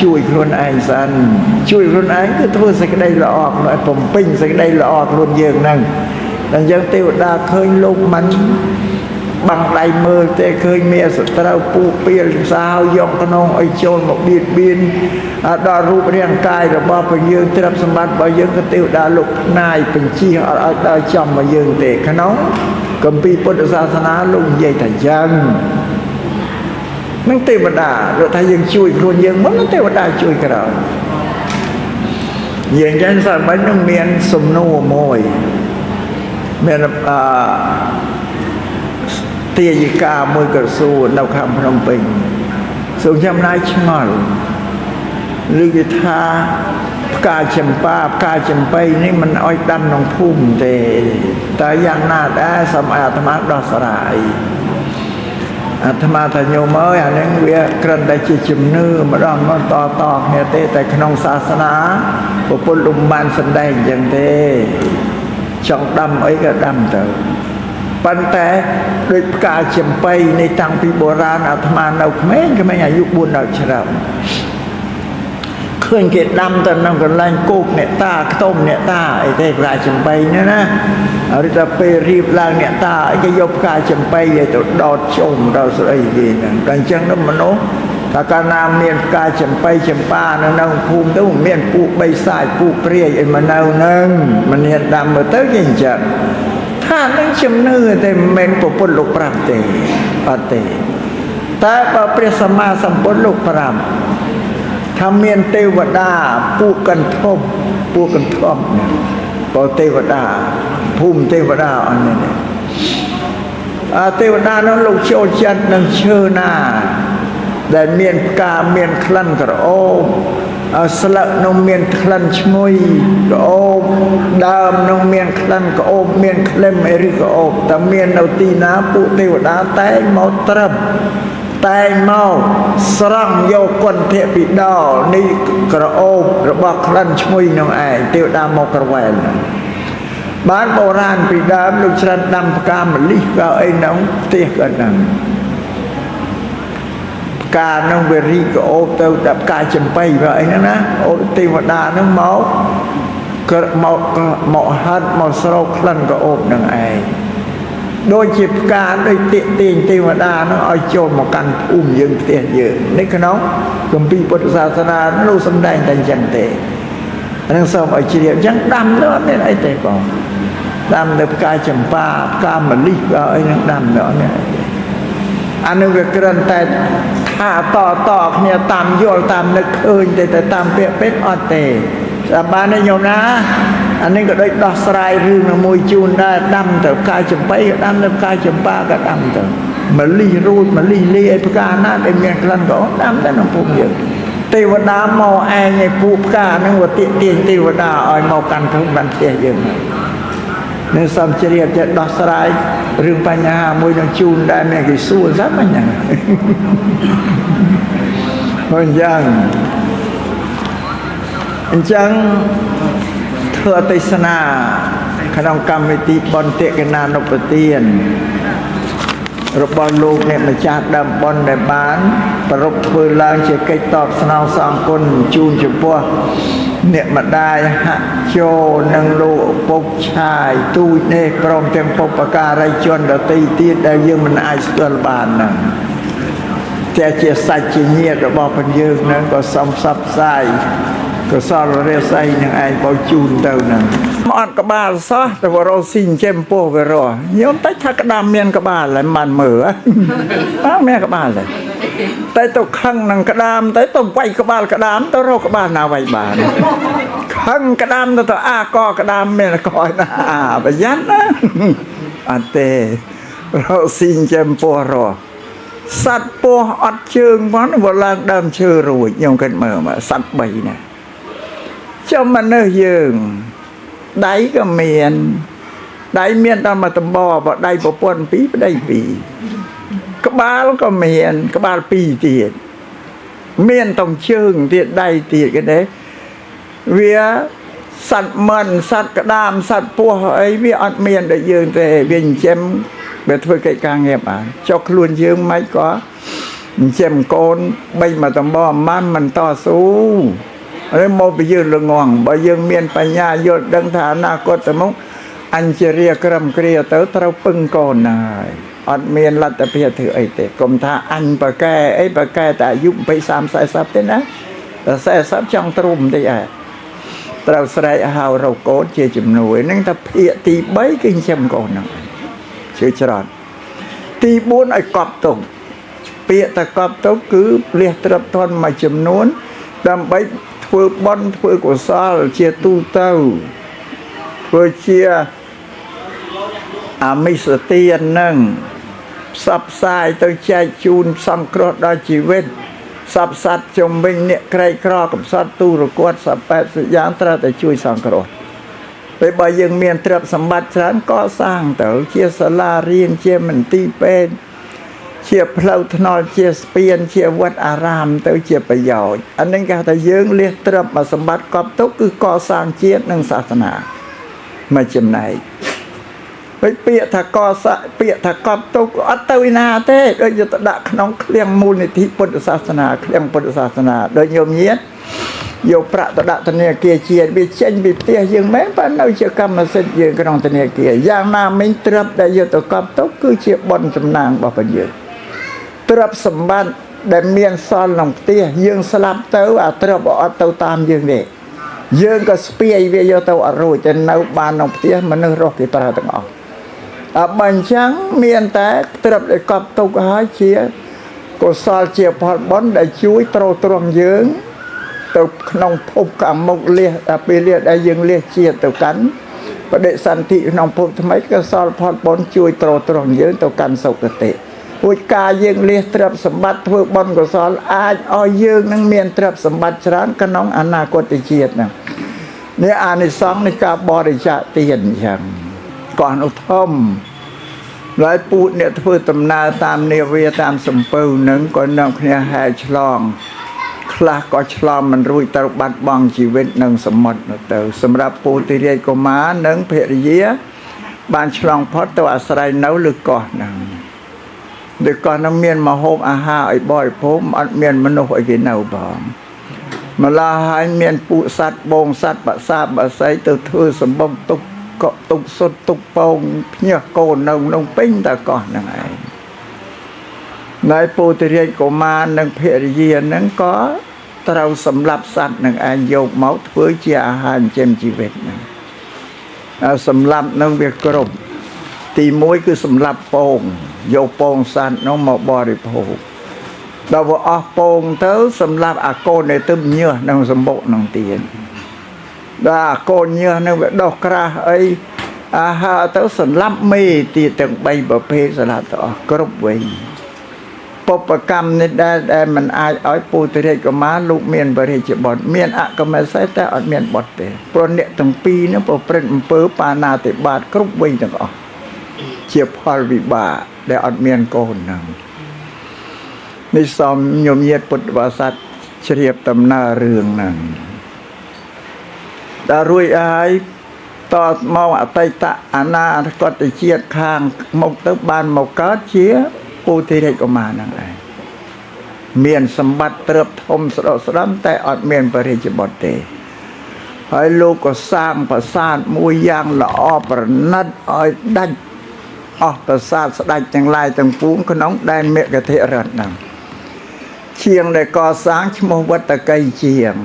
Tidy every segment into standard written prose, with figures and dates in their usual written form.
ช่วยคนไอ้สันช่วยคนไอ้ก็ทั่วสักได้ละออกหน่อยผมปิ้งสักได้ละออกรุ่นเยืองนั่งแต่ยังเตียวดาเคยลงมันบังไดมือแต่เคยเมียสตราปูเปียสาวยองขนองไอโจนบอกบีดบินดารูปเรียงกายระบอบเป็นยืงทรัพย์สมบัติบยืงก็เตียวดาลุกนายเป็นชี้เอาดาจอมมายืงเตะขนองกัมปีพุทธศาสนาลุงใหญ่แต่ยังนั่งเทวดาเราถ้ายังช่วยคนยังมันนั่งเทวดาช่วยกันเราอย่างเช่นสมัยนั่งเมียนสมโนโมยเมียนเตียยิกามวยกระสูนเราคำพนมเปงส่งจำนายชงอลหรือกิธากาจำปากาจำไปนี่มันอ้อยดำน้องพุ่มแต่ยังนาได้สมัยธรรมะดอสลายธรรมะทโยมเอ้ยอันนั้นเวียกระได้จิจุมเนื้อมาดอนมาต่อเนี่ยแต่ขนมศาสนาพระพุทธลุมบานสันได้ยังช่องดำไอ้ก็ดำเถอะปันแต่โดยกาจำไปในทางพิโบราณอาตมาเราแม่ก็ไม่อายุบุญเราเฉลิมเคลื่อนเกศดำตอนนั้นก็ไล่กุกเนี่ยตาต้มเนี่ยตาไอ้เด็กรายจำไปเนี่ยนะเอาดิตาไปรีบล้างเนี่ยตาไอ้ก็ยบกาจำไปไอ้ตัวดอดชมเราสวยดีนะดังจังนั้นมโนถ้าการนามเมียนกาจำไปจำป้านั่งภูมิต้องเมียนปูใบสายปูเปรี้ยไอ้มันเอานั่งมันเห็นดำมาเต้ยจริงจังถ้านั่งจำเนื้อแต่เมนปุปลุกปรามเตปเตแต่พระเปรียสมาสัมปุลุกปรามทำเมียนเทวดาปูกันทบเนี่ยพอเทวดาภูมิเทวดาอันนี้เนี่ยเทวดานั้นลูกโชจัดนั่งเชื่อหน้าแต่เมียนกาเมียนคลั่นกระโอสละนงเมียนคลั่นชงวยกระโอดามนงเมียนคลั่นกระโอเมียนเคลมเอริกระโอแต่เมียนเอาตีน้ำปูเทวดาแต่เมาตรับแต่เมาสรังโยคนเทปิดอนี่กระโอบระบคลั่นชงวยน้องไอเทวดามกระแวนบ้านโบราณปีดามลูกชนดำกามลิกเอาไอ้น้องเตี้ยกันนั่งการน้องเวรีก็โอบเต่าดับกายจำไปว่าไอ้นั่นนะโอเทวดาน้องเมาก็เมาฮัดเมาสโลคลั่นก็โอบนั่งไอโดยจิบการโดยเตียงเทวดาน้องเอาโจมมากันอุ้มยืนเตียงยืนนี่คือน้องกัมปีพุทธศาสนาลูกสำแดงแต่ยังเตะนั่งสอบไอเฉียบยังดำแล้วเนี่ยไอเตะก่อนดำเด็บกายจำปากามมันลิกเอาไอ้นั่งดำแล้วเนี่ยอันนึงก็เกินแต่ถ้าต่อเนี่ยตามโยลตามนึกเอิญแต่ตามเปียเป็ดออเตสบายนะโยมนะอันนี้ก็ได้ดอกสลายรื้อมวยจูนได้ดำแต่กายจำไปก็ดำแต่กายจำปาก็ดำแต่มันลีรูดมันลีไอ้พกาหน้าเป็นเมียนกลั่นก็ดำแต่น้องพุ่งเยอะเทวดาเมาไอ้ไงปูกานั่งว่าเตียงเทวดาอ้อยเมากันทั้งบันเตียเยอะในสามเฉลี่ยจะดอกสลายเรื่องปัญญามวยน้องจูนได้แม่กี่สู้ซะมันยังมันยังเธอติสนาขนมกรรมวิธีบอลเตะกันนานปเตียนรบบอลลูกเนี่ยมาจากดำบอลในบ้านประรบเพื่อล้างเช็คไก่ตอบสนองสองคนจูนจุบัวเนี่ยมาได้ฮะโจนังลูกปกชายตู้เนกรมเต็มปกประการไรจนเดตีตีได้ยังมันไอสตัวบานนะแต่เจียสัจเจียระบบพันยืนนั้นก็ซ้ำซับไซก็สอนเรียใส่ยังไงพอจูนเท่านั้นมันกระบาลซะแต่ว่าเราสิ่งเจมโปไปรอยมแต่ชักดำเมียนกระบาลอะไรมันเหมือแม่กระบาลเลยแต่ตัวข้างนังกระดามแต่ตัวไวกระบาลกระดามตัวเรากระบาลนาไวบานข้างกระดามตัวอากอกระดามเมียนคอยนะไปยันนะอันเตเราสิ่งเจมโปรอสัตว์โปอัดเชิงมันโบราณดำเชื่อรวยยงกันเมื่อมาสัตว์ใบเนี่ยเจ้ามันเนื้อยืงได้ก็เมียนได้เมียนตามมาตบบ่ได้ปปนปีได้ปีกบาลก็เมียนกบาลปีเตียดเมียนต้องเชิงเตียดได้เตียดกันเด้เวียสัตว์มันสัตว์กระดามสัตว์ปัวไอ้เวียอัดเมียนได้ยืงแต่เวียนเจมแบบเพื่อไก่กลางเงียบอ่ะจอกล้วนยืงไม่ก็ chém con bay mà tầm bò man mình to số rồi một bây giờ là ngon bây giờ miền Tây nhà vô đăng thả na có tầm mốc anh chỉ riêng cầm kia tới trâu pưng con này ở miền là tập hiện thử ấy thế cùng thà anh bà kè ấy bà kè tại dụng bay sam sai sắp thế nè sai sắp trong trùm đây à trâu sai hào rau cốt chia chùm nồi nên tập hiện thì bấy kinh chém con này chưa chọn thì bốn ai cọp tụng bịa ta cọp tụng cứ liệt tập thon mà chùm nón đâm bấy thưa bon thưa của sao chia tu tàu thưa chia mi sơ tiền nâng sắp sai tôi chạy chun xong cột đó chỉ vết sắp sát chồng mình nè cây cỏ cùng sát tu rồi quát sắp bẹt giáng tra để chui xong cột bây bây giờ miền trập sầm bát sáng có sang tới chia sala riêng chia mình ti bên chia plau thọ chia spiên chiaวัด อารา tới chiaประโยชน์อันนั้นก็แต่យើងលះត្រឹមសម្បត្តិកប់ទុកគឺកសាងជាតិនិងសាសនាមកចំណែកពេលពាក្យថាកសាពាក្យថាកប់ទុកអត់ទៅណាទេដូចយកទៅដាក់ក្នុងឃ្លាំងមូលនិធិពុទ្ធសាសនាឃ្លាំងពុទ្ធសាសនាដូចញោមញាតយកប្រាក់ទៅដាក់ធនាគារជាតិវាចេញពីផ្ទះយើងមែនប៉ុន្តែនៅជាកម្មសិទ្ធិយើងក្នុងធនាគារយ៉ាងណាមិញត្រឹមដែលយកទៅកប់ទុកគឺជាបុណ្យសំណាងរបស់ព្រះយើងទ្រព្យសម្បត្តិដែលមានសល់ក្នុងផ្ទះយើងស្លាប់ទៅអាទ្រព្យអត់ទៅតាមយើងទេយើងក៏ស្ពាយវាយកទៅអត់រួចតែនៅបានក្នុងផ្ទះមនុស្សរស់គេប្រើទាំងអស់បើអញ្ចឹងមានតែទ្រព្យដែលកប់ទុកហើយជាកុសលជាផលបុណ្យដែលជួយទ្រទ្រង់យើងទៅក្នុងភពកម្មមុខលះពេលលះដែលយើងលះជាតិទៅកាន់បដិសន្ធិក្នុងភពថ្មីកុសលផលបុណ្យជួយទ្រទ្រង់យើងទៅកាន់សុគតិពុជការយើងលះទ្រព្យសម្បត្តិធ្វើបុណ្យកុសលអាចឲ្យយើងនឹងមានទ្រព្យសម្បត្តិច្រើនក្នុងអនាគតជាតិហ្នឹងនេះអានិសង្សនៃការបរិច្ចាគទានអញ្ចឹងក៏អនុធម្មហើយពូជអ្នកធ្វើដំណើរតាមនាវាតាមសំពៅហ្នឹងក៏នាំគ្នាហែឆ្លងខ្លះក៏ឆ្លងមិនរួចទៅបាត់បង់ជីវិតនឹងសមុទ្រនោះទៅសម្រាប់ពោធិរាជកុមារនិងភរិយាបានឆ្លងផុតទៅអាស្រ័យនៅលើកោះហ្នឹងដូចកោះនឹងមានមហូបអាហារឲ្យបរិភោគអត់មានមនុស្សឲ្យគេនៅផងម្ល៉េះហើយមានពួកសត្វបងសត្វបសាបស័យទៅធ្វើសម្បំទុកកក់ទុកសុទ្ធទុកពងភ្ញើកូននៅក្នុងពេញតែកោះហ្នឹងឯងនៅពោធិរាជកុមារនិងភរិយាហ្នឹងក៏ត្រូវសម្លាប់សត្វនឹងឯងយកមកធ្វើជាអាហារចិញ្ចឹមជីវិតហ្នឹងសម្លាប់នឹងវាគ្រប់ទី1គឺសម្លាប់ពងយកពងសត្វនោះមកបរិភោគដល់វាអស់ពងទៅសម្លាប់អាកូនដែលទៅញើសនឹងសម្បុកនឹងទៀតដល់អាកូនញើសនឹងវាដោះក្រាស់អីអាហារទៅសម្លាប់មេទៀតទាំង3ប្រភេទសម្លាប់ទៅអស់គ្រប់វិញពុបកម្មនេះដែលមិនអាចឲ្យពុទ្ធរាជកុមារលោកមានបរិជ្ជបុត្រមានអកមេសិតែអត់មានបុត្រទេព្រោះអ្នកទាំងពីរនោះប្រព្រឹត្តអំពើបាណាតិបាតគ្រប់វិញទាំងអស់ជាផលវិបាកដែលអត់មានកូនហ្នឹងនេះសូមញោមញាតិពុទ្ធបរិស័ទជ្រាបដំណើររឿងហ្នឹងដល់រួចហើយតមកអតីតអនាគតជាតិខាងមកទៅបានមកកើតជាពោធិរាជកុមារហ្នឹងឯងមានសម្បត្តិទ្រព្យធំស្ដុកស្ដំតែអត់មានបរិជ្ជបុត្រទេហើយលោកក៏សាងប្រាសាទមួយយ៉ាងល្អប្រណិតឲ្យដាច់អស់ប្រាសាទស្ដេចទាំងឡាយទាំងពួងក្នុងដែនមគធរដ្ឋហ្នឹងជាងដែលកសាងឈ្មោះវត្តកៃជាង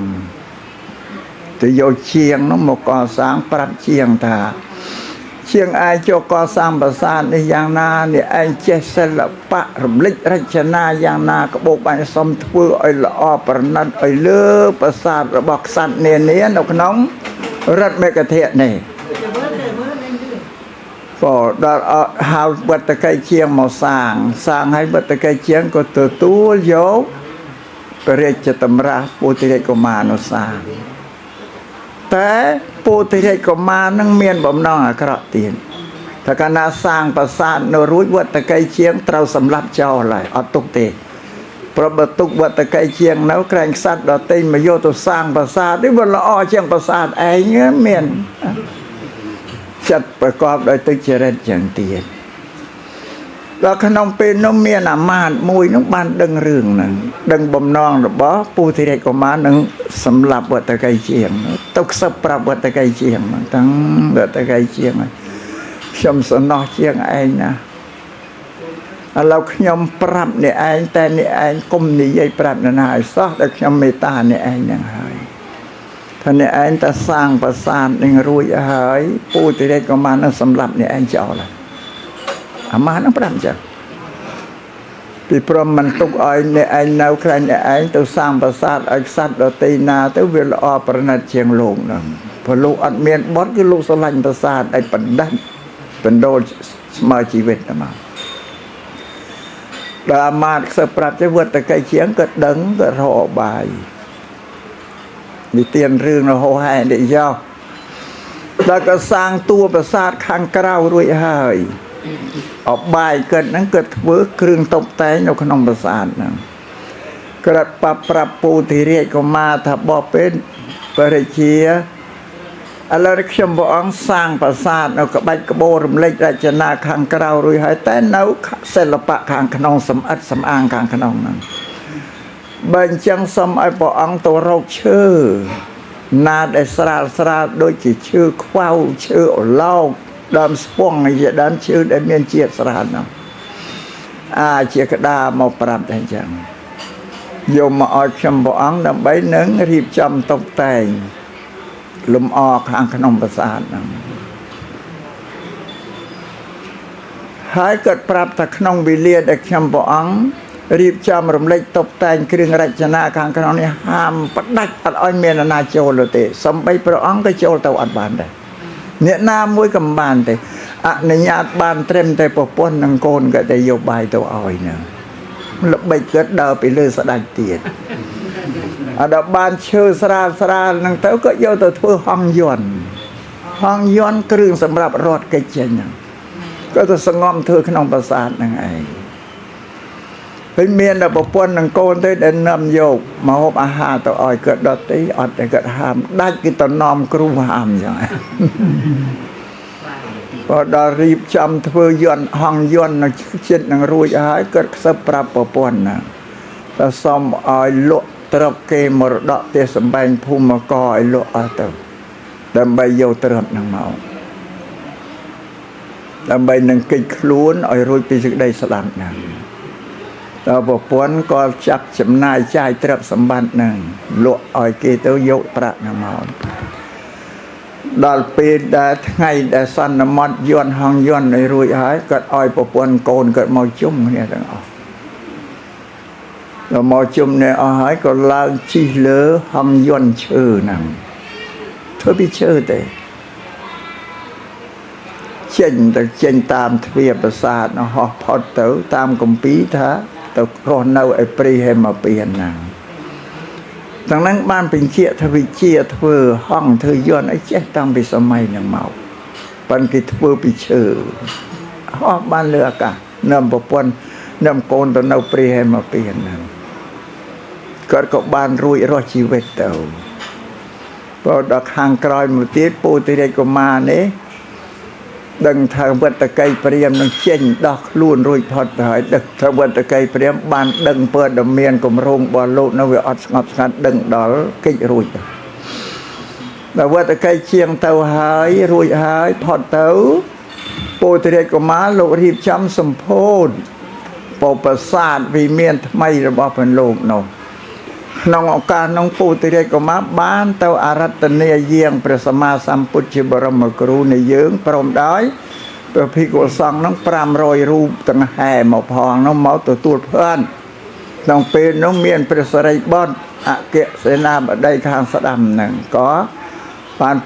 ទៅយកជាងនោះមកកសាងប្រាប់ជាងថាជាងឯងចូលកសាងប្រាសាទនេះយ៉ាងណានេះឯងចេះសិល្បៈរំលេចរចនាយ៉ាងណាក្បោកបាញ់សុំធ្វើឲ្យល្អប្រណិតឲ្យលើប្រាសាទរបស់ក្សត្រនានានៅក្នុងរដ្ឋមគធនេះក៏ដល់ហៅវត្តកៃជាងមកសាងឲ្យវត្តកៃជាងក៏ទទួលយកព្រះរាជតម្រាស់ពោធិរាជកុមារនោះសាងតែពោធិរាជកុមារនឹងមានបំណងអាក្រក់ទៀតថាកាលណាសាងប្រាសាទនៅរួចវត្តកៃជាងត្រូវសម្លាប់ចោលហើយអត់ទុកទេព្រោះបើទុកវត្តកៃជាងនៅក្រែងខ្សាត់ដតេញមកយកទៅសាងប្រាសាទនេះវាល្អជាងប្រាសាទឯងមានចិត្តប្រកបដោយទុច្ចរិតយ៉ាងទៀត ដល់ក្នុងពេលនោះមានអាមាត្យមួយនោះបានដឹងរឿងហ្នឹងដឹងបំណងរបស់ពូតិរិយកុមារនឹងសម្លាប់វត្តកៃជាងទៅខ្សឹបប្រាប់វត្តកៃជាងទាំងវត្តកៃជាងខ្ញុំសំណោះជាងឯងណាឥឡូវខ្ញុំប្រាប់អ្នកឯងតែអ្នកឯងកុំនិយាយប្រាប់នរណាឲ្យសោះតែខ្ញុំមេត្តាអ្នកឯងហ្នឹងហើយថាអ្នកឯងតែសាងប្រាសាទនឹងរួចហើយពូតិរិយកុមារនឹងសម្លាប់អ្នកឯងចោលហើយអាមាត្យនឹងប្រាប់ចឹងពីព្រមមិនទុកឲ្យអ្នកឯងនៅខ្លាញ់អ្នកឯងទៅសាងប្រាសាទឲ្យខ្សាត់ដទៃណាទៅវាល្អប្រណិតជាងលោកហ្នឹងព្រោះលោកអត់មានបុតគឺលោកស្រឡាញ់ប្រាសាទឲ្យបណ្ដាច់បណ្ដូលស្មើជីវិតទៅមកដល់អាមាត្យខ្សឹបប្រាប់ទៅវត្តកៃជាងក៏ដឹងក៏រកបាយនិទានរឿងរហោហែនេះយកដល់ក៏សាងតួប្រាសាទខាងក្រៅរួចហើយអបាយគាត់ហ្នឹងគាត់ធ្វើគ្រឿងតុបតែងនៅក្នុងប្រាសាទហ្នឹងគាត់ប្រាប់ពូតិរាជកុមារថាបបពេលបរិជាឥឡូវខ្ញុំព្រះអង្គសាងប្រាសាទនៅក្បាច់ក្បូររំលេចរចនាខាងក្រៅរួចហើយតែនៅសិល្បៈខាងក្នុងសម្អិតសម្អាងខាងក្នុងហ្នឹងបើអញ្ចឹងសូមឲ្យព្រះអង្គទៅរកឈើណាដែលស្រាលស្រាលដូចជាឈើខ្វៅឈើអឡោកដើមស្ពងជាដើមឈើដែលមានជាតិស្រាលហ្នឹងជាក្តារមកប្រាប់តែអញ្ចឹងយកមកឲ្យខ្ញុំព្រះអង្គដើម្បីនឹងរៀបចំតុបតែងលំអខាងក្នុងប្រាសាទហ្នឹងហើយគាត់ប្រាប់ថាក្នុងវេលាដែលខ្ញុំព្រះអង្គរៀបចំរំលេចតុបតែងគ្រឿងរចនាខាងក្នុងនេះហាមផ្ដាច់អត់ឲ្យមាននរណាចូលទេសំបីព្រះអង្គក៏ចូលទៅអត់បានដែរអ្នកណាមួយក៏មិនបានទេអនុញ្ញាតបានត្រឹមតែប្រពន្ធនិងកូនក៏តែយកបាយទៅឲ្យហ្នឹងល្បិចគាត់ដើរពីលើស្ដេចទៀតអត់បានឈើស្រាលស្រាលហ្នឹងទៅក៏យកទៅធ្វើហង្សយន្តគ្រឿងសម្រាប់រត់កិច្ចចេញហ្នឹងក៏ទៅសងំធ្វើក្នុងប្រាសាទហ្នឹងឯងពេលមានតែប្រពន្ធនិងកូនទេដែលនាំយកមកហូបអាហារទៅឲ្យគាត់ដទៃអត់តែគាត់ហាមដាច់គឺទៅនាំគ្រូហាមអញ្ចឹងក៏ដល់រៀបចំធ្វើយន្តហង្សយន្តនៅចិត្តនឹងរួចហើយគាត់ខ្សឹបប្រាប់ប្រពន្ធណាតែសុំឲ្យលក់ទ្រព្យគេមរតកផ្ទះសម្បែងភូមិកឲ្យលក់អស់ទៅដើម្បីយកទ្រព្យនឹងមកដើម្បីនឹងកិច្ចខ្លួនឲ្យរួចពីសេចក្តីស្លាប់ហ្នឹងដល់ប្រពន្ធក៏ចាប់ចំណាយចាយទ្រព្យសម្បត្តិហ្នឹងលក់ឲ្យគេទៅយកប្រាក់ហ្នឹងមកដល់ពេលដែលថ្ងៃដែលសន្មត់យន្តហង្សយន្តឲ្យរួចហើយគាត់ឲ្យប្រពន្ធកូនគាត់មកជុំគ្នាទាំងអស់ដល់មកជុំនេះអស់ហើយក៏ឡើងជិះលើហង្សយន្តឈើហ្នឹងធ្វើពីឈើទេចេញតាមទ្វារប្រាសាទហោះផុតទៅតាមគម្ពីរថាទៅរស់នៅឯព្រៃហេមពៀនហ្នឹងទាំងហ្នឹងបានបញ្ជាក់ថាវិជាធ្វើហង្សធ្វើយន្តអីចេះតាំងពីសម័យហ្នឹងមកប៉ុន្តែគេធ្វើពីឈើហោះបានលើអាកាសនាំប្រពន្ធនាំកូនទៅនៅព្រៃហេមពៀនហ្នឹងគាត់ក៏បានរួចរស់ជីវិតទៅព្រោះដល់ខាងក្រោយមកទៀតពូតិរិយកុមារនេះដឹងថាវត្តកៃព្រាមនឹងចេញដោះខ្លួនរួចផុតទៅហើយដឹកថាវត្តកៃព្រាមបានដឹងព័ត៌មានគម្រោងរបស់លោកនៅវាអត់ស្ងប់ស្ងាត់ដឹងដល់កិច្ចរួចដល់វត្តកៃជាងទៅហើយរួចហើយផុតទៅពូតិរិយកុមារលោករៀបចំសម្ពោធប្រាសាទវិមានថ្មីរបស់ព្រះលោកនោះក្នុងឱកាសនោះពូតិរិយកុមារបានទៅអារាធនាយាងព្រះសម្មាសម្ពុទ្ធជាបរមគ្រូនៃយើងព្រមដោយព្រះភិក្ខុសង្ឃនោះ500រូបទាំងហែមកផងនោះមកទទួលភ័ណ្ឌក្នុងពេលនោះមានព្រះសិរីបុត្រអគ្គសេនាបតីខាងស្ដាំហ្នឹងក៏បាន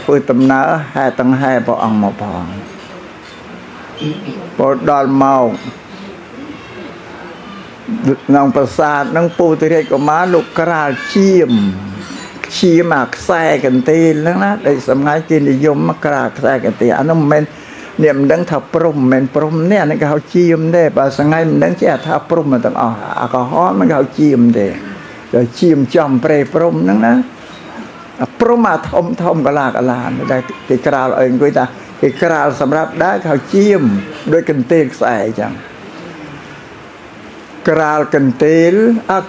ធ្វើដំណើរហែទាំងហែព្រះអង្គមកផងពលដល់មកក្នុងប្រាសាទនឹងពូតិរិយកុមារលោកក្រាលឈាមអាខ្សែកន្ទេលហ្នឹងណាដែលសម្ងាយគេនិយមមកក្រាលខ្សែកន្ទេលអានោះមិនមែនអ្នកមិនដឹងថាព្រំមិនមែនព្រំនេះអានេះគេហៅឈាមទេបើសម្ងាយមិនដឹងចេះថាព្រំមកទាំងអស់អាកុហកមិនគេហៅឈាមទេតែឈាមចំព្រៃព្រំហ្នឹងណាអាព្រំអាធំកលាដែលគេក្រាលឲ្យអង្គុយថាគេក្រាលសម្រាប់ដើរគេហៅឈាមដូចកន្ទេលខ្សែអញ្ចឹង ក្រាលកន្ទេល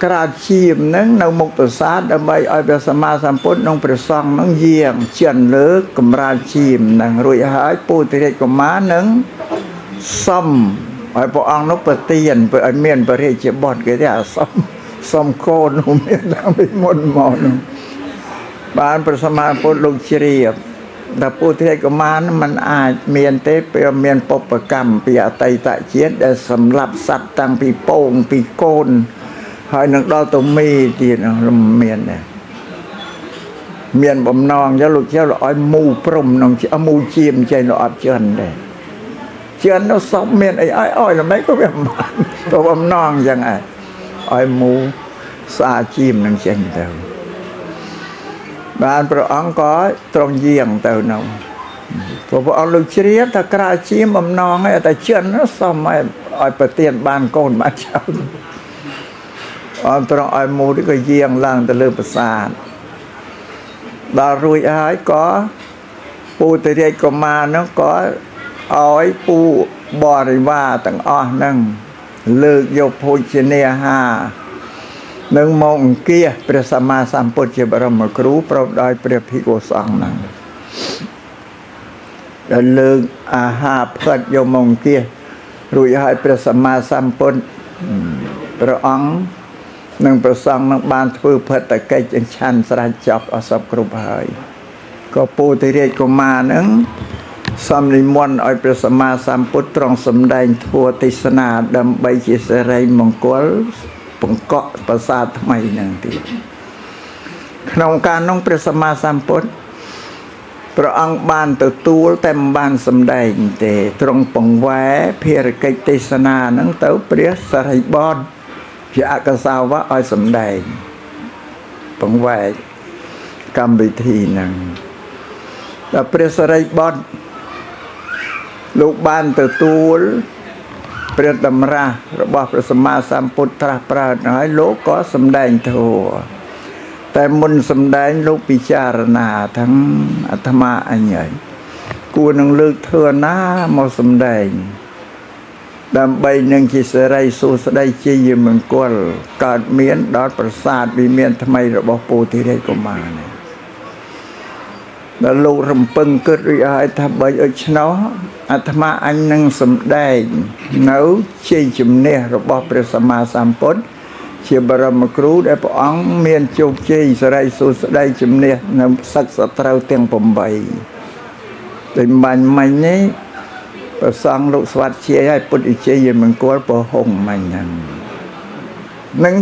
ក្រាលឈាមហ្នឹងនៅមុខប្រាសាទដើម្បីឲ្យព្រះសម្មាសម្ពុទ្ធនិងព្រះសង្ឃនឹងយាងជិនលើកម្រាលឈាមហ្នឹងរួចហើយពុទ្ធរាជកុមារនឹងសុំឲ្យព្រះអង្គនោះប្រទានឲ្យមានបរិយាបុត្រគេថាសុំកូននោះមានតាំងពីមុនមកនោះបានព្រះសម្មាសម្ពុទ្ធលោកជ្រាបតែពុទ្ធរាជកុមារมันអាចមានទេពេលមានបុព្វកម្មពីអតីតជាតិដែលសម្លាប់សត្វតាំងពីពងពីកូនហើយនឹងដល់ទៅមីទៀតមានដែរមានបំណងយកលោកជាឲ្យមូព្រំក្នុងមូជាមចេញលោកអត់ជឿនដែរជឿននោះសពមានអីឲ្យល្មិចក៏វាបានទៅបំណងយ៉ាងឯងឲ្យមូសាជាមនឹងចេញទៅបានព្រះអង្គក៏ទ្រង់យាងទៅនោះព្រះអង្គលោកជ្រាបថាក្រាលឈាមបំណងឲ្យតែជឿនសុំឲ្យប្រទានបានកូនបានច្រើនអត់ត្រង់ឲ្យមូនេះក៏យាងឡើងទៅលើប្រាសាទដល់រួចហើយក៏ពុទ្ធរាជកុមារនោះក៏ឲ្យពូបរិវារទាំងអស់ហ្នឹងលើកយកភោជនាហារនឹងមកអង្គាសព្រះសម្មាសម្ពុទ្ធជាបរមគ្រូព្រមដោយព្រះភិក្ខុសង្ឃហ្នឹងដែលលើកអាហារផ្គត់យកមកអង្គាសរួចហើយព្រះសម្មាសម្ពុទ្ធព្រះអង្គនិងព្រះសង្ឃនឹងបានធ្វើផតកិច្ចឆាន់ស្រេចចប់អសពគ្រប់ហើយក៏ពុទ្ធរាជកុមារហ្នឹងសំនិមន្តឲ្យព្រះសម្មាសម្ពុទ្ធទ្រង់សម្ដែងធម៌ទេសនាដើម្បីជាសិរីមង្គលបង្កក់ប្រាសាទថ្មីហ្នឹងទៀតក្នុងការនោះព្រះសម្មាសម្ពុទ្ធព្រះអង្គបានទទួលតែមិនបានសម្ដែងទេទ្រង់បង្វែរភារកិច្ចទេសនាហ្នឹងទៅព្រះសរិបុត្រជាអកសាវៈឲ្យសម្ដែងបង្វែរកម្មវិធីហ្នឹងដល់ព្រះសរិបុត្រលោកបានទទួលព្រះតម្រាស់របស់ព្រះសម្មាសម្ពុទ្ធត្រាស់ប្រើហើយលោកក៏សម្ដែងធម៌តែមុនសម្ដែងលោកពិចារណាទាំងអាត្មាអញហើយគួរនឹងលើកធ្វើណាមកសម្ដែងដើម្បីនឹងជាសិរីសួស្តីជាយមង្គលកើតមានដល់ប្រាសាទវិមានថ្មីរបស់ពោធិរាជកុមារនេះដល់លោករំពឹងគិតរួចហើយថាបើឲ្យឆ្នោអាត្មាអញនឹងសម្ដែងនៅជ័យជំនះរបស់ព្រះសម្មាសម្ពុទ្ធជាបរមគ្រូដែលព្រះអង្គមានជោគជ័យសិរីសួស្តីជំនះនៅសឹកសត្រូវទាំង8តែបាញ់មិញនេះព្រះសង្ឃលោកស្វាត់ជាឲ្យពុទ្ធជ័យមង្គលប្រហុងមិញហ្នឹងនឹង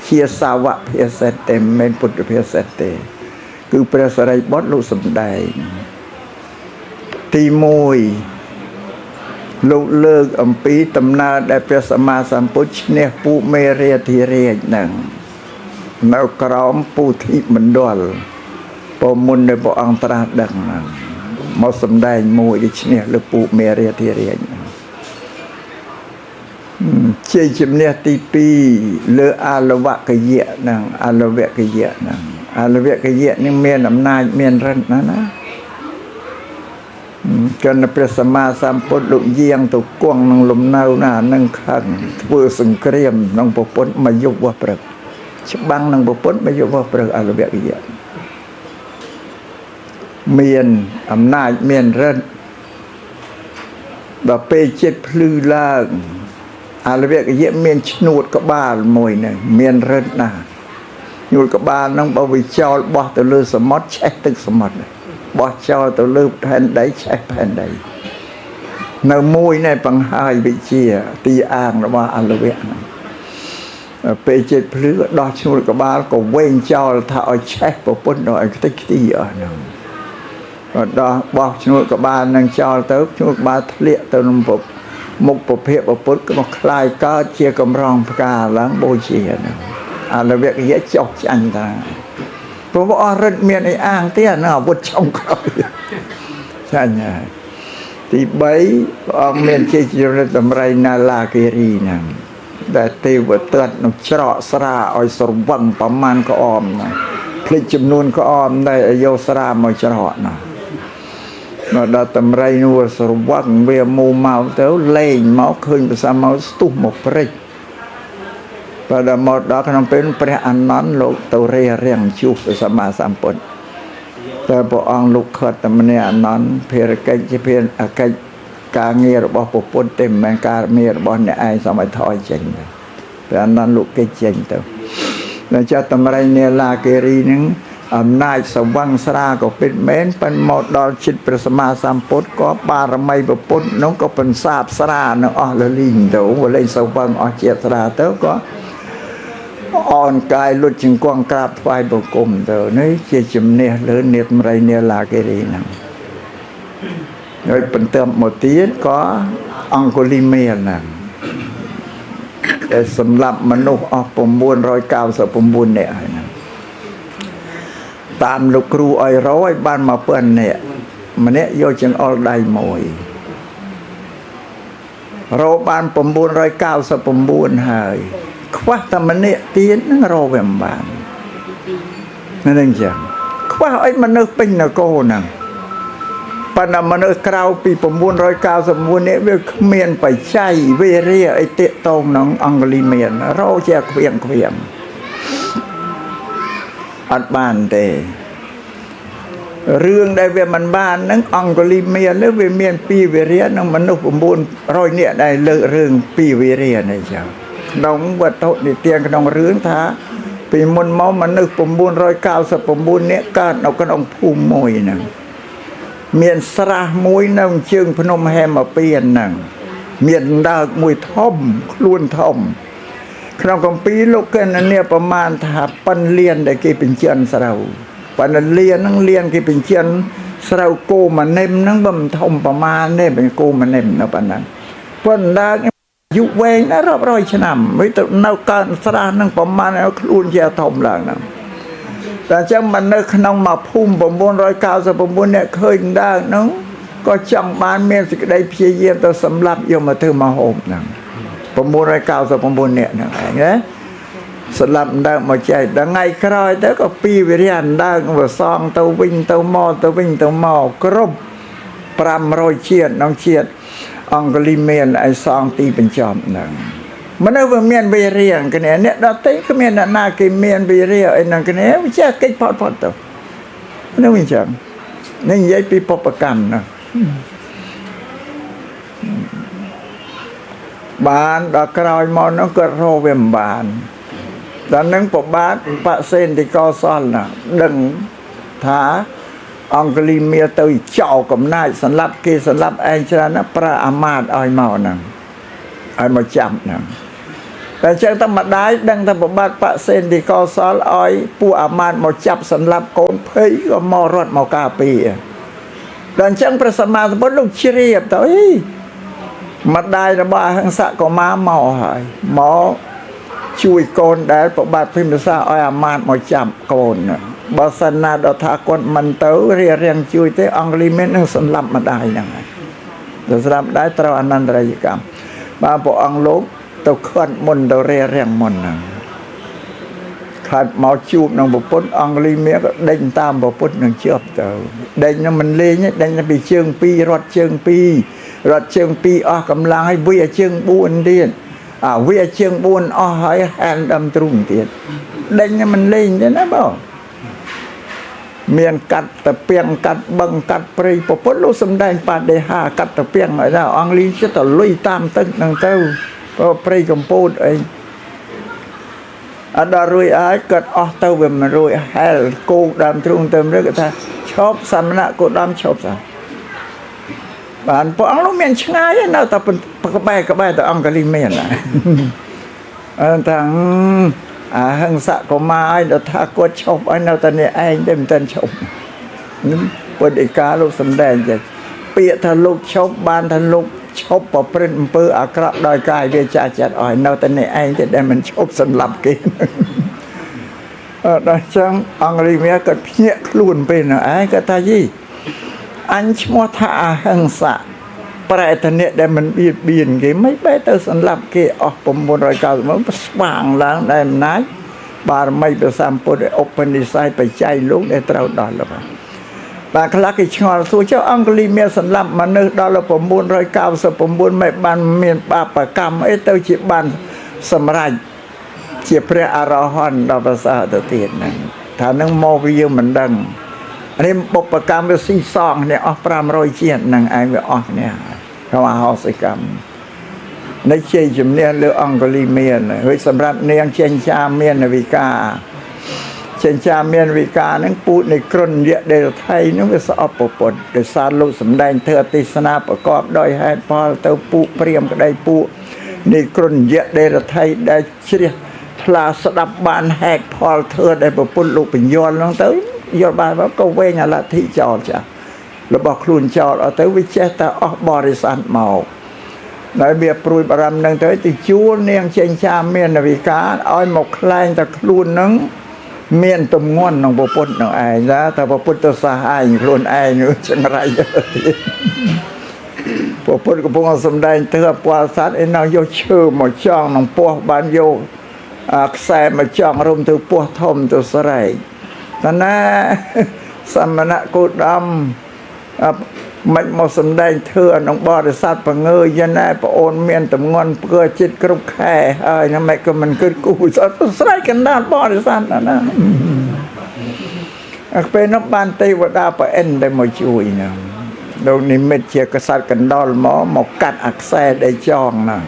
ជាសាវកភាសិតតែមិនពុទ្ធភាសិតទេគឺព្រះសរិបុត្រលោកសម្ដែងទី1លោកលើកអំពីដំណើរដែលព្រះសម្មាសម្ពុទ្ធឈ្នះពួកមេរាធិរាជហ្នឹងនៅក្រោមពុទ្ធិមណ្ឌលព្រមុនដែលព្រះអង្គត្រាស់ដឹងហ្នឹងមកសម្ដែងមួយដែលឈ្នះលើពួកមេរាធិរាជជ័យជំនះទី2លើអាលវកយៈហ្នឹងអាលវកយៈហ្នឹងអាលវកយៈនេះមានអំណាចមានរិទ្ធណាកិនព្រះសម្មាសម្ពុទ្ធលោកយាងទៅគង់នឹងលំនៅណានឹងខឹងធ្វើសង្គ្រាមនឹងប្រពន្ធមកយុវព្រឹកច្បាំងនឹងប្រពន្ធមកយុវព្រឹកអាលវកយៈមានអំណាចមានរិទ្ធដល់ពេលចិត្តភ្លឺឡើងអាលវកយៈមានឈ្នួតក្បាលមួយហ្នឹងមានរិទ្ធណាស់ឈ្នួតក្បាលហ្នឹងបើវាចោលបោះទៅលើសមុទ្រឆេះទឹកសមុទ្របោះចោលទៅលើផែនដីឆេះផែនដីនៅមួយនេះបង្ហើយវិជាទីអាងរបស់អាលវៈហ្នឹងពេលចិត្តភ្លឺក៏ដោះឈ្នួតក្បាលក៏វែងចោលថាឲ្យឆេះប្រពន្ធឲ្យខ្ទេចខ្ទីអស់ហ្នឹងក៏ដោះបោះឈ្នួតក្បាលនឹងចោលទៅឈ្នួតក្បាលធ្លាក់ទៅក្នុងមុខពភៈពុទ្ធក៏មកคลายកើតជាកម្រងផ្កាឡើងបូជាហ្នឹងអាលវៈយៈចោះចាញ់ថាព្រោះអរិទ្ធមានអីអាងទៀតនៅអាវុធចំក្រោយចាញ់ហើយទី3ព្រះអង្គមានជ័យជំនះតម្រៃណាឡាគិរីហ្នឹងដែលទេវទត្តនឹងច្រកស្រាឲ្យស្រវឹងប្រមាណក្អមណាភ្លេចចំនួនក្អមដែលយកស្រាមកច្រកណាមកដល់តម្រៃនោះស្រវឹងវាមូមកទៅលេងមកឃើញប្រសាមកស្ទុះមកព្រិច pada modal kena penព្រះអនន្តលោកទៅរៀងជួបព្រះសម្មាសម្ពុទ្ធតែព្រះអង្គលោកខត់តែម្នាក់អនន្តភារកិច្ចជាភារកិច្ចការងាររបស់ព្រះពុទ្ធទេមិនមែនការងាររបស់អ្នកឯងសមឲ្យថយចេញព្រះអនន្តលោកគេចេញទៅដល់ចាត់តម្រៃនេឡាគិរីនឹងអំណាចសវង្សស្រាក៏ពិតមែនប៉ុន្តែមកដល់ចិត្តព្រះសម្មាសម្ពុទ្ធក៏បារមីព្រះពុទ្ធនោះក៏បន្សាបស្រានឹងអស់លលីងទៅវលេងសវង្សអស់ជាតិស្រាទៅក៏អនកាយលុតជង្គង់ក្រាបថ្វាយបង្គំទៅនេះជាជំនះលើនេតម្រៃនេឡាគិរីហ្នឹងហើយបន្ទាប់មកទៀតក៏អង្គុលីមេហ្នឹងសម្រាប់មនុស្សអស់999នាក់ហើយហ្នឹងតាមលោកគ្រូឲ្យរយបាន1000នាក់ម្នាក់យកចង្អុលដៃមួយរកបាន999ហើយខ្វះតែម្នាក់ទៀតនឹងរកវាមិនបានហ្នឹងចឹងខ្វះអីមនុស្សពេញនគរហ្នឹងប៉ុន្តែមនុស្សក្រៅពី999នាក់វាគ្មានបច្ច័យវិរិយអីតាកតងនឹងអង្គលីមានរកជាខ្វៀងអត់បានទេរឿងដែលវាមិនបានហ្នឹងអង្គលីមាននោះវាមានពីវិរិយនឹងមនុស្ស900នាក់ដែលលើករឿងពីវិរិយនេះចឹងក្នុងវត្ថុនិទានក្នុងរឿងថាពីមុនមកមនុស្ស999នាក់កើតនៅក្នុងភូមិមួយហ្នឹងមានស្រះមួយនៅជើងភ្នំហេមពៀនហ្នឹងមានដើកមួយធំខ្លួនធំក្នុងគម្ពីរលោកកណនីប្រមាណថាប៉ិនលៀនដែលគេបញ្ជាន់ស្រូវប៉ិនលៀនហ្នឹងលៀនគេបញ្ជាន់ស្រូវគោម្នឹមហ្នឹងមិនធំប្រមាណទេเป็นគោម្នឹមនៅប៉ុណ្ណឹងប៉ុន្តែយុវវែងណារាប់រយឆ្នាំវាទៅនៅកើតស្រះហ្នឹងប្រមាណខ្លួនជាធំឡើងហ្នឹងតែចឹងមិននៅក្នុងមួយភូមិ999អ្នកឃើញដើរហ្នឹងក៏ចង់បានមានសេចក្តីព្យាយាមទៅសម្លាប់យកមកធ្វើមកហូបហ្នឹង999អ្នកហ្នឹងឯងណាសម្លាប់ដើរមកចែកដល់ថ្ងៃក្រោយទៅក៏ពីវិរិយដើរវាសងទៅវិញទៅមកទៅវិញទៅមកគ្រប់500ជាតិក្នុងជាតិអង្គលីមានឯសងទីបញ្ចប់ហ្នឹងមនុស្សវាមានវិរិយគ្នាអ្នកដទៃគ្មានអ្នកណាគេមានវិរិយអីហ្នឹងគ្នាវាចេះកិច្ចផុតទៅនោះវិញចឹងនេះនិយាយពីបុព្វកម្មណាបានដល់ក្រោយមកនោះក៏រកវាមិនបានដល់នឹងប្របាទបសេនតិកោសលណាដឹងថាអង្គលីមានទៅចោលកំណាចសម្លាប់គេសម្លាប់ឯងច្រើនណាប្រើអាមាត្យឲ្យមកហ្នឹងឲ្យមកចាប់ហ្នឹងតែចឹងតែម្ដាយដឹងថាប្របាទបសេនតិកោសលឲ្យពួកអាមាត្យមកចាប់សម្លាប់កូនភ័យក៏មករត់មកការពារដល់អញ្ចឹងព្រះសម្មាសម្ពុទ្ធលោកជ្រាបទៅម្ដាយរបស់អហិង្សកុមារមកហើយមកជួយកូនដែលប្របាទភិមសាឲ្យអាមាត្យមកចាប់កូនបើសិនណាដល់ថាគាត់មិនទៅរៀងជួយទេអង្គលីមាននឹងសម្លាប់ម្ដាយហ្នឹងហើយដល់សម្លាប់ម្ដាយត្រូវអនន្តរយកម្មបាទព្រះអង្គលោកទៅខាត់មុនទៅរៀងមុនហ្នឹងខាត់មកជួបនឹងប្រពុតអង្គលីមានក៏ដេញតាមប្រពុតនឹងជាប់ទៅដេញនឹងមិនលេងទេដេញពីជើង2រត់ជើង2រត់ជើង2អស់កម្លាំងហើយវាជើង4ទៀតវាជើង4អស់ហើយហានដើមទ្រូងទៀតដេញមិនលេងទេណាបងមានកាត់តពាំងកាត់បឹងកាត់ព្រៃប្រពុតលោកសំដែងបដិហាកាត់តពាំងឲ្យដល់អង់គ្លេសចិត្តទៅលុយតាមទឹកហ្នឹងទៅព្រៃកម្ពុជាអីអត់ដល់រួយអាចគាត់អស់ទៅវាមិនរួយហែលគោកដើមទ្រូងទៅរឹកគាត់ថាឈប់សមណៈគោដើមឈប់សោះបានព្រះអង្គលោកមានឆ្ងាយនៅតែក្បែរទៅអង្គលីមានអើថាអហិង្សកុមារឲ្យដល់ថាគាត់ឈប់ឲ្យនៅតែនេះឯងទេមិនទាន់ឈប់ពុទ្ធិកាលោកសំដែងចេះពាក្យថាលោកឈប់បានថាលោកឈប់ប្រព្រឹត្តអំពើអាក្រក់ដោយកាយវាចាចិត្តឲ្យនៅតែនេះឯងទេដែលមិនឈប់សម្លាប់គេដល់ចឹងអង្គលីមានគាត់ភ្ញាក់ខ្លួនពេលនោះឯងគាត់ថាយីអញឈ្មោះថាអហិង្សប្រែតអ្នកដែលមិនបៀតបៀនគេមិនបែរទៅសម្លាប់គេអស់990ស្វាងឡើងដែលអំណាចបារមីព្រះសម្ពុទ្ធឧបនិស្ស័យបច្ច័យលោកដែលត្រូវដល់แล้วបាទខ្លះគេឆ្ងល់សួរចុះអង្គលីមានសម្លាប់មនុស្សដល់999មិនបានមានបាបកម្មអីទៅជាបានសម្រេច ជាព្រះអរហន្តដល់ប្រសើរទៅទៀតហ្នឹងថានឹងមកវាយើងមិនដឹងនេះបុព្វកម្មវាស៊ីសងនេះអស់500ជាតិហ្នឹងឯងវាអស់នេះក្នុងអហោសិកម្មនៃជ័យជំនះលើអង្គលីមានហើយសម្រាប់នាងចេញចាមានវិការចេញចាមានវិការហ្នឹងពូជនៃក្រុនយៈដែលថៃហ្នឹងវាស្អប់ប្រពន្ធដោយសារលោកសម្ដែងធ្វើទេសនាប្រកបដោយហេតុផលទៅពួកព្រាមក្តីពួកនៃក្រុនយៈដែលថៃដែលជ្រះថ្លាស្ដាប់បានហេតុផលធ្វើដែលប្រពន្ធលោកបញ្យល់ហ្នឹងទៅយល់បានក៏វែងអាលទ្ធិចោលចារបស់ខ្លួនចោលអត់ទៅវាចេះតែអស់បរិស័ទមកហើយវាព្រួយបារម្ភនឹងទៅជួលនាងចេញចាមានវិការឲ្យមកខ្លែងតែខ្លួននឹងមានទំងន់ក្នុងប្រពន្ធនឹងឯងណាតែប្រពន្ធទៅសាហាយខ្លួនឯងចង្រៃទៀតប្រពន្ធកំពុងសំដែងទៅពាល់សัตว์ឯណោះយកឈើមកចងក្នុងពោះបានយកខ្សែមកចងរុំទៅពោះធំទៅស្រែកតែណាសមណៈគោតមមិនមកសំដែងធ្វើក្នុងបរិស័ទបង្ងើយណែប្អូនមានតំងន់ព្រឺចិត្តគ្រប់ខែហើយណាមិនក៏មិនគិតគូសអត់ស្រ័យកណ្ដាលបរិស័ទណាអពេលនោះបានទេវតាប្រអិនដែលមកជួយណាលោកនិមិត្តជាកษัតកណ្ដុរមកកាត់អាខ្សែដែលចងណា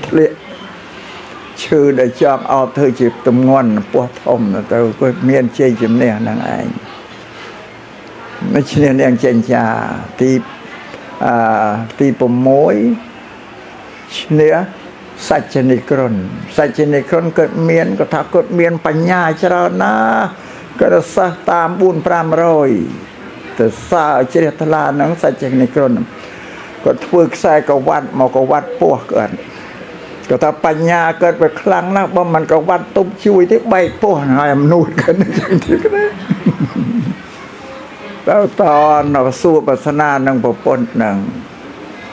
ធ្លាក់ឈើដែលចងអត់ធ្វើជាតំងន់ពោះធំទៅគាត់មានជ័យជំនះនឹងឯងមិនឈ្នះនាងចេញចាទី6ឈ្នះសច្ចនិក្រុនគាត់មានគាត់ថាគាត់មានបញ្ញាច្រើនណាគាត់សះតាម4-500ទៅសើជ្រះថ្លានឹងសច្ចនិក្រុនគាត់ធ្វើខ្សែកវ៉ាត់មកកវ៉ាត់ពោះគាត់ថាបញ្ញាកើតវាខ្លាំងណាស់បើមិនកវ៉ាត់ទប់ជួយទេបែកពោះហើយអំនួតគាត់អញ្ចឹងទៀតណាតនៅសួរបាសនានឹងប្រពន្ធនឹង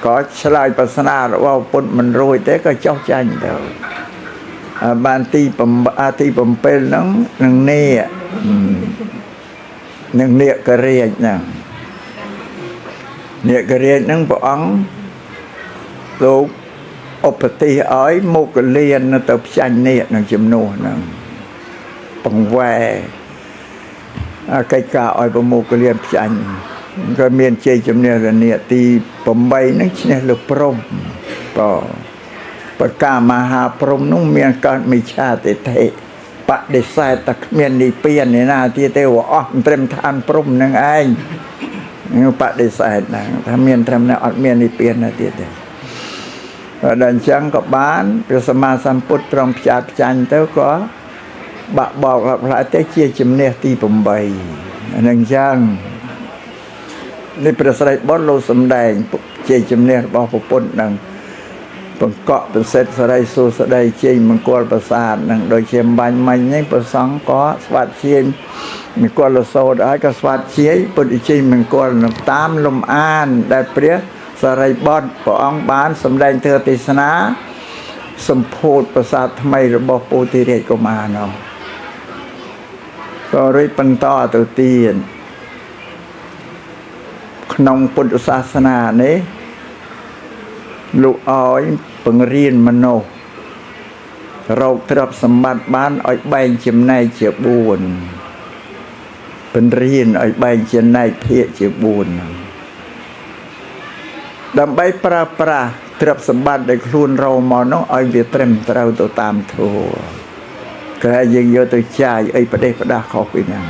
ក៏ឆ្លើយបាសនារបស់ប្រពន្ធមិនរួចទេក៏ចោះចាញ់ទៅបានទី7ហ្នឹងនឹងនាគរាជហ្នឹងនាគរាជហ្នឹងព្រះអង្គលោកឧបតិឲ្យមុគលានទៅផ្ចាញ់នាគនឹងជំនួសហ្នឹងបង្វែកិច្ចការឲ្យប្រមូលកលៀនផ្ចាញ់ក៏មានជ័យជំនះរនាទី8ហ្នឹងឈ្នះលើព្រំក៏ប្រកាសមហាព្រំនោះមានកើតមិឆាទិដ្ឋិបដិសេធតែគ្មាននិព្វានឯណាទៀតទេអស់ត្រឹមឋានព្រំនឹងឯងបដិសេធហ្នឹងថាមានត្រឹមណាអត់មាននិព្វានណាទៀតទេដល់អញ្ចឹងក៏បានព្រះសម្មាសម្ពុទ្ធទ្រង់ផ្ចាញ់ទៅក៏បាក់បោកផ្លាយទៅជាជំនះទី8ហ្នឹងចឹងនេះព្រះស្រីបុត្រលោកសំដែងជាជំនះរបស់ប្រពន្ធនឹងបង្កក់ប្រសិទ្ធសរិសុស្ដីជ័យមង្គលប្រាសាទនឹងដូចជាបាញ់មិញនេះព្រះសង្ឃក៏ស្វាត់ជាមង្គលសោតហើយក៏ស្វាត់ជាពុទ្ធជ័យមង្គលតាមលំអានដែលព្រះសរិបុត្រព្រះអង្គបានសម្ដែងធ្វើទេសនាសម្ពោធប្រាសាទថ្មីរបស់ពោធិរាជកុមារនោះក៏រីកបន្តទៅទៀតក្នុងពុទ្ធសាសនានេះលោកឲ្យបង្រៀនមនុស្សរកទ្រព្យសម្បត្តិបានឲ្យបែងចំណែកជា4បង្រៀនឲ្យបែងចំណែកភាគជា4ដើម្បីប្រើប្រាស់ទ្រព្យសម្បត្តិដែលខ្លួនរកមកនោះឲ្យវាត្រឹមត្រូវទៅតាមធម៌ក្រែយើងយកទៅចាយអីប្រទេសផ្ដាស់ខុសពីហ្នឹង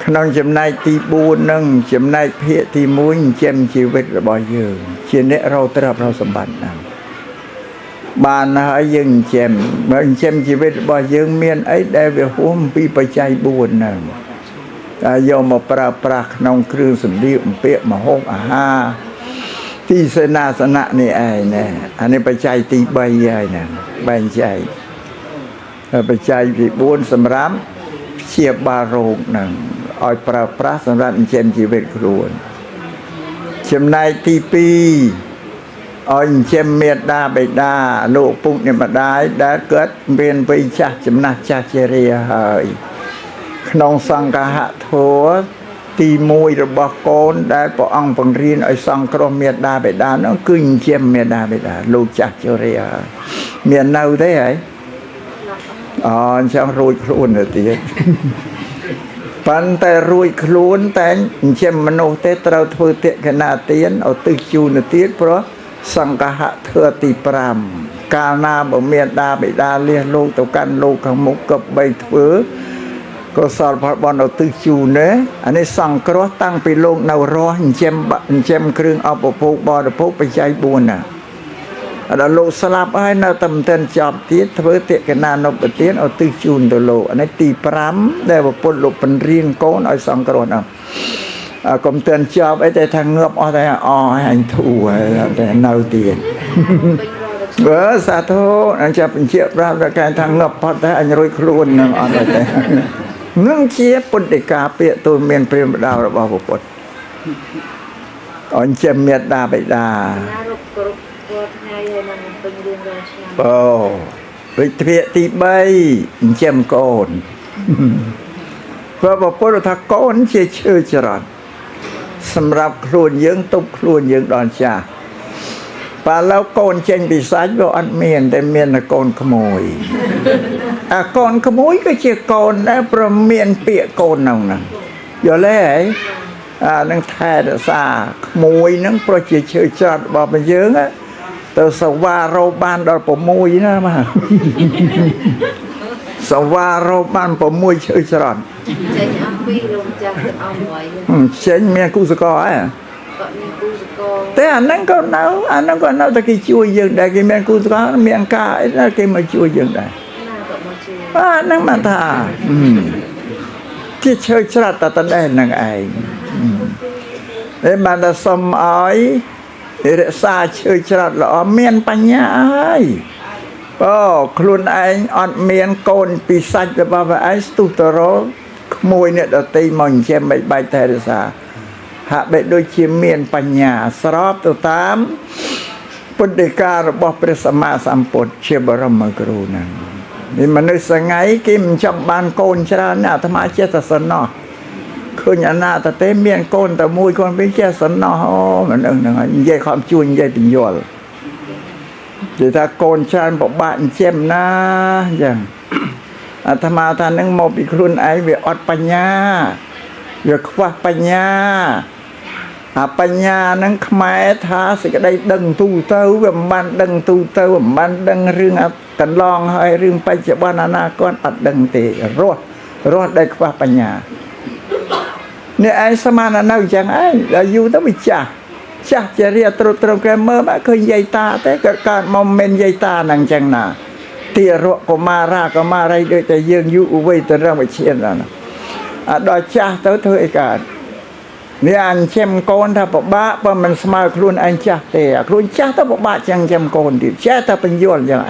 ក្នុងចំណែកទី4នឹងចំណែកភាគទី1ចិញ្ចឹមជីវិតរបស់យើងជាអ្នករកទ្រព្យសម្បត្តិហ្នឹងបានហើយយើងចិញ្ចឹមជីវិតរបស់យើងមានអីដែលវាហួសពីបច្ច័យ4ហ្នឹងតែយកមកប្រើប្រាស់ក្នុងគ្រឿងសម្លៀកបំពាក់ម្ហូបអាហារទីសេនាសនៈនេះឯងណាអានេះបច្ច័យទី3ហើយណាបែងចែកបច្ច័យទី4សម្រាប់ព្យាបាលរោគហ្នឹងឲ្យប្រើប្រាស់សម្រាប់ចិញ្ចឹមជីវិតខ្លួនចំណែកទី2ឲ្យចិញ្ចឹមមេត្តាបិតាលោកពុកអ្នកម្ដាយដែលកើតមានវ័យចាស់ចំណាស់ចាស់ជារាហើយក្នុងសង្ឃហធម៌ទី1របស់កូនដែលព្រះអង្គបង្រៀនឲ្យសង្គ្រោះមេត្តាបិតានោះគឺចិញ្ចឹមមេត្តាបិតាលោកចាស់ជារាមាននៅទេហើយ อ๋อช่างรู้ครูนตีปันแต่รู้ครูนแต่เช่นมโนเตตเราทวเตขนาเตียนเอาตึกจูนตีเพราะสังกหะเธอตีปรามกานาบ่เมียดาบิดาเลี้ยโลกตกันโลกขมุกกับใบเถือก็สารพัดบอลเอาตึกจูเนะอันนี้สังกรตั้งไปโลกนาวร้อนเจมเครื่องเอาปะพกบอลพกไปใจบุญน่ะแล้วโลสลับให้นาตำเต็นจอบตีเถือเตกันนานเอาไปเตียนเอาตึกจูนตัวโลอันนี้ตีปรามได้ว่าปนโลเป็นเรียนโกนเอาสังกรเอากรมเตือนจอบไอ้แต่ทางเงือบเอาแต่ให้ถูแต่เนาเตียนสาธุอันจะเป็นเชี่ยราบการทางเงือบพอแต่อันรวยครูนนึงเอาแต่เงื่อนเชี่ยปุ่นเด็กกาเปียตัวเมียนเปรียมดาวระบอบปดอันเชี่ยเมียดาไปดาโอ้ไปเปียตีใบเชี่ยมโกนเพราะว่าปดถ้าโกนเชี่ยเชื่อจรัสสำหรับครูนยืงตุกครูนยืงดอนชาป่าแล้วโกนเจงปีศาจว่าอันเมียนแต่เมียนโกนขโมยโกนขโมยก็เชี่ยโกนนะประเมียนเปียโกนนั่งนะอย่าเล่นั่งแท้ซาขโมยนั่งโปรเจเชื่อจัดบอกเป็นเยอะอะแต่สวาโรบานดอปมวยนะมาสวาโรบานปมวยเชื่อจัดเช่นเมียกุศกอแต่อันนั้นก็เน่าตะกี้ช่วยยังได้กี่เมียกุศกอเมียกาไอ้นั่นกี่มาช่วยยังได้นั่งมาท่าที่เชื่อจัดแต่ตอนได้นั่งไอ้ไอ้มันจะสมอ้อยเรื่องซาเชื่อจัดหรอเมียนปัญญาไอ้ก็คลุนไอ้อ่อนเมียนโกนปีศาจจะมาไอ้สตุตโรขโมยเนี่ยเราตีมันเชื่อใบเทเรซาหาไปโดยเชี่ยเมียนปัญญาสอบตัวตามปฏิการบอกพระสัมมาสัมพุทธเชื่อบรมกรุณานี่มันนึกสังไงกิมจับบานโกนชราเนี่ยธรรมะเจตสนอคืออย่างน่าแต่เต้เมียนโกนแต่มวยคนเป็นเจตสนอมันนั่งยิ่งความจุนยิ่งเป็นยอดแต่ถ้าโกนชราบอกบ้านเชี่ยมนะอย่างอาตมาท่านนึงมองไปครุนไอเวอดปัญญาเวขวะปัญญาปัญญานั้นขมายท้าสิก็ได้ดังตูเต้าแบบมันดังตูเต้ามันดังเรื่องกันลองให้เรื่องปัจจุบันอนาคตอัดดังเตะรอดได้ขวะปัญญาเนี่ยไอ้สมานนั่งจังไอ้เราอยู่ต้องไปจ่าจะเรียกตรงแกเมื่อมาเคยใหญ่ตาแต่เกิดการมอมเมนใหญ่ตานั่งจังน่ะเตี้ยรก็มาราก็มาอะไรโดยแต่ยังอยู่อุไว้แต่เรื่องไปเชียนแล้วนะดอยจ่าเต้าเธอไอ้การเนี่ยอันเชมโกนถ้าปะบ้าเพราะมันสมาครุนอันจ่าเตะครุนจ่าถ้าปะบ้าจังเชมโกนดิจ่าถ้าเป็นย้อนยังไง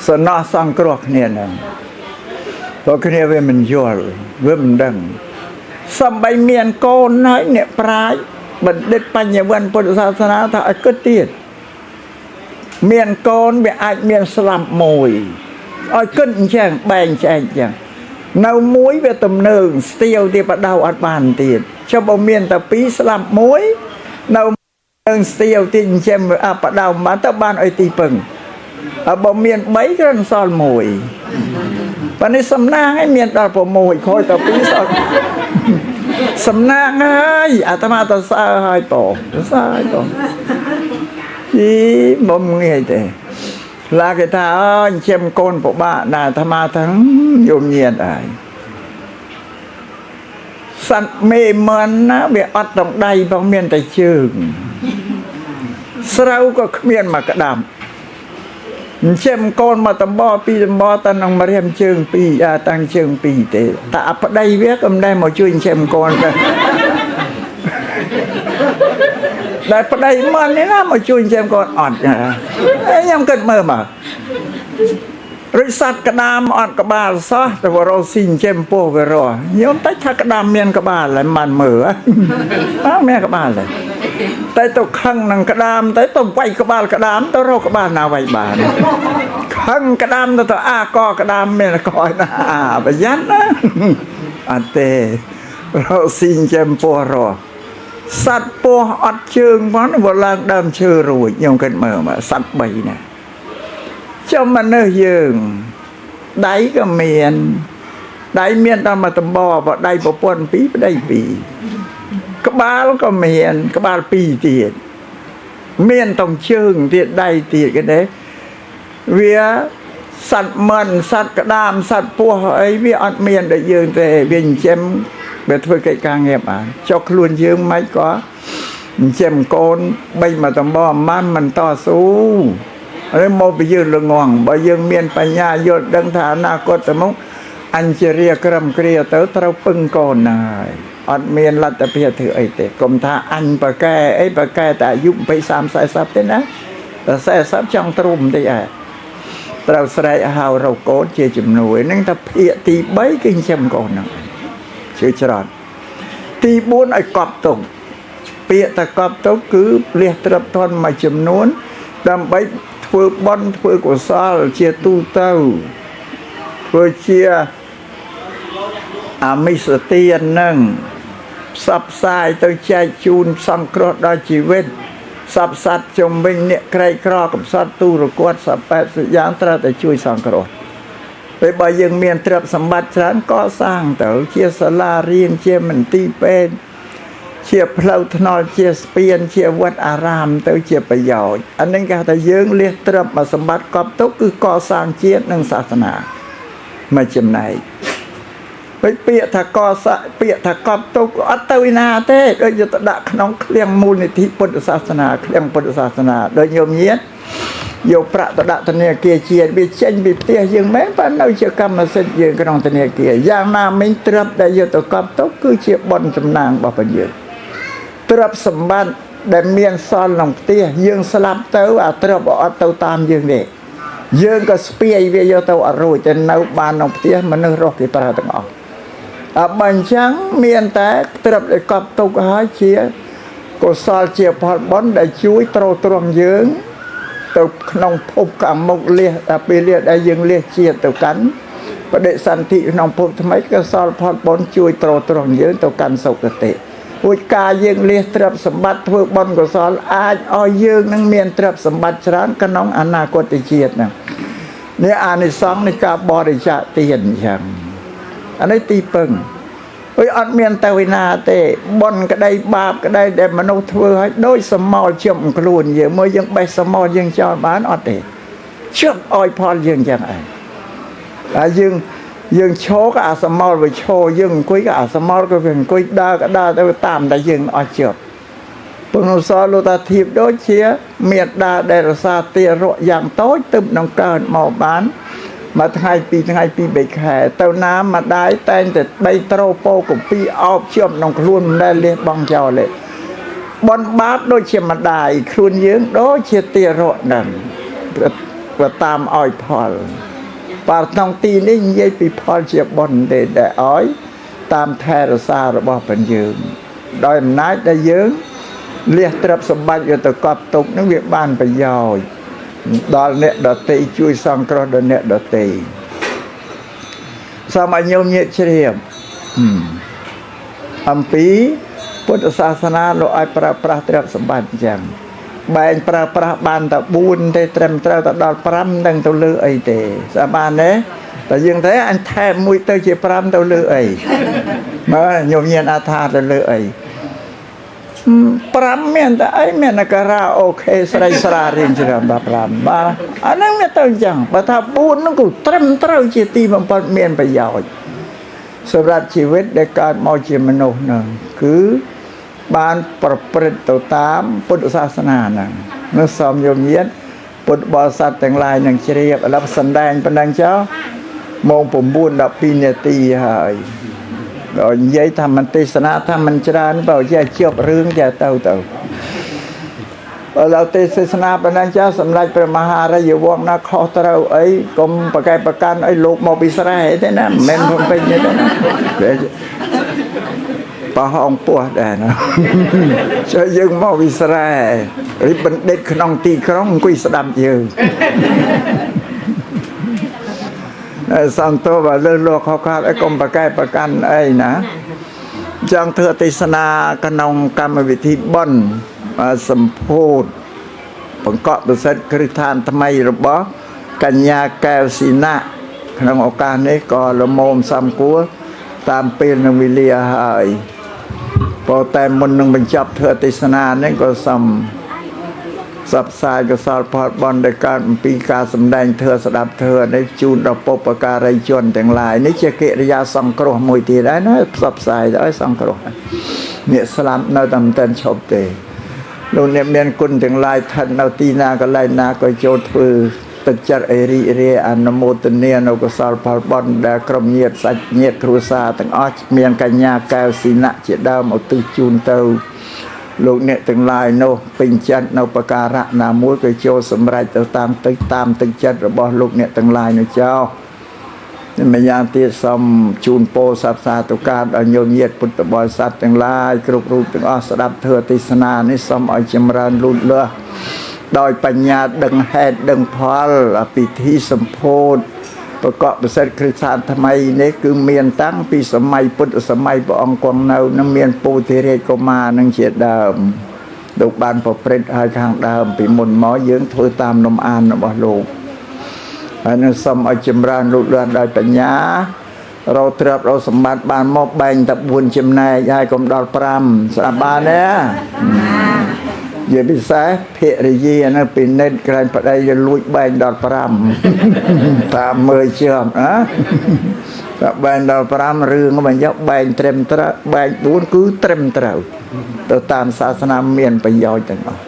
สนอสังกรอกเนี่ยนะเพราะเนี่ยเวมันย้อนเวมันดังสมัยเมียนโกนน้อยเนี่ยปลายบัดเด็ดปัญญาวันพุทธศาสนาถ้าไอ้ก็เตี้ยเมียนโกนเมียไอเมียนสลับมวยไอ้ขึ้นแช่งแบ่งแช่งจังนาวมวยเวทมเนืองสตีลที่ประดาวอัดบานตีดชาวบ้านเมียนตะปีสลับมวยนาวเนืองสตีลที่เช่นประดาวมาตะบานไอตีปึงบ่เมียนใบกันซ้อนมวยวันนี้สำนักให้เมียนตาปมวยคอยตะปีสอนสำนักให้อาตมาตะสาให้ต่อยี่บ่มเงี้ยแต่ลาเกตาเชื่อมโกนปะบ้านาธรรมาทั้งโยมเยียนไอสัตว์เมมันนะเบียอัดตรงใดบางเมียนแต่ชื่อเราก็เมียนมากระดำเชื่อมโกนมาตำบ่อปีตำบ่อตันนองมาเรียมเชิงปีตั้งเชิงปีเตะแต่อัปได้เวียก็ได้มาช่วยเชื่อมโกนกันได้ประเดี๋ยวมันนี่นะมาช่วยเจมก่อนอ่อนนะยังเกิดเมื่อมาริษัทกระดามอ่อนกระบาลซะแต่ว่าเราสิ่งเจมโป้ไปรอยมแต่ถ้ากระดามเมียนกระบาลอะไรมันเหมือแม่กระบาลเลยแต่ตัวข้างนังกระดามแต่ตัวไวกระบาลกระดามตัวเรากระบาลนาไวบานข้างกระดามตัวกอกระดามเมียนคอยนะไปยันนะอันเตเราสิ่งเจมโป้รอสัตว์ปัวอัดเชิงเพราะโบราณเดิมเชื่อรวยยงกันเมื่อมาสัตว์ใบเนี่ย cho mà nó dường đáy có miền đáy miền ta mà tầm bò vào đây vào quân phí vào đây vì có ba nó có miền có ba pi tiền miền tổng trường thì đây thì cái đấy vì sạch mần sạch cái đam sạch pua ấy vì ăn miền để dường thì vì chém về thôi cái càng nghiệp cho luôn dương mấy có chém con bây mà tầm bò man mình to số rồi một bây giờ là ngon bây giờ miền Tây nhà vô đăng thả na có tầm mốc anh chỉ riêng cầm kia tới trâu pưng con này ăn miền là tập hiện thử ấy thế cùng thà anh bà kè tại dụng phải xăm sai sắp thế nè sai sắp trong trùm đây trâu sài hào rau cốt chia chùm nồi nên tập hiện thì bấy kinh chém con nào chưa chọn thì bốn ai cọp tổng bịa ta cọp tấu cứ liệt tập thon mà chùm nón đâm bấy phơi bon phơi của sao chia tu tàu phơi chia mi sờ tiền nâng sắp sai tới chạy chun sang cọt đa chỉ vết sắp sát chồng mình nè cây cọกับsát tu rồi quát sắpแปดอย่างตราแต่ช่วยsang cọtไปบ่ยังเมียนตรับสมบัติฉันก็สร้างเต๋อเชียสลาเรียนเชียมันตีเป็นเชียเพลาทนอเชียเปลี่ยนเชียวัดอารามเต๋อเชียประโยชน์อันนั้นก็แต่ยังเรียกตรับมาสมบัติกอบตกคือก่อสร้างเชียหนึ่งศาสนามาจำไหนไปเปียถ้าก่อสะเปียถ้ากอบตกอัตวินาเต้โดยจะตะขนองเคลียงมูลนิธิพุทธศาสนาเคลียงพุทธศาสนาโดยโยมเยียดโยประตระตเนียเกียเชียนบิเชนบิเตียยังแม้ปานเราจะกรรมสิทธิ์ยังกระนองตเนียเกียอย่างนาไม่ตรับได้โยตกอบตกคือเชียบอนจำนางบ่ปะเยตรับสมบัติได้เมียนซ้อนลงเตี้ยยังสลับเต้าตรับอดเต้าตามยังเด็กยังก็สเปียเวียโยเต้าอร่อยจนเอาบานลงเตี้ยมันนึกรอกที่ปราตั้งออกบัญชังเมียนแต่ตรับได้กอบตกหาเชียก็ซอลเชียพอดบอนได้ช่วยโตตรงยังตกนองพบกับมุกเลียไปเลียได้ยังเลียเชียตัวกันประเดสันตินองพบทำไมก็ซอลพอดบอนช่วยโตตรงยังตัวกันสุกติอุกายังเลียตรับสมบัติเพื่อบอนก็ซอลอาจอ้อยยังนั่งเมียนตรับสมบัติช้างกับน้องอนาคตเชียนะเนี่ยอ่านในซองในกาบริจาคเตียนอย่างอันนี้ตีปึงอันเมียนตะวินาเตบอนก็ได้บาปก็ได้แต่มนุษย์เพื่อให้โดยสมอลเชื่อมกลุ่นเยอะเมื่อยังไปสมอลยังจอบ้านอดเตเชื่อมอ้อยพอยังจังไงยังโชว์ก็อาสมอลไปโชว์ยังคุยก็อาสมอลก็เป็นคุยได้ก็ได้แต่ตามแต่ยังอ้อยเชื่อมปุ่นซอลูตาทีบโดยเชียเมียดาเดรซาเตียรอย่างโต้ตึมน้องเกิดหมอบ้านมาทั้งปีใบแข่เต้าน้ำมาได้แต่แต่ใบโตรโปกับปีออบเชื่อมน้องครุนได้เลยบางเจ้าเลยบอนบาดโดยเชื่อมาได้ครุนเยื้องโดยเชื่อเตียรนั่นก็ตามอ้อยพอลปาตองตีนี่ยัยปีพอลเชื่อบอนเดอ้อยตามแทรซาระบอบเป็นเยื้องโดยนัดได้เยื้องเรียกตรับสมบัติอยู่ตะกอบตกนักเวียบ้านไปยอยดอลเนดอตีช่วยสังเคราะห์ดอลเนดอตีสมัยโยมเยเชียมอัมพีพุทธศาสนาเราไอประตรับสมบัติจังแบ่งประบานตะบุญเตเตรมเตาตะดอลพรำดังตัวเลือไอเตสบานเนแต่ยังแต่อันแทบมุยเตยเจียพรำตัวเลือไอมาโยมเย็นอาธาตัวเลือไอปรามเมียนแต่ไอเมียนนักราโอเคสไลสลาเรียนจราบปรามมาอันนั้นไม่ต้องจังประทับบุญนั่นกูเตรียมเต้าจิตีมันเป็นเมียนประโยชน์สำหรับชีวิตในการมองชีวิตมนุษย์นั่นคือบานประพฤติตัวตามพุทธศาสนานั่นนึกสมยมเย็นพุทธบริษัทแต่งลายหนังเชียบรับสันแดงเป็นดังเจ้ามองผมบุญดับปีเนตีหายrồi giấy thầm mình tì sana thầm mình ra nó bảo giờ chụp rương giờ tàu rồi tì sana bên anh cha sầm lại về Maha ra dự vong na kho tàu ấy cùngประกันấy lục một bị sài thế nè men không phải như thế nè bà hong pua đây nè cho dương một bị sài rồi bên đây không tì không quy đam dươngสังโตว่าเรื่องโลกเขาไอ้กรมประกันไอ้นะจังเธอติสนากนองกรรมวิธีบ่อนสมโพธผลเกาะตัวเสด็จคริธานทำไมหรือบ่ កញ្ញាកែវស៊ីណាក្នុងឱកាសនេះក៏លមមសំគួរតាមពេលនឹងវេលាហើយព្រោះតែមុននឹងបញ្ចប់ធ្វើទេសនានេះក៏សំសັບផ្សាយកសលផលបន់ដែលកើតអំពីការសម្ដែងធ្វើស្ដាប់ធ្វើនេះជូនដល់ពុព្វការីជនទាំងឡាយនេះជាកិរិយាសង្គ្រោះមួយទៀតដែរណាផ្សព្វផ្សាយឲ្យសង្គ្រោះអ្នកស្លាប់នៅតែមិនទាន់ឈប់ទេលោកអ្នកមានគុណទាំងឡាយស្ថិតនៅទីណាកន្លែងណាក៏ចូលធ្វើទឹកចិត្តអរីរាអនុមោទនានៅកុសលផលបុណ្យដែលក្រុមញាតិសាច់ញាតិគ្រួសារទាំងអស់មានកញ្ញាកែវស៊ីណាជាដើមឧទ្ទិសជូនទៅលោកអ្នកទាំងឡាយនោះពេញចិត្តនៅប្រការៈណាមួយក៏ចូលសម្រេចទៅតាមទឹកចិត្តរបស់លោកអ្នកទាំងឡាយនោះចោលម្យ៉ាងទៀតសូមជូនពរសព្វសាធុការដល់ញោមញាតិពុទ្ធបរិស័ទទាំងឡាយគ្រប់រូបទាំងអស់ស្ដាប់ធម៌ទេសនានេះសូមឲ្យចម្រើនលូតលាស់ដោយបញ្ញាដឹងហេតុដឹងផលពិធីសម្ពោធប្រកបប្រសិទ្ធគ្រិស្តថ្មីនេះគឺមានតាំងពីសម័យពុទ្ធសម័យព្រះអង្គគង់នៅនឹងមានពោធិរាជកុមារនឹងជាដើមលោកបានប្រព្រឹត្តឲ្យខាងដើមពីមុនមកយើងធ្វើតាមលំអានរបស់លោកហើយនឹងសូមឲ្យចម្រើនលូតលាស់ដោយបញ្ញារកទ្រព្យរកសម្បត្តិបានមកបែងតែ4ចំណែកហើយកុំដល់5ស្ដាប់បានទេជាពិសេសភរិយានៅពីនិតក្រែងប្តីវាលួចបែងដល់5តាមមើលជឿមណាតែបែងដល់5រឿងបញ្ញបែងត្រឹមត្រូវបែង4គឺត្រឹមត្រូវទៅតាមសាសនាមានប្រយោជន៍ទាំងអស់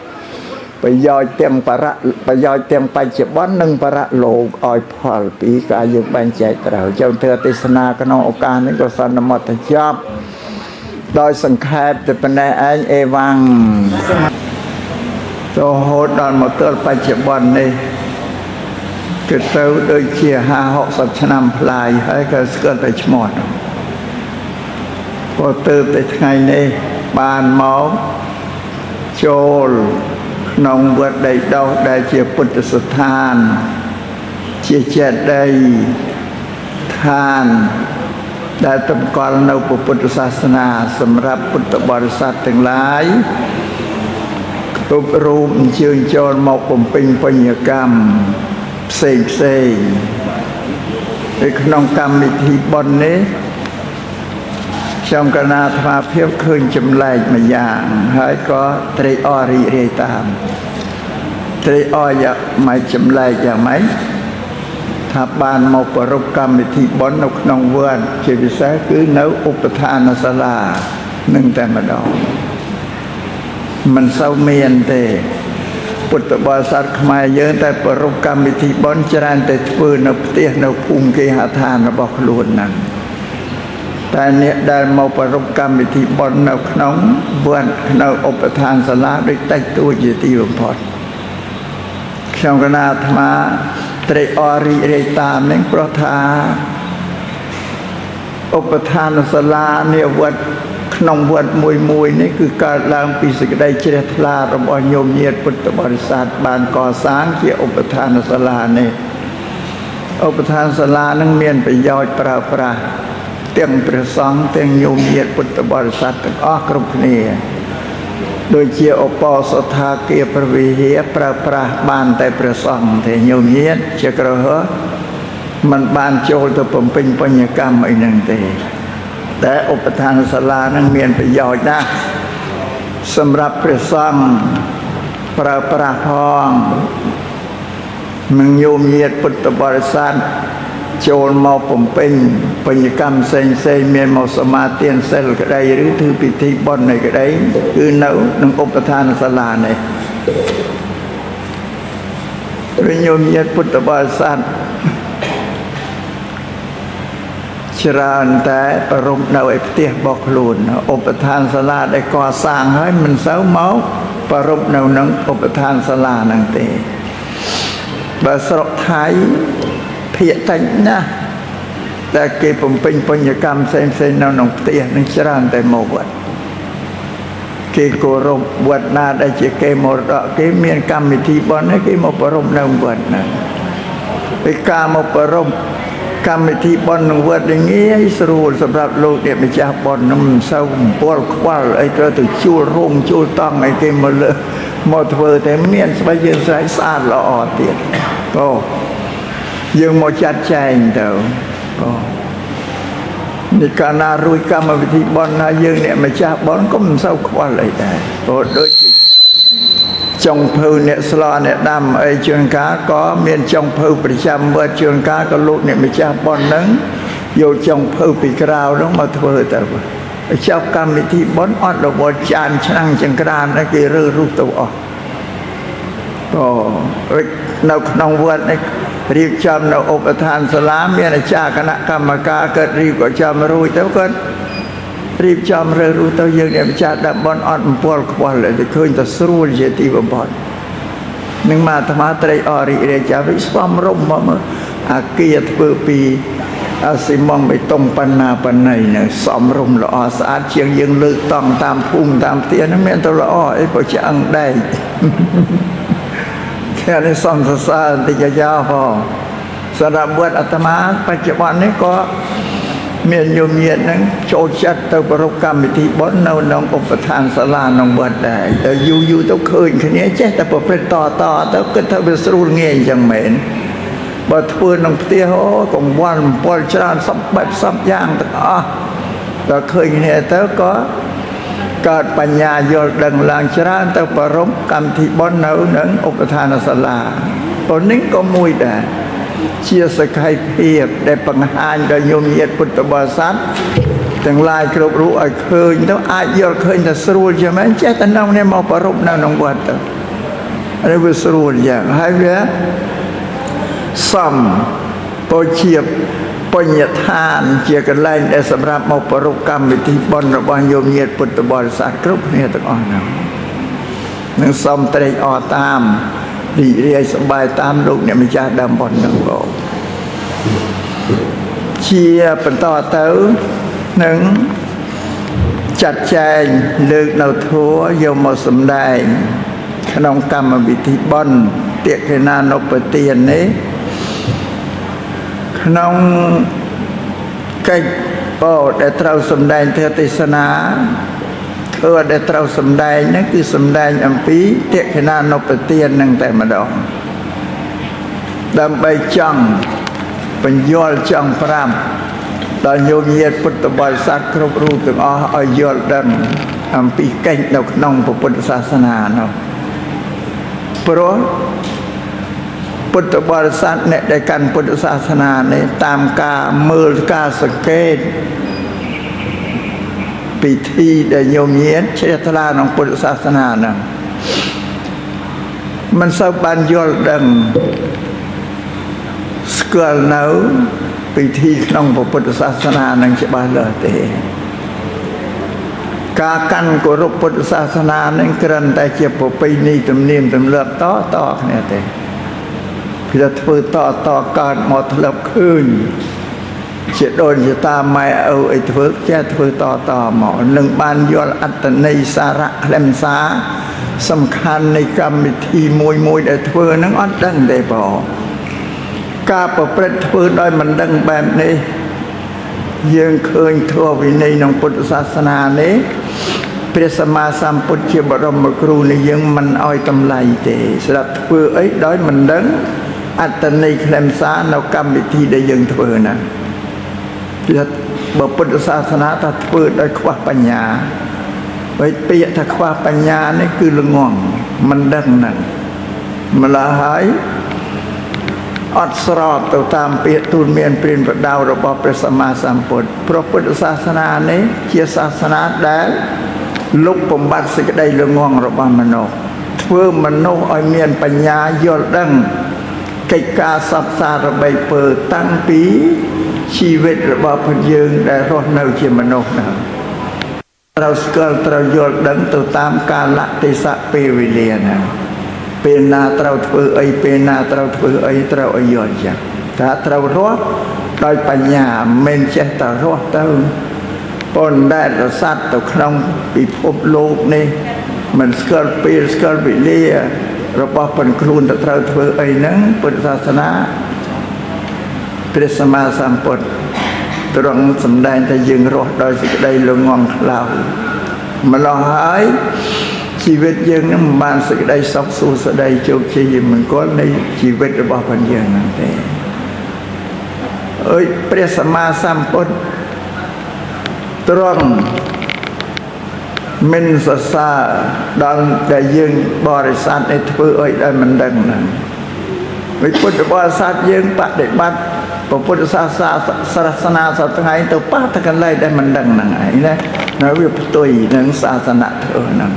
ប្រយោជន៍ទាំងប្រយោជន៍ទាំងបច្ចុប្បន្ននិងបរៈលោកឲ្យផលពីការយើងបែងចែកត្រូវចូលធ្វើទេសនាក្នុងឱកាសនេះក៏សន្មតទៅចប់ដោយសង្ខេបតែប៉ុណ្ណេះឯងអេវ៉ាំងរហូតដល់មកទល់បច្ចុប្បន្ននេះគឺទៅដូចជា50-60ឆ្នាំផ្លាយហើយក៏ស្គាល់តែឈ្មោះព្រោះទៅតែថ្ងៃនេះបានមកចូលក្នុងវត្តដីដោះដែលជាពុទ្ធស្ថានជាចេតិយឋានដែលតម្កល់នៅពុទ្ធសាសនាសម្រាប់ពុទ្ធបរិស័ទទាំងឡាយគ្រប់រូបអញ្ជើញចូលមកបំពេញបញ្ញកម្មផ្សេងនៅក្នុងកម្មវិធីបុណ្យនេះខ្ញុំកណាអាត្មាភាពឃើញចម្លែកម្យ៉ាងហើយក៏ត្រេកអររីករាយតាមត្រេកអរយ៉ាងម៉េចចម្លែកយ៉ាងម៉េចថាបានមកប្រពកម្មវិធីបុណ្យនៅក្នុងវត្តជាពិសេសគឺនៅឧបឋានសាលានឹងតែម្ដងមិនសូវមានទេពុទ្ធបរិស័ទខ្មែរយើងតែប្រពកម្មវិធីបុណ្យច្រើនតែធ្វើនៅផ្ទះនៅភូមិគេហដ្ឋានរបស់ខ្លួនហ្នឹងតែអ្នកដែលមកប្រពកម្មវិធីបុណ្យនៅក្នុងវត្តនៅឧបឋានសាលាដូចតិចតួចជាទីបំផុតខ្ញុំកណាអាត្មាត្រេកអររីករាយតាមនឹងព្រោះថាឧបឋានសាលានេះវត្តក្នុងវត្តមួយនេះគឺកើតឡើងពីសេចក្តីជ្រះថ្លារបស់ញោមញាតិពុទ្ធបរិស័ទបានកសាងជាឧបឋានសាលានេះឧបឋានសាលានឹងមានប្រយោជន៍ប្រើប្រាស់ទាំងព្រះសង្ឃទាំងញោមញាតិពុទ្ធបរិស័ទទាំងអស់គ្រប់គ្នាដូចជាឧបោសថាគាប្រវិហារប្រើប្រាស់បានតែព្រះសង្ឃទេញោមញាតិជាក្រហមมันបានចូលទៅបំពេញបញ្ញកម្មអីហ្នឹងទេតែឧបឋានសាលានឹងមានប្រយោជន៍ណាស់សម្រាប់ព្រះសង្ឃប្រើប្រាស់ផងនឹងញោមញាតិពុទ្ធបរិស័ទចូលមកបំពេញបញ្ញកម្មផ្សេងមានមកសមាទានសិលក្តីឬធ្វើពិធីបុណ្យនៃក្តីគឺនៅក្នុងឧបឋានសាលានេះព្រះញោមញាតិពុទ្ធបរិស័ទច្រើនតែប្ររំនៅឯផ្ទះរបស់ខ្លួនឧបឋានសាលាដែលកសាងហើយមិនសូវមកប្ររំនៅនឹងឧបឋានសាលាហ្នឹងទេបើស្រុកថៃភាគតិចណាស់តែគេបំពេញបញ្ញកម្មផ្សេងនៅក្នុងផ្ទះនឹងច្រើនតែមកវត្តគេគោរពវត្តណាដែលជាគេមរតកគេមានកម្មវិធីបុណ្យគេមកប្ររំនៅវត្តហ្នឹងពេលការមកប្ររំកម្មវិធីបុណ្យនឹងវត្តងាយស្រួលសម្រាប់លោកអ្នកម្ចាស់បុណ្យនឹងមិនសូវពលខ្វល់អីត្រូវទៅជួលរោងជួលតង់អីគេមកលើមកធ្វើតែមានស្បែកយើងស្អាតល្អទៀតអូ dương một chặt chanh đâuนี่การนารุยกรรมวิธีบอลนายืนเนี่ยไม่จ้าบอลก็มันเศร้าคว้าเลยได้โอ้โดยจงเพลเนี่ยสลอเนี่ยดำไอเชืองกาก็เมียนจงเพลประจำเมื่อเชืองกาก็ลูกเนี่ยไม่จ้าบอลนั้นโยจงเพลปีกราวต้องมาเถื่อแต่ว่าเจ้ากรรมวิธีบอลอดระบบจานช่างจังกรานนั่นคือเรื่องรูปตัวออกก็เราน้องวัดในรีบจำเราอุปทานสลามเมียนจ่าคณะกรรมการเกิดรีบก็จำรู้แต่ก็รีบจำเรื่องรู้ตัวยังเนี่ยจ่าดับบอลอ่อนปวดควันเลยแต่เคยจะสู้เจตีบอลนึงมาธรรมะไตรอริเรจ่าวิสวามร่มมาอาเกียรติเปื่อปีอาศิมองไปตรงปันนาปันในเนี่ยสอมร่มละอสะอาดเชียงยังเลือกต้องตามพุ่งตามเตี้ยนั่นแม่ตัวละอ้อไอ้พอจะอังได้แค่ในส่องสาติจะยาวพอสำหรับวัดอาตมาปัจจุบันนี้ก็เมียนโยมเมียนนั้นโจชัดเตาประกรรมวิธีบอนเนาน้องอุปทานสลาน้องวัดได้แต่อยู่ต้องเคยแค่นี้เจ๊แต่พอเป็นต่อแล้วก็ถ้าไปสู้เงี้ยยังเหม็นบ่ทื่นน้องเตี้ยโอ้กงวันปอลชราสับแบบสับย่างแต่เคยเนี่ยแต่ก็เกิดปัญญาโยดังลางชราแต่ปรมกรรมที่บอนเนาหนังอุปทานสลาตอนนี้ก็มุยได้เชียร์สกายเพียบได้ปัญหาได้โยมเยียดพุทธบริษัททั้งลายกรบรู้ไอ้เคยต้องอายุเคยจะสู้ใช่ไหมเจ้าแต่น้องเนี่ยมาปรมน้องวัดอะไรไปสู้อย่างให้เว้ยซ้ำปเชียบปัญญาทานเกี่ยวกับไล่ในสำหรับมาปรกรรมวิธีบอนระบายโยมเยียดพุทธบริษัทกรุ๊ปเนี่ยต้องอ่อนนะหนึ่งซ้ำเตะออตามดีเรียสบายตามลูกเนี่ยไม่จะดำบอนนังโกเชียเป็นต่อเต้าหนึ่งจัดแจงเลือกเราทัวโยมมาสมได้ขนมกรรมวิธีบอนเตียกนานกปเตียนนี้ขนมไก่ปอได้เท่าสมได้เทติสนาได้เท่าสมได้นั่นคือสมได้อัมพีเตียกนานกปเตียนนั่งแต่มาดองดำใบจังเป็นยอดจังพรำตอนโยมเยียดพุทธบริษัทครบรู้ถึงเอายอดดังอัมพีไก่ดอกน้องพระพุทธศาสนาเนาะเพราะพุทธบริษัทเนี่ยในการพุทธศาสนาเนี่ยตามกาเมื่อกาสังเกตพิธีได้โยมเยียนเชตลาของพุทธศาสนานะมันสบันยอดดังสเกลเนาพิธีของพุทธศาสนานังจะบาลเตกากันกรุพุทธศาสนานั่งกรันแต่เจ็บปวดไปนี่ตำเนียมตำเลือกต่อเนี่ยเตพิจารณาต่อการหมดหลับคืนจะโดนจะตามไม่เอาไอ้เถื่อแค่เถื่อต่อหมอหนึ่งบานยอดอัตในสาระแหลมสาสำคัญในกรรมวิธีมวยได้เถื่อนั่งอัดดังได้บอกกาประพฤติเถื่อได้มันดังแบบนี้ยังเคยทั่ววินัยของพุทธศาสนานี้พระสัมมาสัมพุทธเจ้าบรมครูในยังมันอ้อยตำไลเตะสลับเถื่อไอ้ได้มันดังอัตในแคลมสาเรากรรมวิธีได้ยังเถื่อนะจะบอกพุทธศาสนาถ้าเถื่อได้ขวาปัญญาไว้เปียถ้าขวาปัญญานี่คือละง่วงมันดังนั่นมันละหายอัดสอบตัวตามเปียตูนเมียนเปลี่ยนประดาวระบอบพระสัมมาสัมพุทธพระพุทธศาสนานี้เกี่ยศาสนาได้ลุกปมบัติสิกได้ละง่วงระบอบมโนเพื่อมโนอ้อยเมียนปัญญายอดดังกิจการสับสารใบเปิดตั้งปีชีวิตระบอบพยืงได้รอดเนาเชียมโนนะเราสกัดเรายอดดังตัวตามกาลเทศะเปวิเลียนะเป็นนาเราเถื่อไอเป็นนาเราเถื่อไอเราไอยอดจังถ้าเรารอดโดยปัญญาเมนเจตรอดเต้าปนได้เราสัตว์ตัวคลองปีพบโลกนี่มันสกัดเปสกัดวิเลียเราบอกเป็นครูนเราเถื่อไอนั้นพุทธศาสนาพระสัมมาสัมพุทธตรังสำแดงแต่ยังรอดโดยสิกได้ลงงองเรามันละหายชีวิตยังนั้นบานสิกได้สอบสู้สดายโชคชีมันก็ในชีวิตระบอบพันยังนั่นเอง ព្រះសម្មាសម្ពុទ្ធទ្រង់មិនសរសើរដល់ដែលយើងបរិស័ទឲ្យធ្វើឲ្យដែលមិនដឹងហ្នឹងវិពុទ្ធបរិស័ទយើងបដិបត្តិពុទ្ធសាសនាសប្តាហ៍ទៅប៉ះតែកន្លែងដែលមិនដឹងហ្នឹងឯងណានៅវាផ្ទុយនឹងសាសនាធ្វើហ្នឹង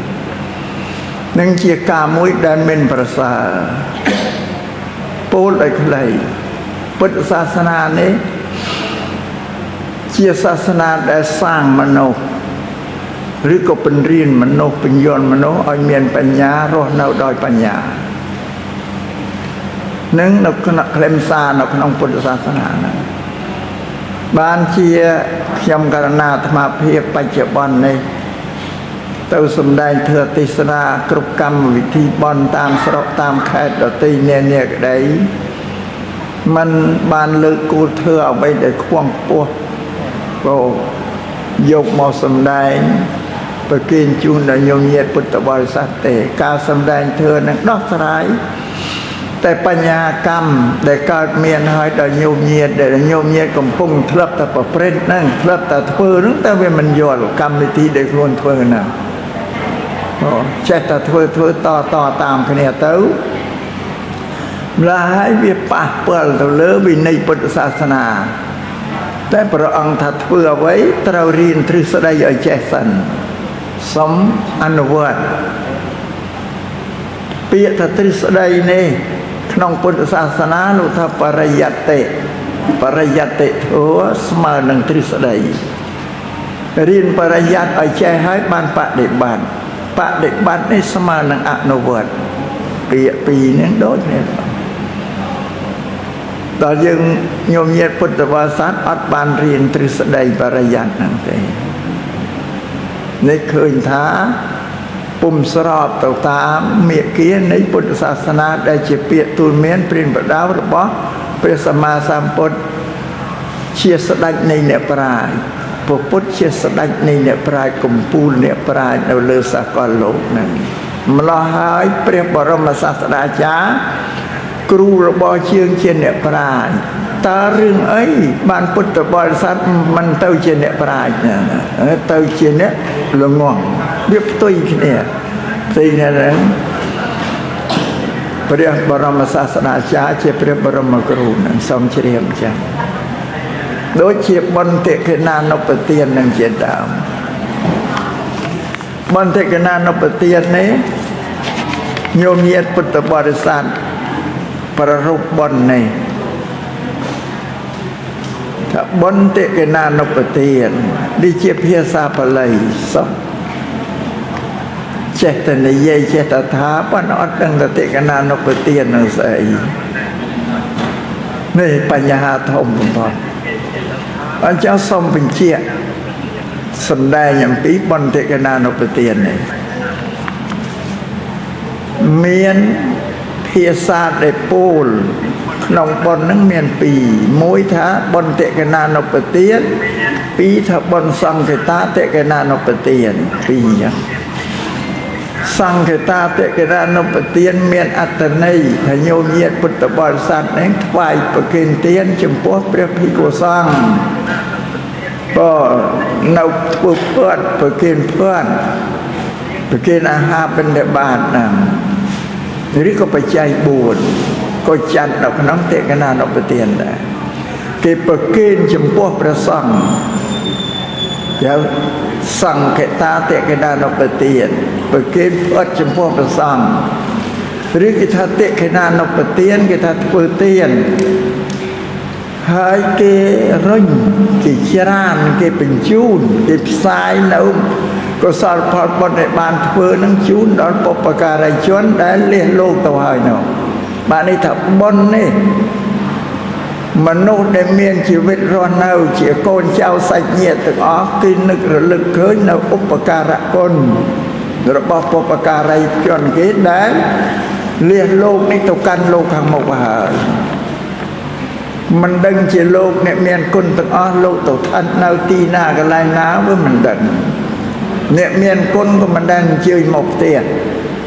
នឹងជាការមួយដែលមិនប្រសើរពោលឲ្យខ្លីពុទ្ធសាសនានេះជាសាសនាដែលសាងមនុស្សឬក៏ពង្រៀនមនុស្សបញ្យល់មនុស្សឲ្យមានបញ្ញារស់នៅដោយបញ្ញានឹងនៅក្នុងខ្លឹមសារនៅក្នុងពុទ្ធសាសនាហ្នឹងបានជាខ្ញុំករណាអាត្មាភាពបច្ចុប្បន្ននេះទៅសម្ដែងធ្វើទេសនាគ្រប់កម្មវិធីបន់តាមស្រុកតាមខេត្តដទៃនានាក្តីมันបានលើកគោលធ្វើអ្វីដែលខ្ពង់ខ្ពស់ក៏យកមកសម្ដែងប្រគេនជូនដល់ញោមញាតិពុទ្ធបរិស័ទទេការសម្ដែងធ្វើនឹងដោះស្រាយតែបញ្ហាកម្មដែលកើតមានហើយដល់ញោមញាតិដែលញោមញាតិកំពុងធ្លាប់តែប្រព្រឹត្តហ្នឹងធ្លាប់តែធ្វើហ្នឹងតែវាមិនយល់កម្មវិធីដែលខ្លួនធ្វើហ្នឹងចេះតែធ្វើតតាមគ្នាទៅម្ល៉េះហើយវាប៉ះពាល់ទៅលើវិន័យពុទ្ធសាសនាតែព្រះអង្គថាធ្វើអ្វីត្រូវរៀនទ្រឹស្ដីឲ្យចេះសិនសូមអនុវត្តពាក្យថាទ្រឹស្ដីនេះក្នុងពុទ្ធសាសនាលោកថាបរិយត្តិធម៌ស្មើនឹងទ្រឹស្ដីរៀនបរិយត្តិឲ្យចេះហើយបានបដិបត្តិនេះស្មើនឹងអនុវត្តពាក្យពីរនេះដូចគ្នាដល់យើងញោមញាតិពុទ្ធបរិស័ទអត់បានរៀនទ្រឹស្ដីបរិយត្តិហ្នឹងទេនេះឃើញថាពុំស្របទៅតាមមាគ៌ានៃពុទ្ធសាសនាដែលជាពាក្យទូលមានព្រានប្រដៅរបស់ព្រះសម្មាសម្ពុទ្ធជាស្ដេចនៃអ្នកប្រាជ្ញព្រះពុទ្ធជាស្ដេចនៃអ្នកប្រាជ្ញកំពូលអ្នកប្រាជ្ញនៅលើសកលលោកហ្នឹងម្ល៉េះហើយព្រះបរមសាស្តាចារ្យគ្រូរបស់ជាងជាអ្នកប្រាជ្ញតើរឿងអីបានពុទ្ធបរិស័ទមិនទៅជាអ្នកប្រាជ្ញទៅជាអ្នកល្ងងវាផ្ទុយគ្នាហ្នឹងព្រះបរមសាស្តាចារ្យជាព្រះបរមគ្រូនឹងសូមជ្រាបចា៎ដូចជាបន្តិកណានុបទាននឹងជាដើមបន្តិកណានុបទាននេះញោមញាតិពុទ្ធបរិស័ទប្ររពបុណ្យនេះថាបន្តិកណានុបទាននេះជាភាសាបាលីសោះចេះតែនិយាយចេះតែថាប៉ុន្តែអត់ដឹងបន្តិកណានុបទាននឹងស្អីនេះបញ្ហាធំបំផុតអញ្ចឹងសូមបញ្ជាក់សម្ដែងអំពីបន្តិកណានុបទាននេះមានភាសាដែលពោលក្នុងបុណ្យនឹងមានពីរមួយថាបន្តិកណានុបទានពីរថាបុណ្យសង្ឃេតាតិកណានុបទានពីរសង្ឃេតាតិកណានុបទានមានអត្ថន័យថាញោមញាតិពុទ្ធបរិស័ទនេះថ្វាយប្រគេនទានចំពោះព្រះភិក្ខុសង្ឃក៏នៅធ្វើផ្ទាត់ប្រគេនផ្ទាត់ប្រគេនអាហារបិណ្ឌបាតហ្នឹងឬក៏បច្ច័យ4ក៏ចាត់នៅក្នុងតិកណានុបទានដែរគេប្រគេនចំពោះព្រះសង្ឃគេសង្ឃេតាតិកណានុបទានប្រគេនផ្អិតចំពោះព្រះសង្ឃឬគេថាតិកណានុបទានគេថាធ្វើទានហើយគេរុញគេច្រានគេបញ្ជូនគេផ្សាយនៅកុសលផលបុណ្យដែលបានធ្វើនឹងជូនដល់បុព្វការីជនដែលលះលោកទៅហើយនោះបាននេះថាបុណ្យនេះមនុស្សដែលមានជីវិតរស់នៅជាកូនចៅសាច់ញាតិទាំងអស់គឺនឹករលឹកឃើញនៅឧបការៈគុណរបស់បុព្វការីជនគេដែលលះលោកនេះទៅកាន់លោកខាងមុខហើយមិនដឹងជាលោកអ្នកមានគុណទាំងអស់លោកទៅស្ថិតនៅទីណាកន្លែងណាវាមិនដឹងអ្នកមានគុណក៏មិនដែលអញ្ជើញមកផ្ទះ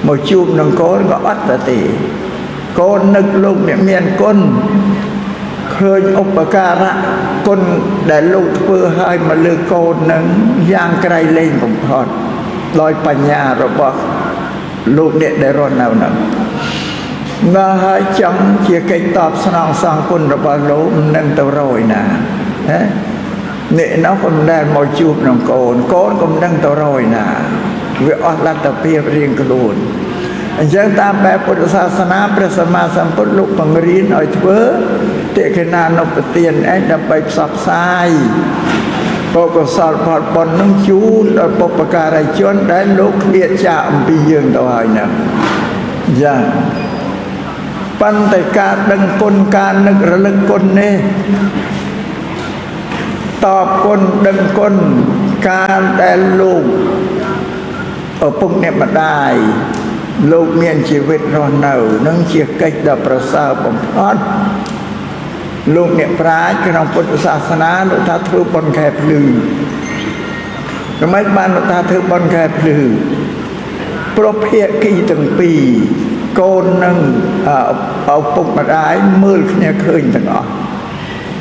មកជួបនឹងកូនក៏អត់ទៅទេកូននឹកលោកអ្នកមានគុណឃ เคยឧបការៈគុណដែលលោកធ្វើឲ្យមកលើកូននឹងយ៉ាងក្រៃលែងបំផុតដោយបញ្ញារបស់លោកអ្នកដែលរស់នៅនឹងងាហើយចង់ជាកិច្ចតបស្នងសងគុណរបស់លោកនឹងទៅរយណាណាអ្នកនោះក៏មិនដែលមកជួបនឹងកូនក៏មិនដឹងទៅរយណាវាអស់លទ្ធភាពរៀងខ្លួនអញ្ចឹងតាមបែបពុទ្ធសាសនាព្រះសម្មាសម្ពុទ្ធលោកបង្រៀនឲ្យធ្វើតិខេណានុបទានឯងដើម្បីផ្សព្វផ្សាយបុគ្គលសលផលបុណ្យនឹងជូនដល់បុព្វការីជនដែលលោកឃ្លាតចាកអំពីយើងទៅហើយហ្នឹងយ៉ាងប៉ុន្តែការដឹងគុណការនឹករលឹកគុណនេះតបគុណដឹងគុណការដែលលោកឪពុកអ្នកម្ដាយលោកមានជីវិតរស់នៅនឹងជាកិច្ចដ៏ប្រសើរបំផុតលោកអ្នកប្រាជ្ញក្នុងពុទ្ធសាសនាលោកថាធ្វើបុណ្យខែភ្លឺតែមិនបានលោកថាធ្វើបុណ្យខែភ្លឺព្រោះភាគីទាំងពីរកូននិងឪពុកម្ដាយមើលគ្នាឃើញទាំងអស់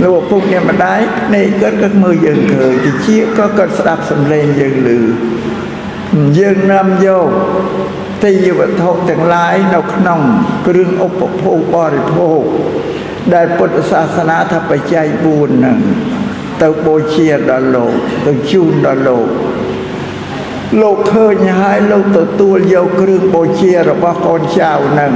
លោកឪពុកអ្នកម្ដាយភ្នែកគាត់មើលយើងឃើញតិចក៏គាត់ស្ដាប់សំឡេងយើងឮយើងនាំយកទេយវត្ថុទាំងឡាយនៅក្នុងគ្រឿងឧបភោគបរិភោគដែលពុទ្ធសាសនាថាបច្ច័យ4ហ្នឹងទៅបូជាដល់លោកទៅជូនដល់លោកឃើញហើយលោកទទួលយកគ្រឿងបូជារបស់កូនចៅហ្នឹង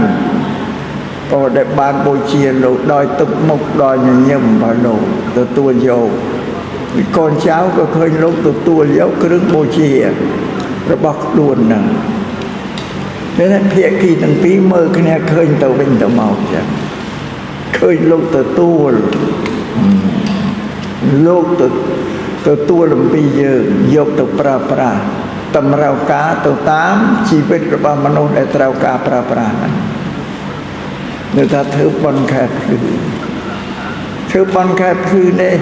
ក៏ដែលបានបូជាលោកដោយទឹកមុខដោយញញឹមរបស់លោកទទួលយកកូនចៅក៏ឃើញលោកទទួលយកគ្រឿងបូជារបស់ខ្លួនហ្នឹងតែភាគីទាំងពីរមើលគ្នាឃើញទៅវិញទៅមកចឹងឃើញលោកទទួលលោកទទួលអំពីយើងយកទៅប្រើប្រាស់តម្រូវការទៅតាមជីវិតរបស់មនុស្សដែលត្រូវការប្រើប្រាស់ហ្នឹងនៅថាធ្វើបុណ្យខែភ្លឺធ្វើបុណ្យខែភ្លឺនេះ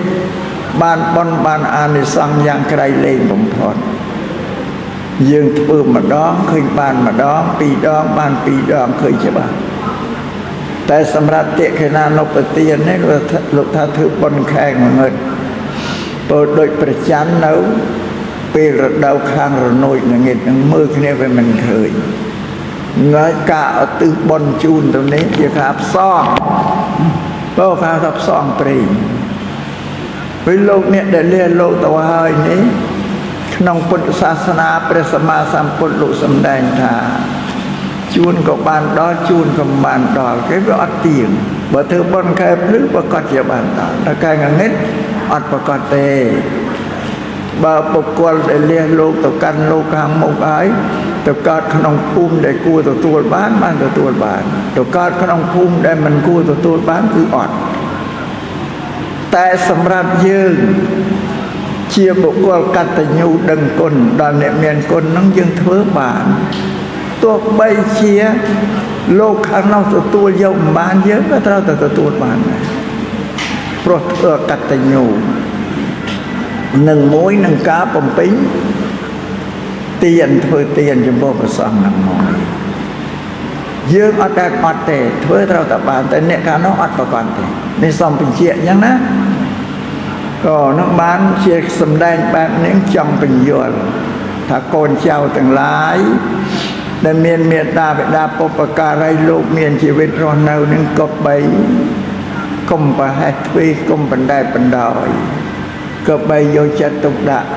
បានបុណ្យបានអានិសង្សយ៉ាងក្រៃលែងបំផុតយើងធ្វើម្ដងឃើញបានម្ដងពីរដងបានពីរដងឃើញច្បាស់តែសម្រាប់តិខេណានុបទាននេះលោកថាធ្វើបុណ្យខែងងឹតពោលដូចប្រច័ននៅពេលរដូវខាងរនោចងឹតនឹងមើលគ្នាវាមិនឃើញងាយការឧទ្ទិសបុណ្យជូនទៅនេះជាការផ្សងបើថាផ្សងព្រេងពេលលោកអ្នកដែលលាលោកទៅហើយនេះក្នុងពុទ្ធសាសនាព្រះសម្មាសម្ពុទ្ធលោកសម្ដែងថាជួនក៏បានដល់ជួនក៏មិនបានដល់គេវាអត់ទៀងបើធ្វើបុណ្យខែភ្លឺប្រកាសជាបានដល់តែកែងងឹតអត់ប្រកាសទេបើបុគ្គលដែលលះលោកទៅកាន់លោកខាងមុខហើយទៅកើតក្នុងភូមិដែលគួរទទួលបានទទួលបានទៅកើតក្នុងភូមិដែលមិនគួរទទួលបានគឺអត់តែសម្រាប់យើងជាបុគ្គលកតញ្ញូដឹងគុណដល់អ្នកមានគុណនឹងយើងធ្វើបានទោះបីជាលោកខាងនោះទទួលយកមិនបានយើងក៏ត្រូវតែទទួលបានដែរព្រោះធ្វើកតញ្ញូនឹងមួយនឹងការបំពេញទានធ្វើទានចំពោះព្រះសង្ឃនឹងមកយើងអត់តែអត់ទេធ្វើត្រូវតែបានតែអ្នកខាងនោះអត់ប្រកាន់ទេនេះសំបញ្ជាក់អញ្ចឹងណាក៏នឹងបានជាសម្ដែងបែបនេះចង់បញ្យល់ថាកូនចៅទាំងឡាយដែលមានមេត្តាបិតាបុព្វការីលោកមានជីវិតរស់នៅនឹងគប្បីកុំប្រហែសទ្វេកុំបណ្ដែតបណ្ដោយគប្បីយកចិត្តទុកដាក់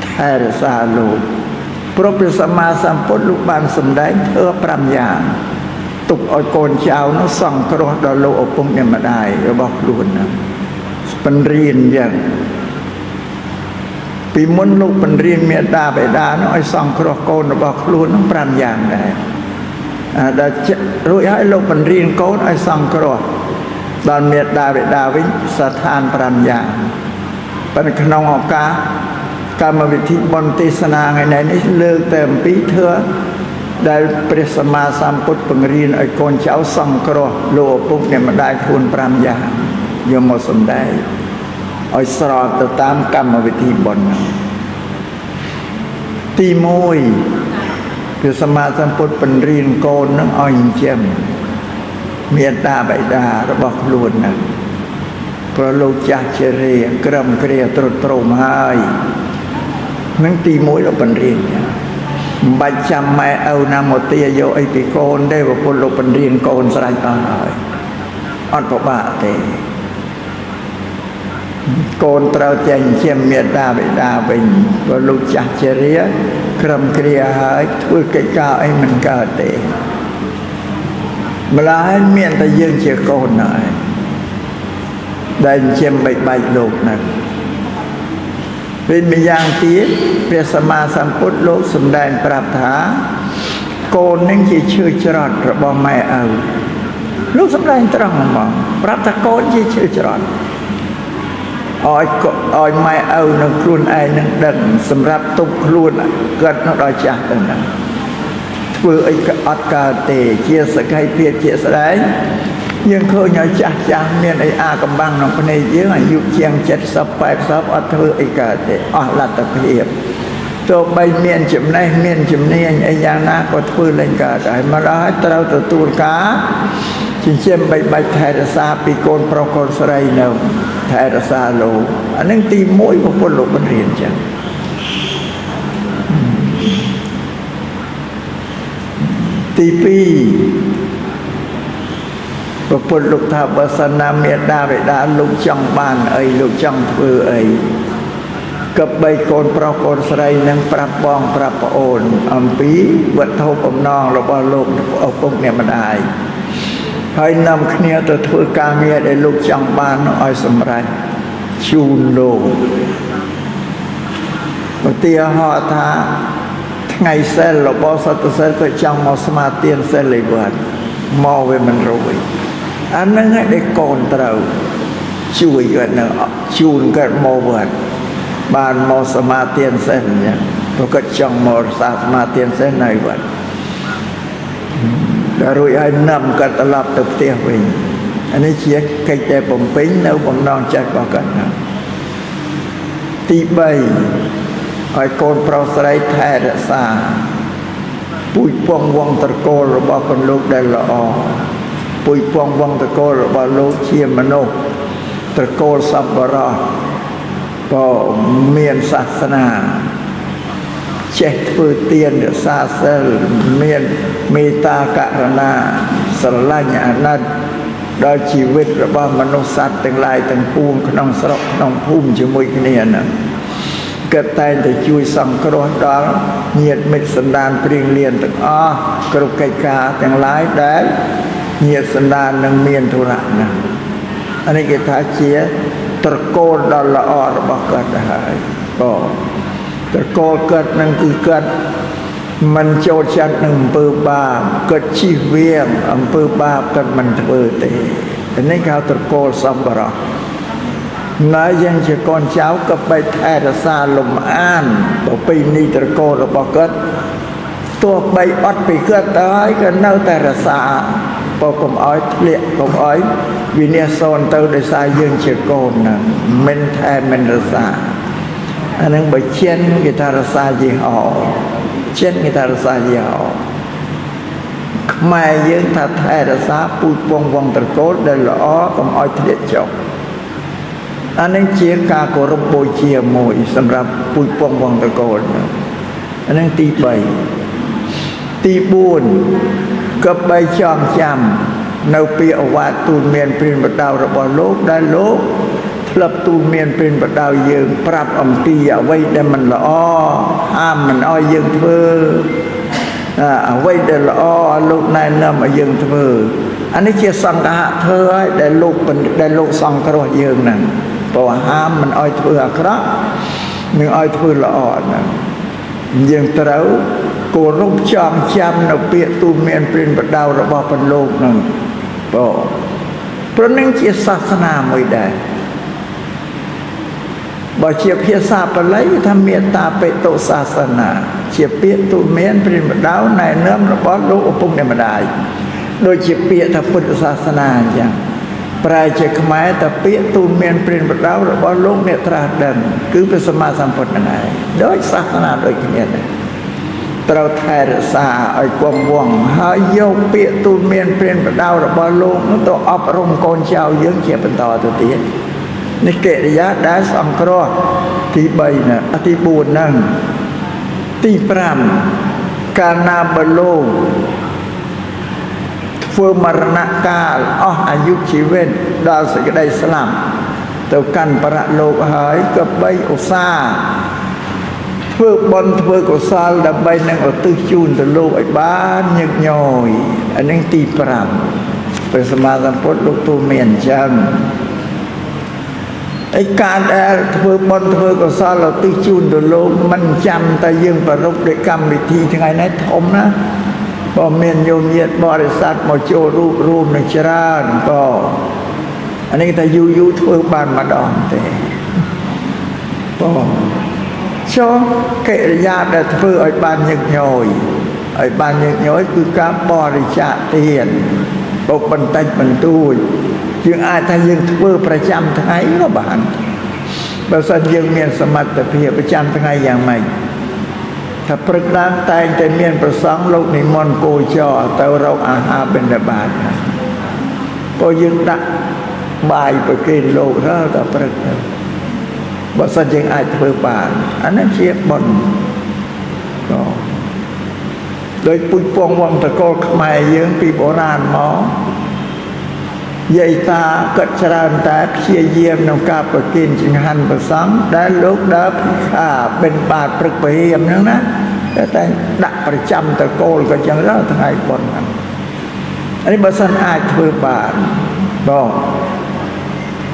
ថែរក្សាលោកព្រះសម្មាសម្ពុទ្ធលោកបានសម្ដែងធ្វើ5យ៉ាងទុកឲ្យកូនចៅនោះសង្គ្រោះដល់លោកឪពុកអ្នកម្ដាយរបស់ខ្លួនណាបញ្រៀនយ៉ាងពីមុនលោកបញ្រៀនមេត្តាបិតានោះឲ្យសង្គ្រោះកូនរបស់ខ្លួននោះ5យ៉ាងដែរដែលរួចហើយលោកបញ្រៀនកូនឲ្យសង្គ្រោះដល់មេត្តាបិតាវិញស្ថាន5យ៉ាងប៉ុន្តែក្នុងឱកាសកម្មវិធីបុណ្យទេសនាថ្ងៃនេះលើកតែអំពីធ្វើដែលព្រះសម្មាសម្ពុទ្ធបង្រៀនឲ្យកូនចៅសង្គ្រោះលោកឪពុកអ្នកម្ដាយខ្លួន5យ៉ាងយកមកសម្ដែងឲ្យស្របទៅតាមកម្មវិធីបុណ្យទី1ព្រះសម្មាសម្ពុទ្ធបង្រៀនកូននឹងឲ្យចិញ្ចឹមមេត្តាបិតារបស់ខ្លួនហ្នឹង ព្រោះលោកចាស់ជារាក្រឹមគ្រាត្រុតត្រោមហើយនឹងទី1លោកបញ្រៀនមិនបាច់ចាំម៉ែឪណាមកទាយកអីពីកូនទេប្រពន្ធលោកបញ្រៀនកូនស្រេចអស់ហើយអត់ពិបាកទេកូនត្រូវតែចិញ្ចឹមមេត្តាបិតាវិញព្រោះលោកចាស់ជារាក្រឹមគ្រាហើយធ្វើកិច្ចការអីមិនកើតទេម្ល៉េះមានតែយើងជាកូនហើយដែលចិញ្ចឹមបីបាច់លោកហ្នឹងវិញម្យ៉ាងទៀតព្រះសម្មាសម្ពុទ្ធលោកសម្ដែងប្រាប់ថាកូននឹងជាឈើច្រត់របស់ម៉ែឪលោកសម្ដែងត្រង់ហ្មងប្រាប់ថាកូនជាឈើច្រត់ឲ្យម៉ែឪនឹងខ្លួនឯងនឹងដឹងសម្រាប់ទប់ខ្លួនកើតនៅដល់ចាស់ទៅហ្នឹងធ្វើអីក៏អត់កើតទេជាសក្ខីភាពជាស្ដែងយើងឃើញឲ្យចាស់មានអីអាកំបាំងក្នុងភ្នែកយើងអាយុជាង70 80អត់ធ្វើអីកើតទេអស់លទ្ធភាពទោះបីមានចំណេះមានជំនាញអីយ៉ាងណាក៏ធ្វើលែងកើតហើយមកដល់ហើយត្រូវទទួលការចិញ្ចឹមបីបាច់ថែរក្សាពីកូនប្រុសកូនស្រីនៅថែរក្សាលោកអានឹងទី1ពុទ្ធលោកបញ្រៀនចឹងទី2ពុទ្ធលោកថាបើសិនណាមេដាបិតាលោកចង់បានអីលោកចង់ធ្វើអីក៏បីកូនប្រុសកូនស្រីនឹងប្រាប់បងប្រាប់ប្អូនអំពីវត្ថុបំណងរបស់លោកឪពុកអ្នកម្ដាយហើយនាំគ្នាទៅធ្វើការងារដែលលោកចង់បានឲ្យសម្រេចជូនលោកឧទាហរណ៍ថាថ្ងៃសិលរបស់សត្វសិលក៏ចង់មកស្មាទានសិលឯវត្តមកវាមិនរួចអានឹងឲ្យដែលកូនត្រូវជួយគាត់នៅជូនគាត់មកវត្តបានមកសមាទានសិលចឹងព្រោះគាត់ចង់មកសាសមាទានសិលនៅវត្តដល់រួចឲ្យនាំគាត់ត្រឡប់ទៅផ្ទះវិញអានេះជាកិច្ចតែបំពេញនៅបំណងចិត្តរបស់គាត់ទី3ឲ្យកូនប្រុសស្រីថែរក្សាពូជពងវង្សត្រកូលរបស់កូនលោកដែលល្អពូជពងវង្សត្រកូលរបស់លោកជាមនុស្សត្រកូលសប្បុរសក៏មានសាសនាចេះធ្វើទានរក្សាសិលមានមេត្តាករុណាស្រឡាញ់អាណិតដល់ជីវិតរបស់មនុស្សសត្វទាំងឡាយទាំងពួងក្នុងស្រុកក្នុងភូមិជាមួយគ្នាហ្នឹងគាត់តែងតែជួយសង្គ្រោះដល់ញាតិមិត្តសន្តានព្រៀងលៀនទាំងអស់គ្រប់កិច្ចការទាំងឡាយដែលញាតិសន្តាននឹងមានធុរៈណាអានេះគេថាជាត្រកូលដ៏ល្អរបស់គាត់ហើយក៏ត្រកូលគាត់នឹងគឺគាត់មិនចូលចិត្តនឹងអំពើបាបគាត់ជៀសវាងអំពើបាបគាត់មិនធ្វើទេនេះគេហៅត្រកូលសម្បរៈនៅយ៉ាងជាកូនចៅក៏បីថែរក្សាលំអានប្រពៃណីត្រកូលរបស់គាត់ទោះបីអត់ពីគាត់ទៅហើយក៏នៅតែរក្សាព្រោះកុំឲ្យធ្លាក់កុំឲ្យវិនាសសូន្យទៅដោយសារយើងជាកូនហ្នឹងមិនថែមិនរក្សាអានឹងបើចិនគេថារក្សាយីហោចិនគេថារក្សាយីហោខ្មែរយើងថាថែរក្សាពូជពងវង្សត្រកូលដែលល្អកុំឲ្យធ្លាក់ចុះអានឹងជាការគោរពបូជាមួយសម្រាប់ពូជពងវង្សត្រកូលអានឹងទី3ទី4ក៏បីចងចាំនៅពាក្យអវាទទូលមានព្រានបដៅរបស់លោកដែលលោកធ្លាប់ទូលមានព្រានបដៅយើងប្រាប់អំពីអ្វីដែលមិនល្អហាមមិនឲ្យយើងធ្វើអ្វីដែលល្អលោកណែនាំឲ្យយើងធ្វើអានេះជាសង្ឃៈធ្វើឲ្យដែលលោកសង្គ្រោះយើងហ្នឹងព្រោះហាមមិនឲ្យធ្វើអាក្រក់នឹងឲ្យធ្វើល្អហ្នឹងយើងត្រូវគោរពចងចាំនៅពាក្យទូលមានព្រានបដៅរបស់ព្រះលោកហ្នឹងព្រោះនឹងជាសាសនាមួយដែរបើជាភាសាបាលីថាមេត្តាបេតុសាសនាជាពាក្យទូលមានព្រានបដៅណែនាំរបស់លោកឪពុកអ្នកម្ដាយដូចជាពាក្យថាពុទ្ធសាសនាអញ្ចឹងប្រែជាខ្មែរថាពាក្យទូលមានព្រានបដៅរបស់លោកអ្នកត្រាស់ដឹងគឺព្រះសម្មាសម្ពុទ្ធហ្នឹងឯងដូចសាសនាដូចគ្នាដែរត្រូវថែរក្សាឲ្យគង់វង្សហើយយកពាក្យទូលមានព្រានបដៅរបស់លោកនោះទៅអប់រំកូនចៅយើងជាបន្តទៅទៀត នេះកិរិយាដែលសង្គ្រោះទី3ណាទី4ហ្នឹងទី5កាលណាបើលោកធ្វើមរណកាលអស់អាយុជីវិតដល់សេចក្តីស្លាប់ទៅកាន់បរលោកហើយក៏បីឧស្សាហ៍ធ្វើបុណ្យធ្វើកុសលដើម្បីនឹងឧទ្ទិសជូនទៅលោកឲ្យបានញឹកញយអានេះទី5ព្រះសម្មាសម្ពុទ្ធលោកទូលមានអញ្ចឹងឯការដែលធ្វើបុណ្យធ្វើកុសលឧទ្ទិសជូនទៅលោកមិនចាំតែយើងប្ររពដោយកម្មវិធីថ្ងៃនេះធំណាបើមានញោមញាតិបរិស័ទមកចូលរូបរួមនឹងច្រើនក៏អានេះតែយូរធ្វើបានម្ដងទេបងចូលកិរិយាដែលធ្វើឲ្យបានញឹកញយឲ្យបានញឹកញយគឺការបរិច្ចាគទានបុកបន្តិចបន្តួចយើងអាចថាយើងធ្វើប្រចាំថ្ងៃក៏បានបើសិនយើងមានសមត្ថភាពប្រចាំថ្ងៃយ៉ាងម៉េចថាព្រឹកឡើងតែងតែមានប្រសង់លោកនិមន្តគោចរទៅរកអាហារបិណ្ឌបាតព្រោះយើងដាក់បាយប្រគេនលោករាល់តែព្រឹកទៅបើសិនយើងអាចធ្វើបានអានេះជាបុណ្យក៏ដោយពុជពងវងតកលខ្មែរយើងពីបុរាណមកយាយតាក៏ច្រើនតែព្យាយាមក្នុងការប្រគេនចង្ហាន់ព្រះសង្ឃដែលលោកដើរភិក្ខាបិណ្ឌបាតព្រឹកព្រហៀមហ្នឹងណាតែដាក់ប្រចាំតកូលក៏ចឹងដែរថ្ងៃបុណ្យហ្នឹងនេះបើសិនអាចធ្វើបានបង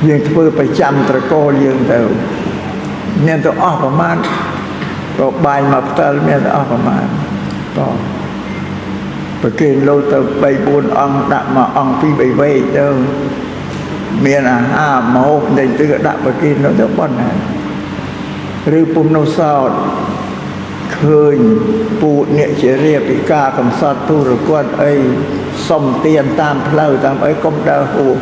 យើងធ្វើប្រចាំត្រកូលយើងទៅមានទៅអស់ប្រមាណក៏បាយមកផ្ទាល់មានទៅអស់ប្រមាណបងប្រគេនលោកទៅ3 4អង្គដាក់មកអង្គ2 3វេទៅមានអាហារមកតែទៅដាក់ប្រគេនលោកទៅប៉ុណ្ណាឬពុំនៅសោតឃើញពូអ្នកជារាពិការកំសត់ទូរគាត់អីសុំទានតាមផ្លូវតាមអីកុំដើរហួស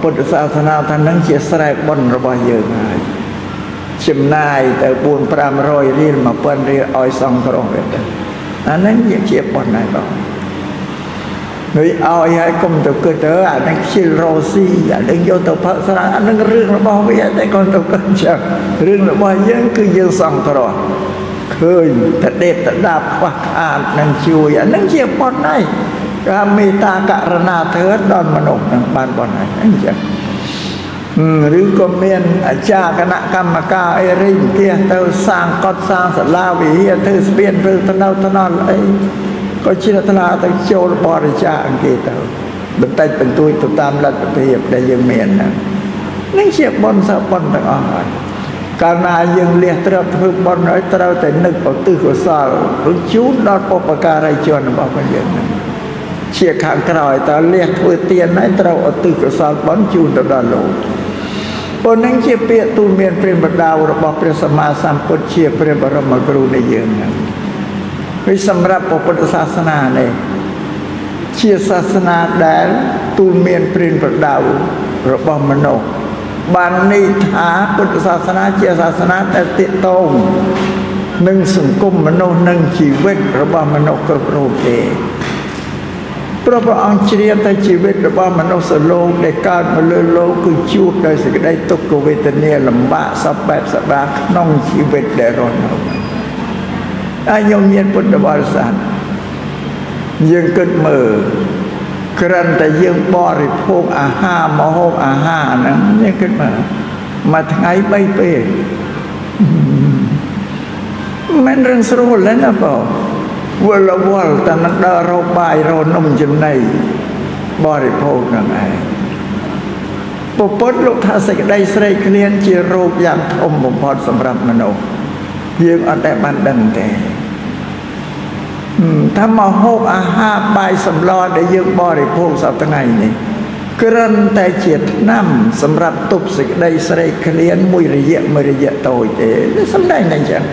ពុទ្ធសាសនាថានឹងជាស្រែបុណ្យរបស់យើងហើយចំណាយទៅ4-500រៀល1000រៀលឲ្យសង្គ្រោះទៅអាហ្នឹងជាបុណ្យហើយបងហើយឲ្យហើយកុំទៅគិតទៅអាហ្នឹងខ្ជិលរស់ស៊ីអាហ្នឹងយកទៅផឹកស្រាអាហ្នឹងរឿងរបស់វាតែកុំទៅគិតចឹងរឿងរបស់យើងគឺយើងសង្គ្រោះឃើញតែដេបតដាបខ្វះខាតនឹងជួយអាហ្នឹងជាបុណ្យហើយការមេត្តាករណាធ្វើដល់មនុស្សនឹងបានបុណ្យហើយអញ្ចឹងឬក៏មានអាចារ្យគណៈកម្មការអីរិញផ្ទះទៅសាងកុដិសាងសាលាវិហារធ្វើស្ពានធ្វើថ្នូរអីក៏ជាថ្នាទៅចូលបរិច្ចាគអង្គទៅបន្តិចបន្តួចទៅតាមលទ្ធភាពដែលយើងមានហ្នឹងនេះជាបុណ្យសពបុណ្យទាំងអស់ហើយកាលណាយើងលះទ្រព្យធ្វើបុណ្យហើយត្រូវតែនឹកឧទ្ទិសកុសលបញ្ជូនដល់បុព្វការីជនរបស់យើងហ្នឹងជាខាងក្រោយតើលះធ្វើទានហើយត្រូវឧទ្ទិសកុសលបុណ្យជូនទៅដល់លោកប៉ុណ្ណឹងជាពាក្យទូលមានព្រះបដារបស់ព្រះសម្មាសម្ពុទ្ធជាព្រះបរមគ្រូនៃយើងហ្នឹងវាសម្រាប់ពុទ្ធសាសនានេះជាសាសនាដែលទូលមានព្រះបដារបស់មនុស្សបានន័យថាពុទ្ធសាសនាជាសាសនាដែលទាក់ទងនឹងសង្គមមនុស្សនិងជីវិតរបស់មនុស្សគ្រប់រូបទេព្រះអង្គជ្រាបថាជីវិតរបស់មនុស្សលោកដែលកើតមកលើលោកគឺជួបដោយសេចក្តីទុក្ខវេទនាលំបាកសពបែបសបាក្នុងជីវិតដែលរស់នៅហើយញោមញាតិពុទ្ធបរិស័ទយើងគិតមើលគ្រាន់តែយើងបរិភោគអាហារម្ហូបអាហារហ្នឹងយើងគិតមើលមួយថ្ងៃ3ពេលមិនរឿងស្រួលទេណាបងវល់តែនឹងដើររកបាយរកនំចំណីបរិភោគហ្នឹងឯងពុទ្ធលោកថាសេចក្តីស្រេកឃ្លានជារោគយ៉ាងធំបំផុតសម្រាប់មនុស្សយើងអត់តែបានដឹងទេថាមកហូបអាហារបាយសម្លដែលយើងបរិភោគសប្តាហ៍ថ្ងៃនេះគ្រាន់តែជាថ្នាំសម្រាប់ទប់សេចក្តីស្រេកឃ្លានមួយរយៈតូចទេសំដែងតែអញ្ចឹង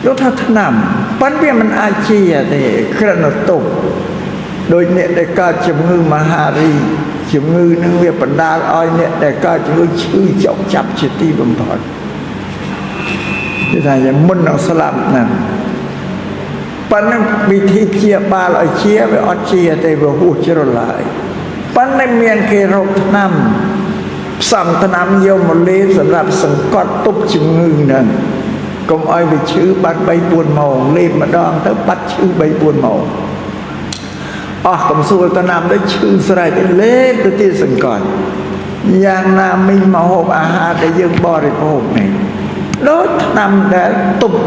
លោកថាថ្នាំប៉ុន្តែវាមិនអាចជាទេគ្រាន់តែទប់ដោយអ្នកដែលកើតជំងឺមហារីកជំងឺនឹងវាបណ្ដាលឲ្យអ្នកដែលកើតជំងឺឈឺចុកចាប់ជាទីបំផុតគេថាយ៉ាងមុននឹងស្លាប់ហ្នឹងប៉ុន្តែវិធីព្យាបាលឲ្យជាវាអត់ជាទេវាហួសជ្រុលឡើយ ប៉ុន្តែមានគេរកថ្នាំផ្សំថ្នាំយកមកលេបសម្រាប់សង្កត់ទប់ជំងឺហ្នឹងកុំឲ្យវាឈឺបាត់ 3-4 ម៉ោងលេបម្ដងទៅបាត់ឈឺ 3-4 ម៉ោងអស់កំសួលថ្នាំទៅឈឺស្រេចលេបទៅទៀតសង្កត់យ៉ាងណាមិញមកហូបអាហារដែលយើងបរិភោគនេះដូចថ្នាំដែលទប់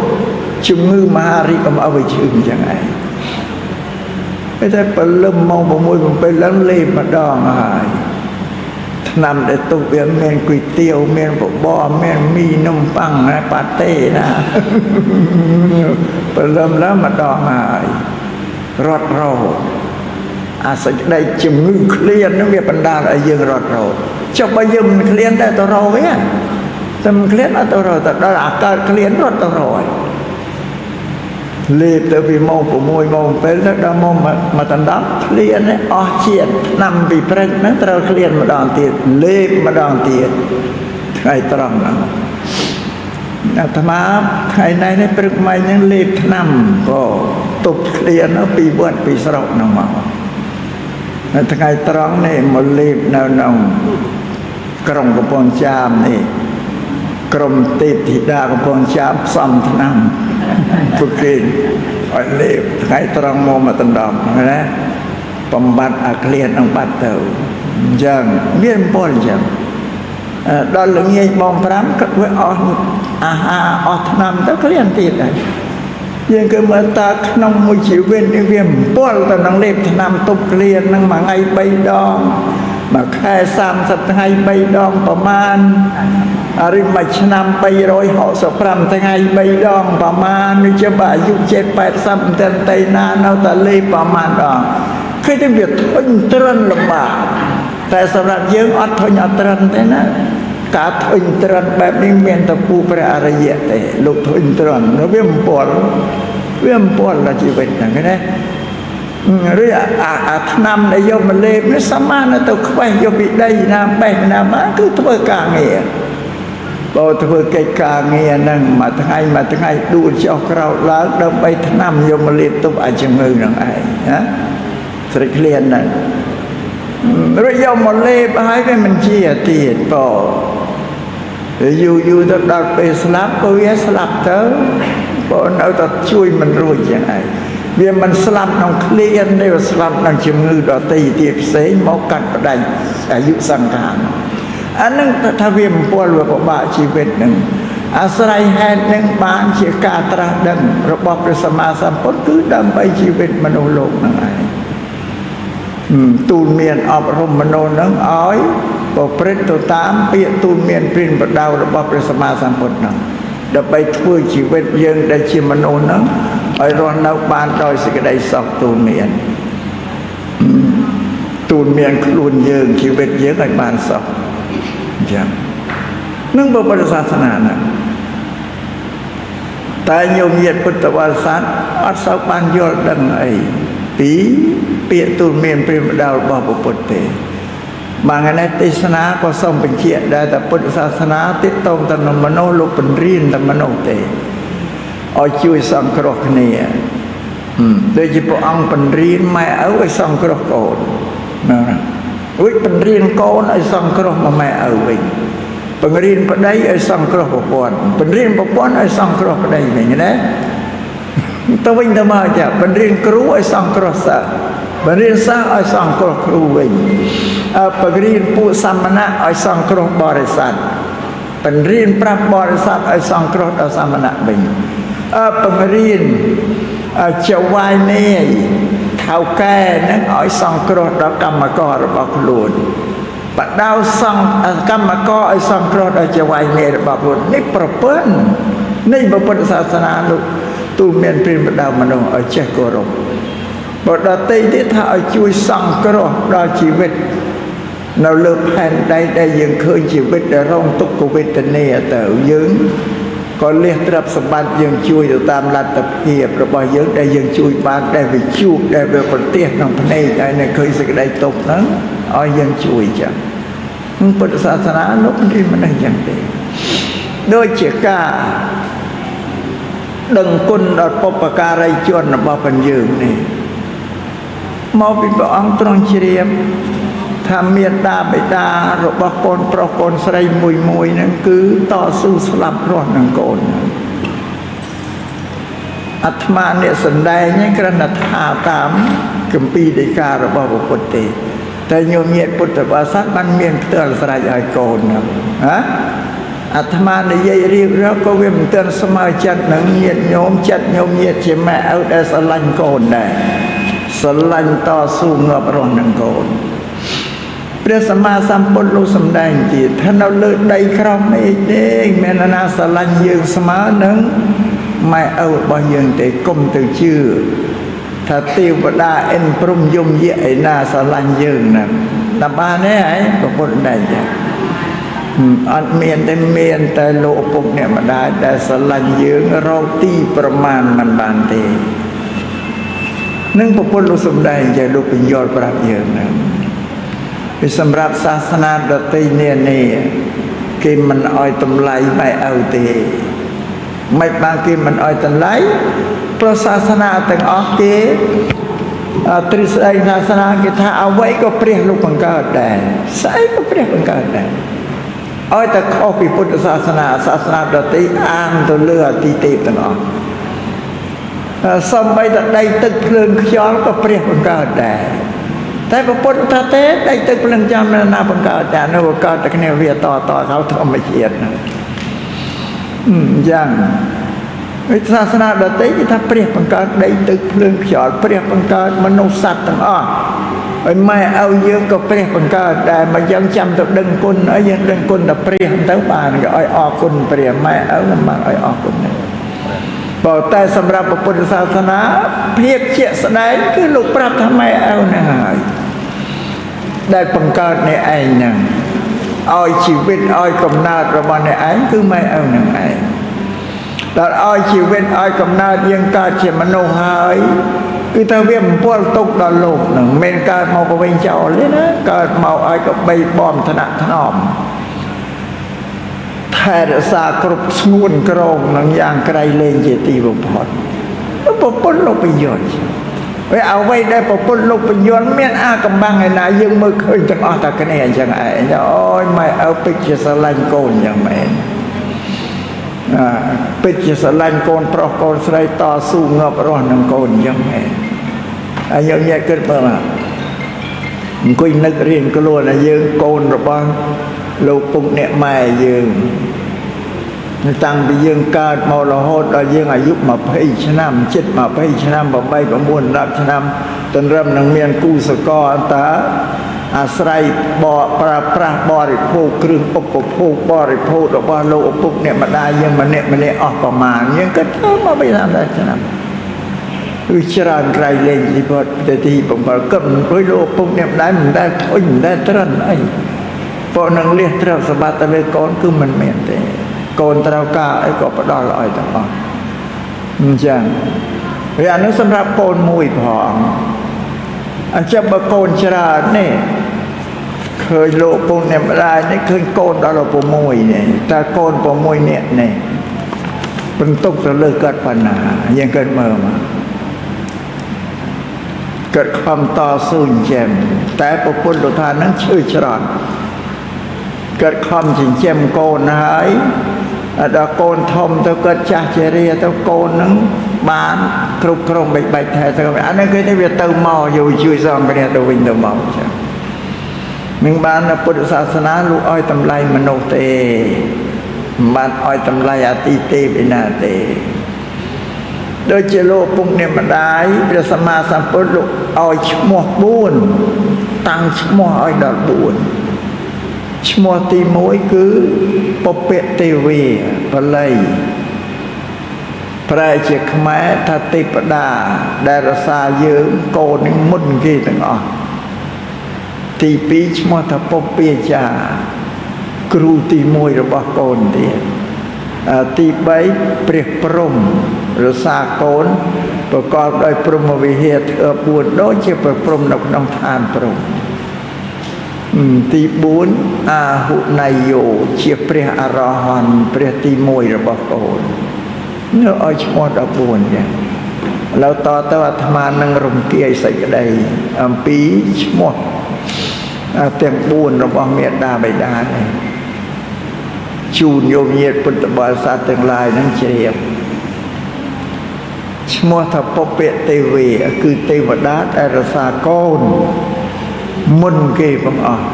ជំងឺមហារីកកុំឲ្យវាឈឺអញ្ចឹងឯងតែព្រលឹមម៉ោង 6-7 ឡើងលេបម្ដងហើយថ្នាំដែលទប់វាមានគុយទាវមានបបរមានមីនំប៉័ងណាប៉ាតេណាព្រលឹមឡើងម្ដងហើយរត់រោអាសេចក្តីជំងឺឃ្លាននឹងវាបណ្ដាលឲ្យយើងរត់រោចុះបើយើងមិនឃ្លានតែទៅរោវាតែមិនឃ្លានអត់ទៅរោតែដល់អាកើតឃ្លានរត់ទៅរោហើយលេបទៅពីម៉ោង 6 ម៉ោង 7 ទៅដល់ម៉ោងមកដណ្ដប់ឃ្លានអស់ជាតិឆ្នាំពីព្រឹកហ្នឹងត្រូវឃ្លានម្ដងទៀតលេបម្ដងទៀតថ្ងៃត្រង់ហ្នឹងអាត្មាថ្ងៃណៃនេះព្រឹកមិញហ្នឹងលេបឆ្នាំក៏ទប់ឃ្លានពីវត្តពីស្រុកហ្នឹងមកនៅថ្ងៃត្រង់នេះមកលេបនៅក្នុងក្រុងកំពង់ចាមនេះក្រុមទេពធីតាកំពង់ចាមផ្សំថ្នាំពួកគេឲ្យលេបថ្ងៃត្រង់មកដណ្ដប់ណាបំបត្តិអាឃ្លាននឹងបាត់ទៅអញ្ចឹងមានពលអញ្ចឹងដល់ល្ងាចម៉ោង 5 ក៏វាអស់អាហារអស់ថ្នាំទៅឃ្លានទៀតដែរយើងគឺមើលតើក្នុងមួយជីវិតនេះវាពលទៅនឹងលេបថ្នាំទប់ឃ្លាននឹងមួយថ្ងៃ 3 ដងមួយខែ30ថ្ងៃ 3 ដងប្រមាណឬមួយឆ្នាំ365ថ្ងៃ 3 ដងប្រមាណនេះជាបើអាយុ70-80តែណានៅតែលេបប្រមាណដងឃើញតែវាធុញទ្រាន់លំបាកតែសម្រាប់យើងអត់ធុញអត់ទ្រាន់ទេណាការធុញទ្រាន់បែបនេះមានតែពូព្រះអរិយទេលោកធុញទ្រាន់វាអំពលដល់ជីវិតហ្នឹងណាឬអាថ្នាំដែលយកមកលេបនេះសមានទៅខ្វេះយកពីដីណាបេះណាមកគឺធ្វើការងារបើធ្វើកិច្ចការងារហ្នឹងមួយថ្ងៃដួលចុះក្រោកឡើងដើម្បីថ្នាំយកមកលេបទប់អាជំងឺហ្នឹងឯងណាស្រេចឃ្លានហ្នឹងឬយកមកលេបហើយវាមិនជាទៀតបើយូរទៅដល់ពេលស្លាប់ក៏វាស្លាប់ទៅបើនៅតែជួយមិនរួចយ៉ាងឯងវាមិនស្លាប់ក្នុងឃ្លានទេវាស្លាប់ក្នុងជំងឺដទៃទៀតផ្សេងមកកាត់ផ្ដាច់អាយុសង្ខារអានឹងថាវាបំពុលវាពិបាកជីវិតនឹងអាស្រ័យហេតុនឹងបានជាការត្រាស់ដឹងរបស់ព្រះសម្មាសម្ពុទ្ធគឺដើម្បីជីវិតមនុស្សលោកនឹងឯងទូលមានអប់រំមនុស្សនឹងឲ្យប្រព្រឹត្តទៅតាមពាក្យទូលមានព្រានប្រដៅរបស់ព្រះសម្មាសម្ពុទ្ធនឹងដើម្បីធ្វើជីវិតយើងដែលជាមនុស្សនឹងឲ្យរស់នៅបានដោយសេចក្តីសុខទូលមានខ្លួនយើងជីវិតយើងឲ្យបានសុខអញ្ចឹងនឹងពុទ្ធសាសនាហ្នឹងតែញោមញាតិពុទ្ធបរិស័ទអត់សូវបានយល់ដឹងអីពីពាក្យទូលមានព្រានប្រដៅរបស់ព្រះពុទ្ធទេបានថ្ងៃទេសនាក៏សូមបញ្ជាក់ដែរតែពុទ្ធសាសនាទាក់ទងទៅនឹងមនុស្សលោកបញ្រៀនតែមនុស្សទេឲ្យជួយសង្គ្រោះគ្នាដូចជាព្រះអង្គបញ្រៀនម៉ែឪឲ្យសង្គ្រោះកូនណារួចបញ្រៀនកូនឲ្យសង្គ្រោះម៉ែឪវិញបង្រៀនប្តីឲ្យសង្គ្រោះប្រពន្ធបង្រៀនប្រពន្ធឲ្យសង្គ្រោះប្តីវិញណាទៅវិញទៅមកចាបង្រៀនគ្រូឲ្យសង្គ្រោះសិស្សបង្រៀនសិស្សឲ្យសង្គ្រោះគ្រូវិញបង្រៀនពួកសាមណៈឲ្យសង្គ្រោះបរិស័ទបង្រៀនប្រាប់បរិស័ទឲ្យសង្គ្រោះដល់សាមណៈវិញបង្រៀនចៅវាយនេថៅកែនឹងឲ្យសង្គ្រោះដល់កម្មកររបស់ខ្លួនបដៅសង្ឃកម្មករឲ្យសង្គ្រោះដល់ចៅវាយនេរបស់ខ្លួននេះប្រពន្ធនៃពុទ្ធសាសនាលោកទូលមានព្រានបដៅមនុស្សឲ្យចេះគោរពបើដទៃទៀតថាឲ្យជួយសង្គ្រោះដល់ជីវិតនៅលើផែនដីដែលយើងឃើញជីវិតដែលរងទុក្ខវេទនាទៅយើងក៏លះទ្រព្យសម្បត្តិយើងជួយទៅតាមលទ្ធភាពរបស់យើងដែលយើងជួយបានដែលវាជួបដែលវាប្រទះក្នុងភ្នែកហើយនៅឃើញសេចក្តីទុក្ខហ្នឹងឲ្យយើងជួយចឹងពុទ្ធសាសនាលោកមិនមិនចឹងទេដូចជាការដឹងគុណដល់បុព្វការីជនរបស់បញ្យើងនេះមកពីព្រះអង្គទ្រង់ជ្រាប ថាមានតាបិតារបស់កូនប្រុសកូនស្រីមួយហ្នឹងគឺតស៊ូស្លាប់រស់នឹងកូនអាត្មាអ្នកសំដែងហ្នឹងគ្រាន់តែថាតាមគម្ពីរដីការបស់ព្រះពុទ្ធទេតែញោមញាតិពុទ្ធបរិស័ទបានមានផ្ទាល់ស្រេចឲ្យកូនហ្នឹងណាអាត្មានិយាយរៀបរាប់ក៏វាមិនទាន់ស្មើចិត្តនឹងញាតិញោមចិត្តញោមញាតិជាម៉ែឪដែលស្រឡាញ់កូនដែរស្រឡាញ់តស៊ូងាប់រស់នឹងកូនព្រះសម្មាសម្ពុទ្ធលោកសម្ដែងទៀតថានៅលើដីក្រោមមេឃទេមានណាស្រឡាញ់យើងស្មើនឹងម៉ែឪរបស់យើងទេគុំទៅជឿថាទេវតាអិនព្រំយមយៈឯណាស្រឡាញ់យើងណាតាមបានទេហើយព្រះពុទ្ធដែរចាអត់មានតែមានតែលោកឪពុកអ្នកម្ដាយដែលស្រឡាញ់យើងរកទីប្រមាណមិនបានទេនឹងព្រះពុទ្ធលោកសម្ដែងជាលោកបញ្យល់ប្រាប់យើងណាពីសម្រាប់សាសនាដទៃនេះគេមិនអោយតម្លៃម៉ែឪទេមិនបានគេមិនអោយតម្លៃព្រោះសាសនាទាំងអស់គេទ្រឹស្ដីសាសនាគេថាអ្វីក៏ព្រះលោកបង្កើតដែរស្អីក៏ព្រះបង្កើតដែរអោយតែខុសពីពុទ្ធសាសនាសាសនាដទៃអានទៅលើអតិទេពទាំងអស់សំបីតែដីទឹកភ្លើងខ្យល់ក៏ព្រះបង្កើតដែរតែព្រះពុទ្ធថាទេដីទឹកភ្លើងខ្យល់មិនណាបង្កើតតែនៅបង្កើតតែគ្នាវាតเขาធម្មជាតិណាយ៉ាងវិសាសនាដទៃគេថាព្រះបង្កើតដីទឹកភ្លើងខ្យល់ព្រះបង្កើតមនុស្សសត្វទាំងអស់ហើយម៉ែឲ្យយើងក៏ព្រះបង្កើតដែរមកយើងចាំទៅដឹងគុណឲ្យយើងដឹងគុណតែព្រះទៅបានក៏ឲ្យអរគុណព្រះម៉ែឲ្យមិនបានឲ្យអរគុណទេបើតែសម្រាប់ពុទ្ធសាសនាភាពជាក់ស្ដែងគឺលោកប្រាប់ថាម៉ែឪហ្នឹងហើយដែលបង្កើតអ្នកឯងហ្នឹងឲ្យជីវិតឲ្យកំណើតរបស់អ្នកឯងគឺម៉ែឪហ្នឹងឯងដល់ឲ្យជីវិតឲ្យកំណើតយើងកើតជាមនុស្សហើយគឺថាវាបំពល់ទុកដល់លោកហ្នឹងមិនមែនកើតមកវិញចោលទេណាកើតមកឲ្យក៏បីបំថ្នាក់ថ្នមថែរក្សាគ្រប់ស្ងួនក្រងនឹងយ៉ាងក្រៃលែងជាទីបំផុតប្រពន្ធលោកបញ្យល់ហើយអ្វីដែលប្រពន្ធលោកបញ្យល់មានអាកំបាំងឯណាយើងមើលឃើញទាំងអស់តែគ្នាអញ្ចឹងឯងអូយម៉ែឪពេជ្រជាស្រឡាញ់កូនយ៉ាងមែនពេជ្រជាស្រឡាញ់កូនប្រុសកូនស្រីតស៊ូងាប់រស់នឹងកូនយ៉ាងមែនហើយយើងញ៉ែគិតមើលអង្គុយនឹករៀនខ្លួនថាយើងកូនរបស់លោកពុកអ្នកម៉ែយើងតាំងពីយើងកើតមករហូតដល់យើងអាយុ20ឆ្នាំជិត20ឆ្នាំ8 9 10ឆ្នាំទន្ទឹមនឹងមានគូសកលអន្តរអាស្រ័យប្រើប្រាស់បរិភោគគ្រឿងឧបភោគបរិភោគរបស់លោកឪពុកអ្នកម្ដាយយើងម្នាក់អស់ប្រមាណយើងគិតទៅមកពី30ឆ្នាំគឺច្រើនក្រៃលែងជីវិតទៅទី7គិតដោយលោកឪពុកអ្នកម្ដាយមិនដែលធុញមិនដែលត្រឹនអីព្រោះនឹងលះទ្រព្យសម្បត្តិទៅលើកូនគឺមិនមែនទេកូនត្រូវការអីក៏ផ្ដល់ឲ្យទាំងអស់អញ្ចឹងវាអានោះសម្រាប់កូនមួយផងអញ្ចឹងបើកូនច្រើននេះឃើញលោកពុកអ្នកម្ដាយនេះឃើញកូនដល់6នេះតែកូន6នាក់នេះបន្ទុកទៅលើកើតបណ្ណាយើងកើតមើលមកកើតខំតស៊ូអញ្ចឹងតែប្រពន្ធលោកថានឹងឈឺច្រើនកើតខំចិញ្ចឹមកូនហើយដល់កូនធំទៅកើតចាស់ជារាទៅកូននឹងបានគ្រប់គ្រងបែកថែទៅអានេះគឺវាទៅមកជួយសំគ្នាទៅវិញទៅមកចា៎នឹងបានពុទ្ធសាសនាលោកឲ្យតម្លៃមនុស្សទេមិនបានឲ្យតម្លៃអតិទេពឯណាទេដូចជាលោកពុកអ្នកម្ដាយព្រះសម្មាសម្ពុទ្ធលោកឲ្យឈ្មោះ4តាំងឈ្មោះឲ្យដល់4ឈ្មោះទី1គឺពពៈទេវីបល័យប្រែជាខ្មែរថាទេពតាដែលរសាយើងកូននឹងមុនគេទាំងអស់ទី2ឈ្មោះថាពពាចាគ្រូទី1របស់កូនទៀតទី3ព្រះព្រំរសាកូនប្រកបដោយព្រហ្មវិហារធ្វើ4ដូចជាព្រះព្រំនៅក្នុងឋានព្រំទី4អាហុណៃយោជាព្រះអរហន្តព្រះទី1របស់កូននៅឲ្យឈ្មោះ14យ៉ាងឥឡូវតទៅអាត្មានឹងរំគាយសេចក្តីអំពីឈ្មោះ ទាំង4របស់មេដាបិតានេះជូនយោមញាតិពុទ្ធបរិស័ទទាំងឡាយនឹងជ្រាបឈ្មោះថាពពទេវីគឺទេវតាដែលរក្សាកូនមុនគេបងអស់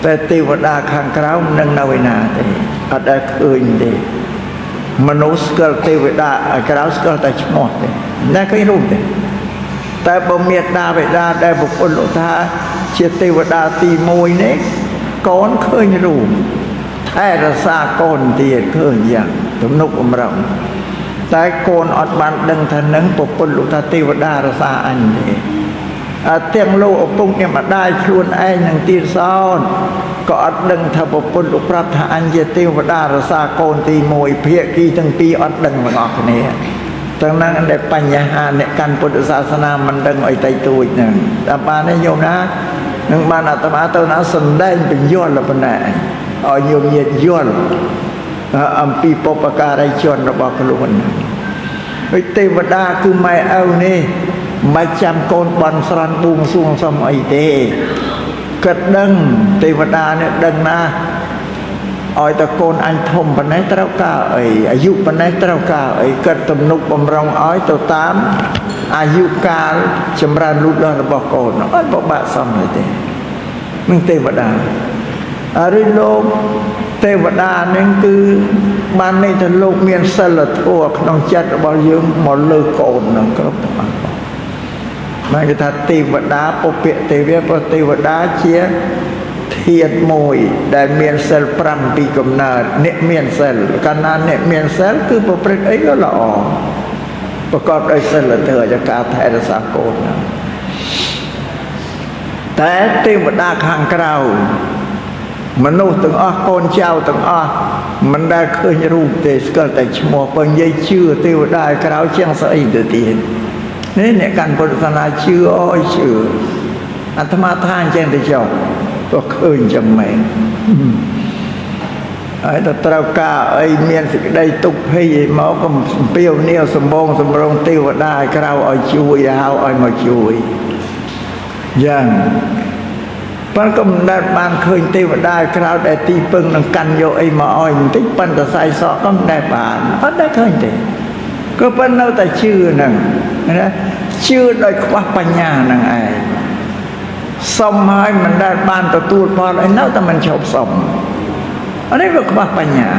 តែទេវតាខាងក្រៅមិននៅឯណាទេអត់ដែលឃើញទេមនុស្សស្គាល់ទេវតាក្រៅស្គាល់តែឈ្មោះទេតែឃើញរូបទេតែបើមេដាបិតាដែលប្រពន្ធលោកថាជាទេវតាទី1នេះកូនឃើញរូបថែរក្សាកូនទៀតឃើញយ៉ាងទំនុកបំរុងតែកូនអត់បានដឹងថានឹងប្រពន្ធលោកថាទេវតារក្សាអញទេទាំងលោកឪពុកអ្នកម្ដាយខ្លួនឯងនឹងទៀតសោតក៏អត់ដឹងថាប្រពន្ធលោកប្រាប់ថាអញជាទេវតារក្សាកូនទី1ភាគីទាំងពីរអត់ដឹងទាំងអស់គ្នាទាំងហ្នឹងដែលបញ្ហាអ្នកកាន់ពុទ្ធសាសនាមិនដឹងអីតៃទួចហ្នឹងតែបានទេញោមណានឹងបានអាត្មាទៅណាសំដែងបញ្យល់ប៉ុណ្ណាឲ្យញោមញាតិយល់អំពីបុព្វការីជនរបស់ខ្លួនហើយទេវតាគឺម៉ែឪនេះមិនចាំកូនបន់ស្រន់បួងសួងសុំអីទេគិតដឹងទេវតានេះដឹងណាឲ្យតកូនអញធំប៉ុណ្ណេះត្រូវការអីអាយុប៉ុណ្ណេះត្រូវការអីគិតទំនុកបំរុងឲ្យទៅតាមអាយុកាលចម្រើនលូតលាស់របស់កូនអត់បបាក់សំទេនឹងទេវតាឬលោកទេវតានឹងគឺបានន័យថាលោកមានសិលធម៌ក្នុងចិត្តរបស់យើងមកលើកូននឹងគ្រប់ទាំងអស់បានគេថាទេវតាពពទេវៈព្រោះទេវតាជាធាតុមួយដែលមានសិល5ពីកំណើតអ្នកមានសិលកាលណាអ្នកមានសិលគឺប្រព្រឹត្តអីក៏ល្អប្រកបដោយសិលធម៌ជាការថែរក្សាកូនតែទេវតាខាងក្រៅមនុស្សទាំងអស់កូនចៅទាំងអស់មិនដែលឃើញរូបទេស្គាល់តែឈ្មោះបើនិយាយជឿទេវតាក្រៅជាងស្អីទៅទៀតនេះអ្នកកាន់ពុទ្ធសាសនាជឿអើយជឿអាត្មាថាអញ្ចឹងទៅចុះក៏ឃើញចឹងមែនហើយទៅត្រូវការអីមានសេចក្តីទុក្ខភ័យអីមកក៏សំពាវនាវសម្បងសម្រងទេវតាក្រៅឲ្យជួយហៅឲ្យមកជួយយ៉ាងប៉ុន្តែក៏មិនដែលបានឃើញទេវតាក្រៅដែលទីពឹងនឹងកាន់យកអីមកឲ្យបន្តិចប៉ុន្តែសៃសក់ក៏មិនដែលបានអត់ដែលឃើញទេក៏ប៉ុន្តែនៅតែជឿហ្នឹងណាជឿដោយខ្វះបញ្ញាហ្នឹងឯងសុំឲ្យមិនដែលបានទទួលផលអីនៅតែមិនឈប់សុំអានេះវាខ្វះបញ្ញា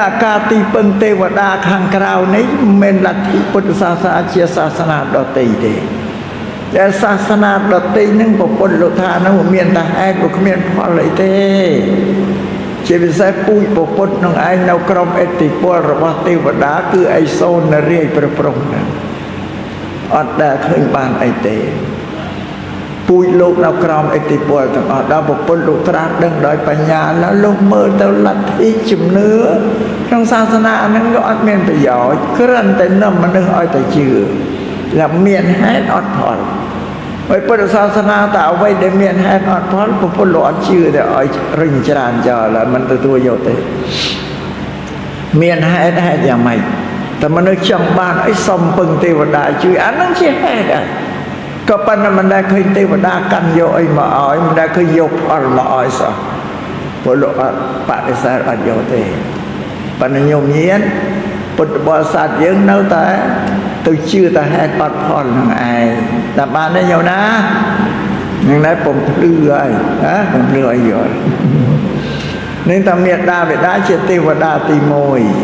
អាការទីពឹងទេវតាខាងក្រៅនេះមិនមែនលទ្ធិពុទ្ធសាសនាជាសាសនាដទៃទេតែសាសនាដទៃនឹងប្រពន្ធលោកថានឹងមានតែហេតុគ្មានផលអីទេជាពិសេសពូជប្រពន្ធនឹងឯងនៅក្រមអតិពលរបស់ទេវតាគឺអីសូនរាយប្រព្រឹត្តហ្នឹងអត់ដែលឃើញបានអីទេពូជលោកនៅក្រមអតិពលទាំងអស់ដល់ប្រពន្ធលោកត្រាស់ដឹងដោយបញ្ញាแล้วលោកមើលទៅលទ្ធិជំនឿក្នុងសាសនាហ្នឹងក៏អត់មានប្រយោជន៍គ្រាន់តែនាំមនុស្សឲ្យតែជឿដែលមានហេតុអត់ផលហើយពុទ្ធសាសនាតើអ្វីដែលមានហេតុអត់ផលប្រពន្ធលោកអត់ជឿតែឲ្យរិញច្រានចោលហើយមិនទទួលយកទេមានហេតុយ៉ាងម៉េចតែមនុស្សចង់បានអីសុំពឹងទេវតាជួយអាហ្នឹងជាហេតុហើយក៏ប៉ុន្តែមិនដែលឃើញទេវតាកាន់យកអីមកឲ្យមិនដែលឃើញយកផលមកឲ្យសោះពលលោកអត់បដិសេធអត់យកទេប៉ុន្តែញោមញាណពុទ្ធបរិស័ទយើងនៅតែទៅជឿតែហេតុអត់ផលនឹងឯងតែបានទេញោមណានឹងណែពំភ្លឺហើយណាពំភ្លឺឲ្យយល់នឹងតែមេដាបិតាជាទេវតាទី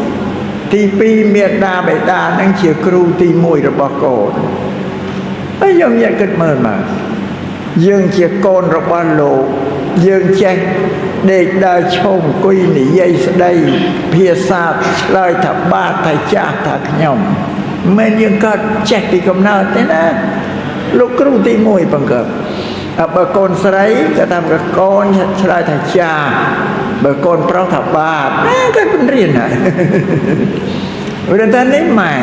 1ទី2មេដាបិតានឹងជាគ្រូទី1របស់កូនហើយយើងយកគិតមើលមកយើងជាកូនរបស់លោកយើងចេះដេកដើរឈោងអង្គុយនិយាយស្ដីភាសាឆ្លើយថាបាទថាចាស់ថាខ្ញុំមិនយើងក៏ចេះពីកំណើតទេណាលោកគ្រូទី1បង្កើតបើកូនស្រីក៏ថាកូនឆ្លើយថាចាស់បើកូនប្រុសថាបាទគេពន្រៀនហើយវាតែនេះម៉ែ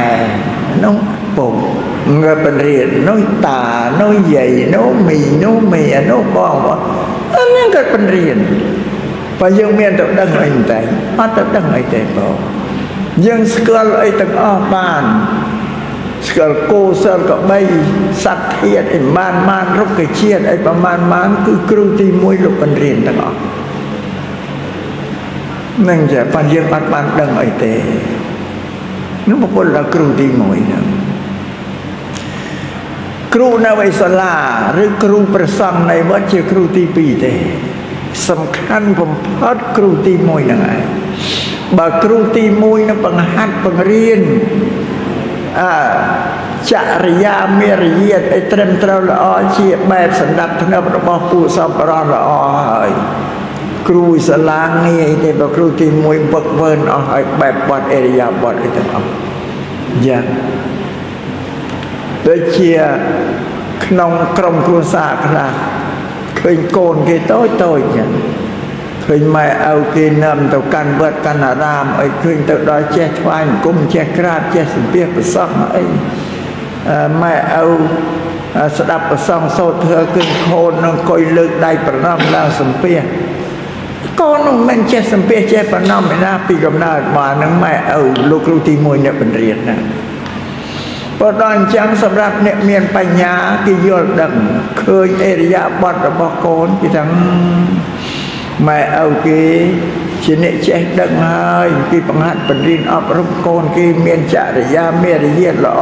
នោះពុកគេពន្រៀននោះតានោះយាយនោះមីនោះមីនោះបងអានេះគេពន្រៀនបើយើងមានទៅដឹងអីតែអត់ទៅដឹងអីទេបងយើងស្គាល់អីទាំងអស់បាន ស្គាល់គោសិលក៏បីសត្វធាតុអីបានរុក្ខជាតិអីប្រមាណគឺគ្រូទី1លោកបញ្រៀនទាំងអស់នឹងចាប៉ាន់យើងអត់បានដឹងអីទេនោះបុគ្គលដល់គ្រូទី1ហ្នឹងគ្រូនៅឯសាលាឬគ្រូព្រះសង្ឃនៃវត្តជាគ្រូទី2ទេសំខាន់បំផុតគ្រូទី1ហ្នឹងឯងបើគ្រូទី1នឹងបង្ហាត់បង្រៀនចរិយាមេរយាទឲ្យត្រឹមត្រូវល្អជាបែបសណ្ដាប់ធ្នាប់របស់ពួកសប្បុរសល្អហើយគ្រូសាលាងាយទេបើគ្រូទី1វឹកវើអស់ឲ្យបែបបត់អេរិយាបថអីទាំងអស់យ៉ាងដូចជាក្នុងក្រុមគ្រួសារខ្លះឃើញកូនគេតូចចឹងឃើញម៉ែឪគេនាំទៅកាន់វត្តកាន់អារាមឲ្យឃើញទៅដល់ចេះថ្វាយបង្គំចេះក្រាបចេះសំពះព្រះសង្ឃអីម៉ែឪស្ដាប់ព្រះសង្ឃសូត្រធ្វើគឹងខូននឹងអង្គុយលើកដៃប្រណម្យឡើងសំពះកូននោះមិនចេះសំពះចេះប្រណម្យឯណាពីកំណើតមកនឹងម៉ែឪលោកគ្រូទី1អ្នកបញ្រៀនណាបើដល់អញ្ចឹងសម្រាប់អ្នកមានបញ្ញាគេយល់ដឹងឃើញអេរិយាបថរបស់កូនគេថាម៉ែឪគេជាអ្នកចេះដឹងហើយគេបង្ហាត់បង្រៀនអប់រំកូនគេមានចរិយាមេរយាទល្អ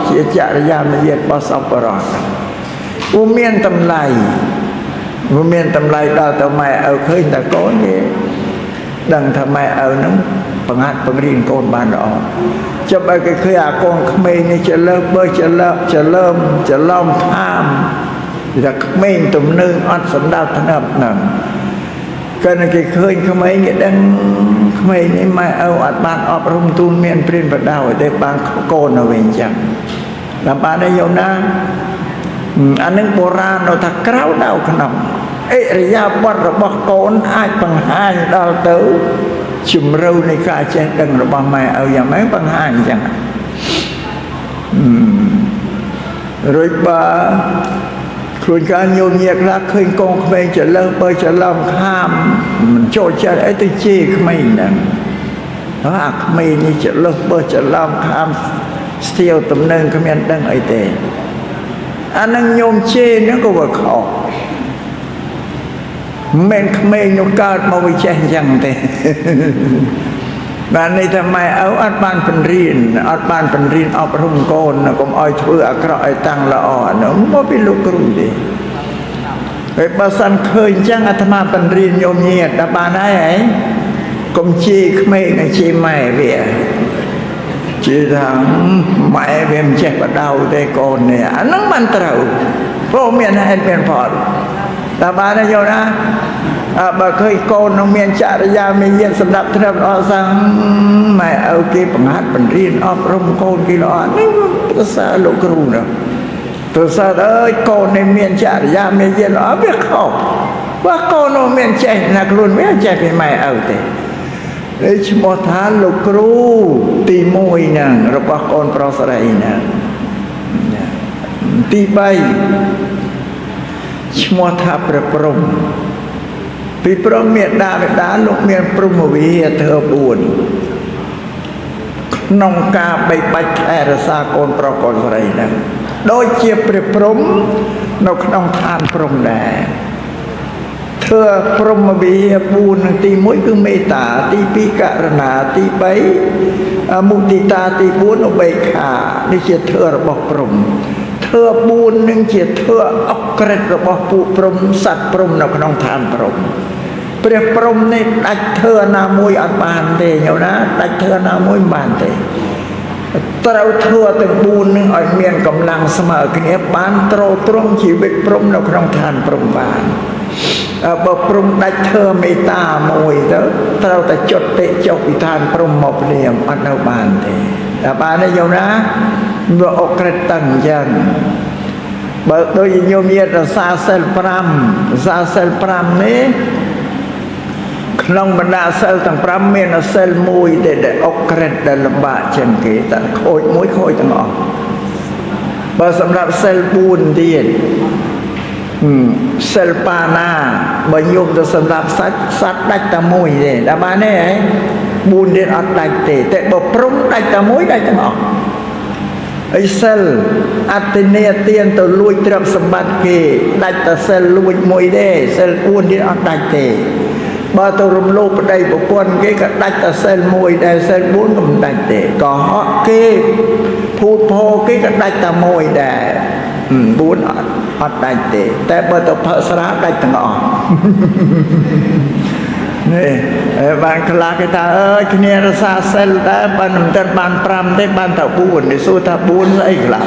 ជាចរិយាមេរយាទរបស់សប្បុរសវាមានតម្លៃដល់ទៅម៉ែឪឃើញតែកូនគេដឹងថាម៉ែឪហ្នឹងបង្ហាត់បង្រៀនកូនបានល្អចាំបើគេឃើញអាកូនក្មេងនេះច្រឡើបើច្រឡំខាមថាក្មេងទំនើងអត់សម្ដាប់ថ្នាក់ហ្នឹងគេឃើញក្មេងគេដឹងក្មេងនេះម៉ែឪអត់បានអប់រំទូនមានព្រានប្រដៅទេបានកូនទៅវិញចឹងដល់បានហើយយកណាអានឹងបុរាណនៅថាក្រៅដៅក្នុងអិរិយាបថរបស់កូនអាចបង្ហាញដល់ទៅជំរឿនៃការចេះដឹងរបស់ម៉ែឪយ៉ាងម៉េចបង្ហាញចឹងរួចបើខ្លួនការញោមញាក់ខ្លះឃើញកូនក្មេងច្រឡើបើច្រឡំខាមមិនចូលចិត្តអីទៅជេរក្មេងហ្នឹងអាក្មេងនេះច្រឡើបើច្រឡំខាមស្ទាវទំនើងគ្មានដឹងអីទេអានឹងញោមជេរហ្នឹងក៏វាខុសមិនក្មេងនោះកើតមកវាចេះអញ្ចឹងទេបាននេះថាម៉ែឪអត់បានបង្រៀនអប់រំកូនកុំឲ្យធ្វើអាក្រក់ឲ្យតាំងល្អនោះមកពីលោកគ្រូទេហើយបើសិនឃើញអញ្ចឹងអាត្មាបង្រៀនញោមញាតដល់បានហើយកុំជេរក្មេងឲ្យជេរម៉ែវាជេរថាម៉ែវាមិនចេះបដៅទេកូននេះអាហ្នឹងមិនត្រូវព្រោះមានហេតុមានផលដល់បានហើយយកណាបើឃើញកូននឹងមានចរិយាមេយាទសម្រាប់ត្រឹមល្អសាំងម៉ែឪគេបង្ហាត់បង្រៀនអប់រំកូនគេល្អនេះប្រសើរលោកគ្រូណាប្រសើរអើយកូននេះមានចរិយាមេយាទល្អវាខុសបើកូននោះមានចេះណាខ្លួនវាចេះពីម៉ែឪទេនេះឈ្មោះថាលោកគ្រូទី1ហ្នឹងរបស់កូនប្រុសស្រីហ្នឹងទី3ឈ្មោះថាព្រះព្រហ្មពីព្រមមេដាបេដាលោកមានព្រហ្មវិហារធ្វើ4ក្នុងការបីបាច់ថែរក្សាកូនប្រុសកូនស្រីហ្នឹងដូចជាព្រះព្រហ្មនៅក្នុងឋានព្រហ្មដែរធ្វើព្រហ្មវិហារ4នឹងទី1គឺមេត្តាទី2ករុណាទី3មុទិតាទី4ឧបេក្ខានេះជាធ្វើរបស់ព្រហ្មធ្វើ4នឹងជាធ្វើអក្រិតរបស់ពួកព្រហ្មសត្វព្រហ្មនៅក្នុងឋានព្រហ្មព្រះព្រហ្មនេះដាច់ធ្វើណាមួយអត់បានទេញោមណាដាច់ធ្វើណាមួយមិនបានទេត្រូវធ្វើទាំង4នឹងឲ្យមានកម្លាំងស្មើគ្នាបានទ្រទ្រង់ជីវិតព្រហ្មនៅក្នុងឋានព្រហ្មបានបើព្រហ្មដាច់ធ្វើមេត្តាមួយទៅត្រូវតែចុតតិចុះពីឋានព្រហ្មមកព្រាមអត់នៅបានទេតែបានទេញោមណាវាអក្រិតតឹងអញ្ចឹងបើដូចញោមញាតរសាសិល5នេះក្នុងបណ្ដាសិលទាំង5មានសិល1ដែលអក្រិតដែលលំបាកជាងគេតែខូចមួយខូចទាំងអស់បើសម្រាប់សិល4ទៀតសិលបាណាបើញោមទៅសម្រាប់សត្វដាច់តែមួយទេតែបានទេហ៎4ទៀតអត់ដាច់ទេតែបើព្រំដាច់តែមួយដាច់ទាំងអស់ អីសិលអតិនេទានទៅលួចទ្រព្យសម្បត្តិគេដាច់តែសិលលួចមួយទេសិល4ទៀតអត់ដាច់ទេបើទៅរំលោភប្តីប្រពន្ធគេក៏ដាច់តែសិល1ដែរសិល4ក៏មិនដាច់ទេក៏ហក់គេភូតផោគេក៏ដាច់តែមួយដែរ4អត់ដាច់ទេតែបើទៅផឹកស្រាដាច់ទាំងអស់នេះបានខ្លះគេថាអើយគ្នារសាសិលដែរបើមិនទាន់បាន5ទេបានតែ4នេះសួរថា4ស្អីខ្លះ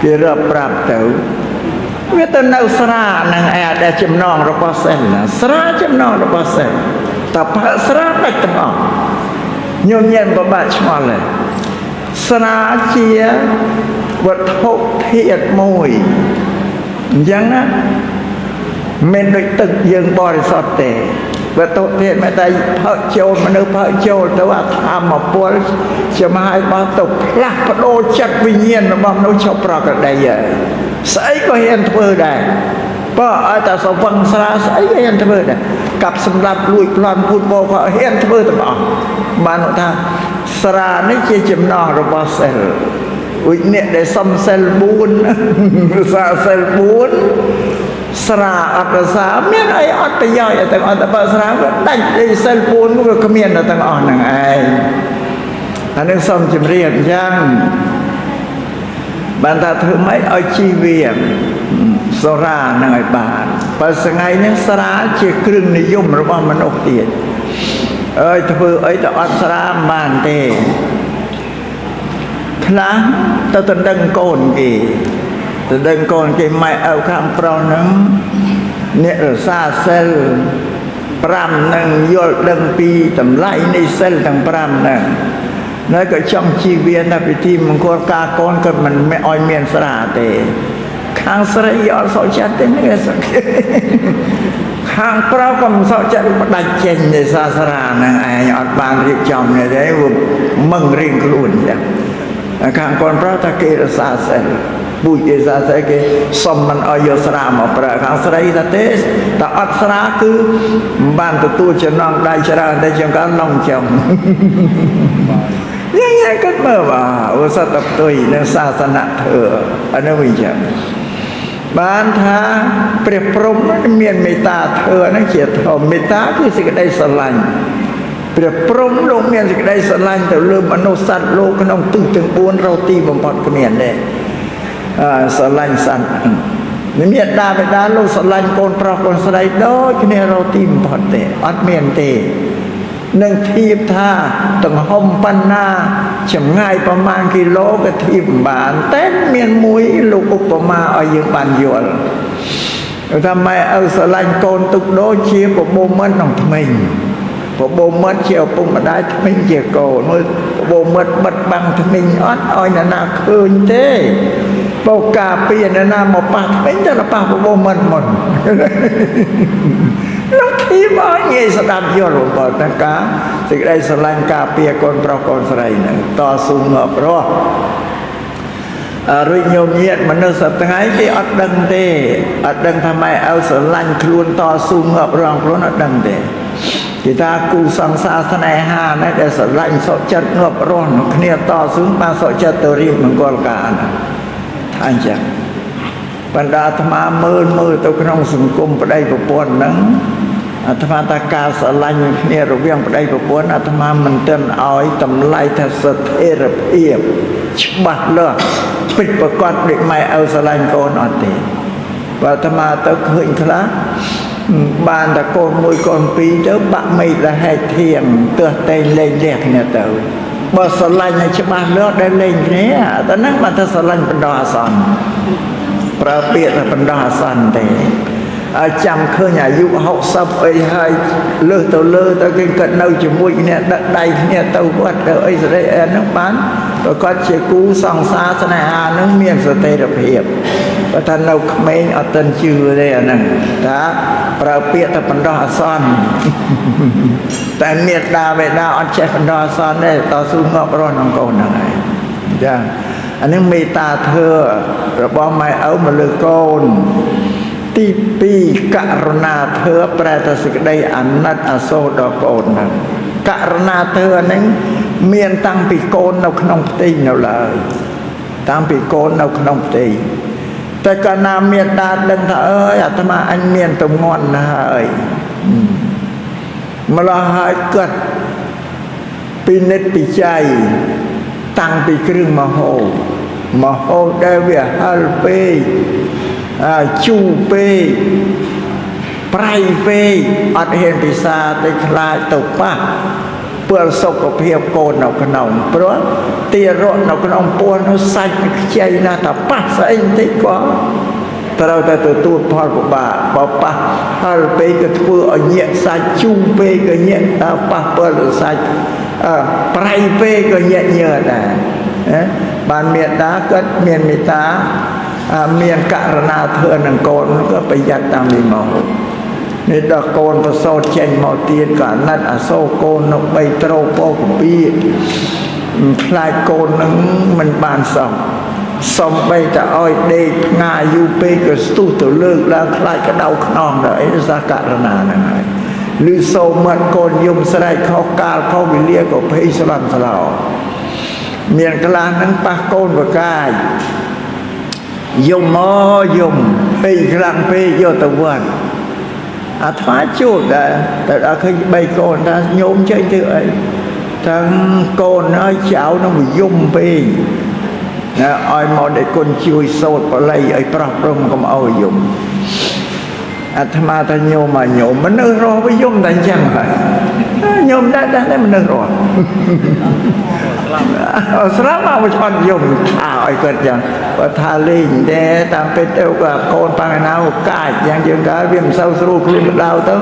គេរាប់ប្រាប់ទៅវាទៅនៅស្រានឹងឯដែលចំណងរបស់សិលស្រាចំណងរបស់សិលតែផឹកស្រាដាច់ទាំងអស់ញញញបបាក់ឆ្ងល់ហើយស្រាជាវត្ថុធាតុមួយអញ្ចឹងណាមិនដូចទឹកយើងបរិសុទ្ធទេវត្ថុធាតុមិនតែផឹកចូលមនុស្សផឹកចូលទៅអាធម្មពលចំហាយរបស់ទៅផ្លាស់ប្ដូរចិត្តវិញ្ញាណរបស់មនុស្សចុះប្រក្រតីហើយស្អីក៏ហ៊ានធ្វើដែរបើឲ្យតែសវឹងស្រាស្អីក៏ហ៊ានធ្វើដែរកាប់សម្លាប់លួចប្លន់ភូតបោក៏ហ៊ានធ្វើទាំងអស់បានថាស្រានេះជាចំណងរបស់សិលវិញ្ញាណដែលសំសិល4សាសិល4ស្រាអត់ស្រាមានអីអត់ប្រយោជន៍ទាំងអស់តែបើស្រាក៏ដាច់ឯសិល4ក៏វាគ្មានទាំងអស់ហ្នឹងឯងអានេះសូមជម្រាបអញ្ចឹងបានថាធ្វើម៉េចឲ្យជីវាសូរានឹងឲ្យបានបើថ្ងៃនេះស្រាជាគ្រឿងនិយមរបស់មនុស្សទៀតអើយធ្វើអីទៅអត់ស្រាមិនបានទេខ្លះទៅដណ្ដឹងកូនគេដណ្ដឹងកូនគេម៉ែឪខាងប្រុសហ្នឹងអ្នករសាសិល5នឹងយល់ដឹងពីតម្លៃនៃសិលទាំង5ហ្នឹងនៅក៏ចង់ជីវៀនពិធីមង្គលការកូនក៏មិនឲ្យមានស្រាទេខាងស្រីអត់សោកចិត្តទេនេះខាងប្រុសក៏មិនសោកចិត្តផ្ដាច់ចេញនៃសាសនាហ្នឹងឯងអត់បានរៀបចំនេះទេមឹងរៀងខ្លួនចឹងខាងកូនប្រុសថាគេរសាសិលពូជគេសាសិលគេសុំមិនឲ្យយកស្រាមកប្រើខាងស្រីថាទេតែអត់ស្រាគឺមិនបានទទួលចំណងដៃច្រើនតែចង្កានឡងចំយ៉ាងណាក៏មើលបាទឧស្សាហ៍ផ្ទុយនៅសាសនាធ្វើអានោះវិញចឹងបានថាព្រះព្រហ្មមានមេត្តាធ្វើហ្នឹងជាធម្មមេត្តាគឺសេចក្តីស្រឡាញ់ព្រះព្រហ្មលោកមានសេចក្តីស្រឡាញ់ទៅលើមនុស្សសត្វលោកក្នុងទិសទាំង4រកទីបំផុតគ្មានទេស្រឡាញ់សត្វមានតាបិតាលោកស្រឡាញ់កូនប្រុសកូនស្រីដូចគ្នារកទីបំផុតទេអត់មានទេនឹងធៀបថាទំហំប៉ុណ្ណាចម្ងាយប្រមាណគីឡូក៏ធៀបបានតែមានមួយលោកឧបមាឲ្យយើងបានយល់ថាម៉ែឪស្រឡាញ់កូនទុកដូចជាបបោមិត្តក្នុងថ្មីបបោមិត្តជាឪពុកម្ដាយថ្មីជាកូនមើលបបោមិត្តបិទបាំងថ្មីអត់ឲ្យអ្នកណាឃើញទេបោការពារអ្នកណាមកប៉ះថ្មីតែប៉ះបបោមិត្តមកលោកធីបឲ្យងាយស្ដាប់យល់បើតើការសេចក្តីស្រឡាញ់ការពារកូនប្រុសកូនស្រីហ្នឹងតស៊ូងាប់រស់រួចញោមញាតមនុស្សសប្តាហ៍គេអត់ដឹងទេអត់ដឹងថាម៉ែឪស្រឡាញ់ខ្លួនតស៊ូងាប់រស់ខ្លួនអត់ដឹងទេគេថាគូសង្សារស្នេហានេះដែលស្រឡាញ់សុខចិត្តងាប់រស់គ្នាតស៊ូបានសុខចិត្តទៅរៀបមង្គលការណាថាអញ្ចឹងបណ្ដាអាត្មាមើលទៅក្នុងសង្គមប្តីប្រពន្ធហ្នឹងអាត្មាថាការស្រឡាញ់គ្នារវាងប្តីប្រពន្ធអាត្មាមិនទាន់ឲ្យតម្លៃថាស្ថិរភាពច្បាស់លាស់ពិតប្រកបដូចម៉ែឪស្រឡាញ់កូនអត់ទេបើអាត្មាទៅឃើញខ្លះបានតែកូន1កូន2ទៅបាក់មេឃរហែកធៀងទើសតែលេងលះគ្នាទៅបើស្រឡាញ់ឲ្យច្បាស់លាស់ដែលលេងគ្នាតែហ្នឹងបានថាស្រឡាញ់បណ្ដោះអាសន្នប្រើពាក្យថាបណ្ដោះអាសន្នទេចាំឃើញអាយុ60អីហើយលើសទៅលើទៅគេគិតនៅជាមួយគ្នាដឹកដៃគ្នាទៅវត្តទៅអីស្ដីអែនហ្នឹងបានប្រកាសជាគូសង្សារស្នេហាហ្នឹងមានស្ថិរភាពបើថានៅក្មេងអត់ទាន់ជឿទេអាហ្នឹងថាប្រើពាក្យថាបណ្ដោះអាសន្នតែមេត្តាបេតាអត់ចេះបណ្ដោះអាសន្នទេតស៊ូងាប់រស់ក្នុងកូនហ្នឹងហើយចាអានេះមេត្តាធ្វើរបស់ម៉ែឪមកលើកូនទី2ករុណាធ្វើប្រែតែសេចក្តីអាណិតអាសូរដល់កូនហ្នឹងករុណាធ្វើហ្នឹងមានតាំងពីកូននៅក្នុងផ្ទៃនៅឡើយ តាំងពីកូននៅក្នុងផ្ទៃតែកាលណាមានដាតដឹងថាអើយអាត្មាអញមានទម្ងន់ណាស់ហើយម្ល៉េះហើយគាត់ពិនិត្យពិច័យតាំងពីគ្រឿងមហោដែលវាហិលពេកជូរពេកប្រៃពេកអត់ហ៊ានពិសាទៅខ្លាចទៅប៉ះពលសុខភាពកូននៅក្នុងព្រោះទារកនៅក្នុងពោះនោះសាច់ខ្ចីណាស់តែប៉ះស្អីបន្តិចក៏ត្រូវតែទទួលផលពិបាកបើប៉ះហិលពេកក៏ធ្វើឲ្យញាក់សាច់ជូរពេកក៏ញាក់ប៉ះពលសាច់ប្រៃពេកក៏ញាក់ញើសដែរបានមេត្តាគាត់មានមេត្តាមានករណាធ្វើនឹងកូនក៏ប្រយ័ត្នតាំងពីមកនេះដល់កូនប្រសូតចេញមកទៀតក៏អាណិតអាសូរកូននៅ3ត្រោពោកពីខ្លាចកូននឹងមិនបានសំបីតែឲ្យដេកផ្ងាយូរពេកក៏ស្ទុះទៅលើកឡើងខ្លាចក្តៅខ្នងដែរអីសាករណាហ្នឹងហើយឬសូមមាត់កូនយំស្រែកខុសកាលខុសវេលាក៏ភ័យស្លន់ស្លោមានខ្លះហ្នឹងប៉ះកូនបកាយយំពេកខ្លាំងពេកយកទៅវត្តអាថ្មជួបដែរតែដល់ឃើញ3កូនថាញោមចេញទៅអីទាំងកូនហើយចៅនឹងយំពេកឲ្យមកđểគុណជួយសូត្របល័យឲ្យប្រោះព្រំកុំឲ្យយំអាត្មាថាញោមមកញោមមនុស្សរស់វាយំតែអញ្ចឹងហើយញោមដែរមនុស្សរស់ស្រាប់មកអត់យំថាឲ្យគាត់ចឹងបើថាលេងតែតាមពេលទៅក៏កូនប៉ាណាកាចយ៉ាងយើងកាលវាមិនសូវស្រួលខ្លួនម្ដៅទៅ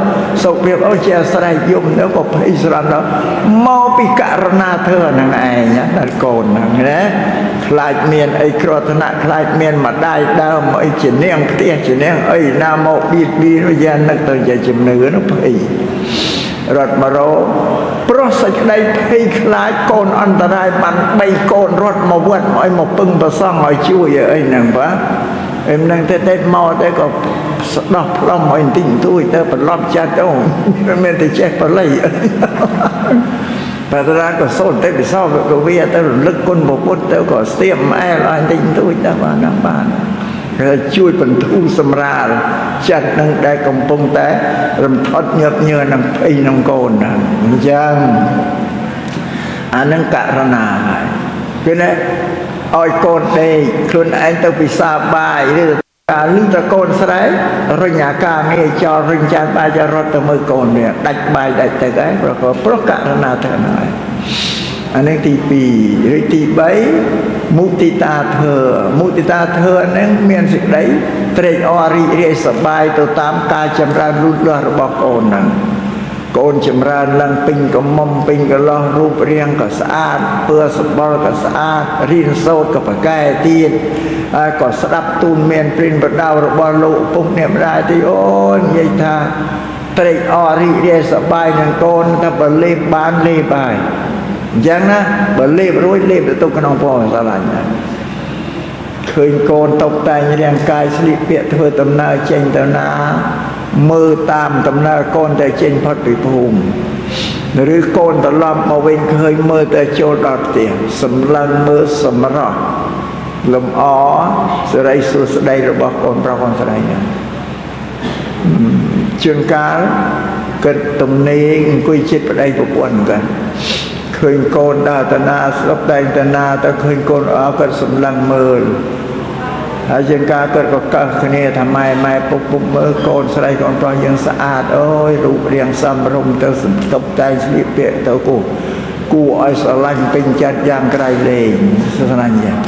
សុខភាពអូជាស្រែកយំទៅក៏ភ័យស្រាប់ដល់មកពីករណាធ្វើហ្នឹងឯងដល់កូនហ្នឹងណាខ្លាចមានអីគ្រោះថ្នាក់ខ្លាចមានម្ដាយដើមអីជានាងផ្ទះជានាងអីណាមកបៀតបៀនយ៉ាងនឹកទៅជាជំនឿនោះភ័យរត់មករោព្រោះសេចក្តីភ័យខ្លាចកូនអន្តរាយបាន3កូនរត់មកវត្តឲ្យមកពឹងប្រសងឲ្យជួយអីហ្នឹងបាទអីហ្នឹងតែមកតែក៏ស្ដោះផ្លុំឲ្យបន្តិចបន្តួចទៅប្រឡប់ចាត់ទៅមិនមែនតែចេះបល័យបើតាក៏សូនតែពិសោធន៍ក៏វាទៅរលឹកគុណពុទ្ធទៅក៏ស្ទាបម៉ែឲ្យបន្តិចបន្តួចទៅបានហើយជួយបន្ធូរសម្រាលចិត្តនឹងដែលកំពុងតែរំថត់ញើបញើនឹងភ័យនឹងកូនហ្នឹងអញ្ចឹងអានឹងករណាហើយគឺណែឲ្យកូនដេកខ្លួនឯងទៅពិសាបាយឬការលឺតកូនស្រែករញ្ញាការងារចោលរិញចានបាយចរត់ទៅមើលកូននេះដាច់បាយដាច់ទឹកហើយព្រោះករណាទៅហើយអានេះទី2ឬទី3មុទិតាធ្វើហ្នឹងមានសេចក្តីត្រេកអររីករាយសប្បាយទៅតាមការចម្រើនលូតលាស់របស់កូនហ្នឹងកូនចម្រើនឡើងពេញកំមុំពេញកន្លោះរូបរាងក៏ស្អាតពើសម្បុរក៏ស្អាតរៀនសូត្រក៏ប្រកែទៀតហើយក៏ស្ដាប់ទូនមានព្រិនប្រដៅរបស់លោកពុកអ្នកម្ដាយទីអូននិយាយថាត្រេកអររីករាយសប្បាយនឹងកូនថាបើលេបបានលេបហើយអញ្ចឹងណាបើលេបរួចលេបទៅក្នុងពណ៌ស្រឡាញ់ណាឃើញកូនតុបតែងរាងកាយស្លៀកពាក់ធ្វើដំណើរចេញទៅណាមើលតាមដំណើរកូនទៅចេញផុតពីភូមិឬកូនត្រឡប់មកវិញឃើញមើលទៅចូលដល់ផ្ទះសម្លឹងមើលសម្រស់លំអសេរីសួស្តីរបស់កូនប្រុសកូនស្រីហ្នឹងជួនកាលគិតទំនេរអង្គុយចិត្តប្តីប្រពន្ធกันឃើញកូនដើរតាណាស្រុកតែងតាណាទៅឃើញកូនគាត់សម្លឹងមើលហើយជាងការគាត់ក៏កើសគ្នាថាម៉ែពុកមើលកូនស្រីកូនប្រុសយើងស្អាតអូយរូបរាងសមរម្យទៅសន្ទប់តែងស្លៀកពាក់ទៅគួរឲ្យស្រឡាញ់ពេញចិត្តយ៉ាងក្រៃលែងស្រឡាញ់យ៉ាង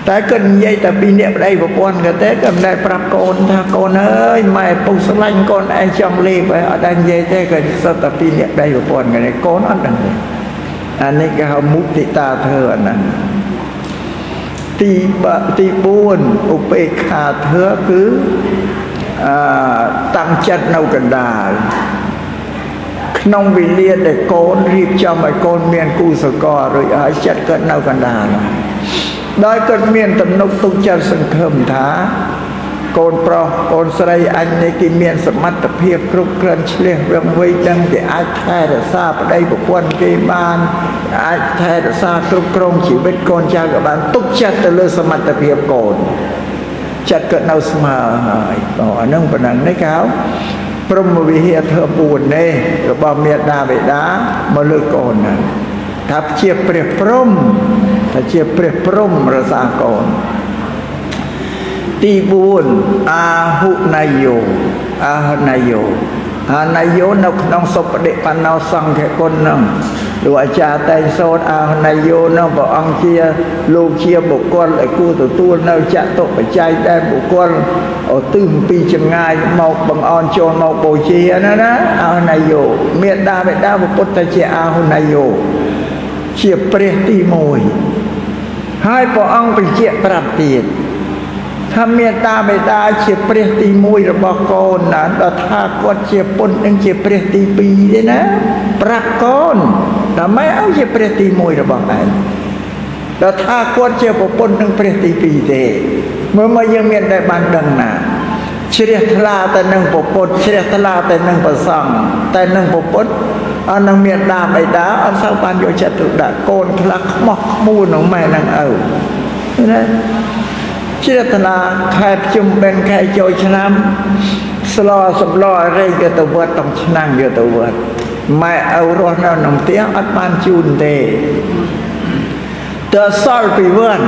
តែគាត់និយាយតែពីអ្នកប្តីប្រពន្ធក៏តែក៏មិនដែលប្រាប់កូនថាកូនអើយម៉ែពុកស្រឡាញ់កូនឯងចង់លេបហើយអត់ដែលនិយាយទេក៏សុទ្ធតែពីអ្នកប្តីប្រពន្ធគ្នាកូនអត់ដឹងទេអានេះគេហៅមុទិតាធ្វើអាហ្នឹងទី4ឧបេក្ខាធ្វើគឺតាំងចិត្តនៅកណ្ដាលក្នុងវេលាដែលកូនរៀបចំឲ្យកូនមានគូសកលរួចហើយចិត្តគាត់នៅកណ្ដាលដោយគាត់មានទំនុកទុកចិត្តសង្ឃឹមថាកូនប្រុសកូនស្រីអញនេះគេមានសមត្ថភាពគ្រប់គ្រាន់ឆ្លៀសរឹងវៃដឹងគេអាចថែរក្សាប្តីប្រពន្ធគេបាន អាចថែរក្សាគ្រប់គ្រងជីវិតកូនចៅក៏បានទុកចិត្តទៅលើសមត្ថភាពកូនចិត្តក៏នៅស្មើហើយអានឹងប៉ុណ្ណឹងនេះគេហៅព្រមវិហារធ្វើ4នេះរបស់មេដាបេដាមកលើកូនហ្នឹងថាជាព្រះព្រំថាជាព្រះព្រំរក្សាកូនទី4អាហុណយោអាហុណយោអាណយោនៅក្នុងសុបដិបណ្ណោសង្ឃគុណហ្នឹងលោកអាចារ្យតែងសូត្រអាហុណយោនោះព្រះអង្គជាលោកជាបុគ្គលឲ្យគួរទទួលនៅចតុបច្ច័យដែលបុគ្គលឧទ្ទិសពីចម្ងាយមកបង្អន់ចូលមកបូជាណាអាហុណយោមេដាបេដាពុទ្ធជាអាហុណយោជាព្រះទី1ហើយព្រះអង្គបញ្ជាក់ប្រាប់ទៀតថាមេត្តាបិតាជាព្រះទី1របស់កូនណាដល់ថាគាត់ជាពុទ្ធនឹងជាព្រះទី2ទេណាប្រាប់កូនថាម៉េចឲ្យជាព្រះទី1របស់ឯងដល់ថាគាត់ជាប្រពន្ធនឹងព្រះទី2ទេមើលមកយើងមានតែបានដឹងណាជ្រះថ្លាតែនឹងប្រពន្ធជ្រះថ្លាតែនឹងប្រសង់តែនឹងប្រពន្ធអត់នឹងមេត្តាបិតាអត់សូវបានយកចិត្តទុកដាក់កូនខ្លះខ្មោះខ្មួលនឹងម៉ែនឹងឪណាជ្រះថ្លាខែជុំបិណ្ឌខែចូលឆ្នាំស្លោសម្លោរែកទៅវត្តต้องឆ្នាំយកទៅវត្តម៉ែឪរស់នៅក្នុងផ្ទះអត់បានជូនទេតើសល់ពីវត្ត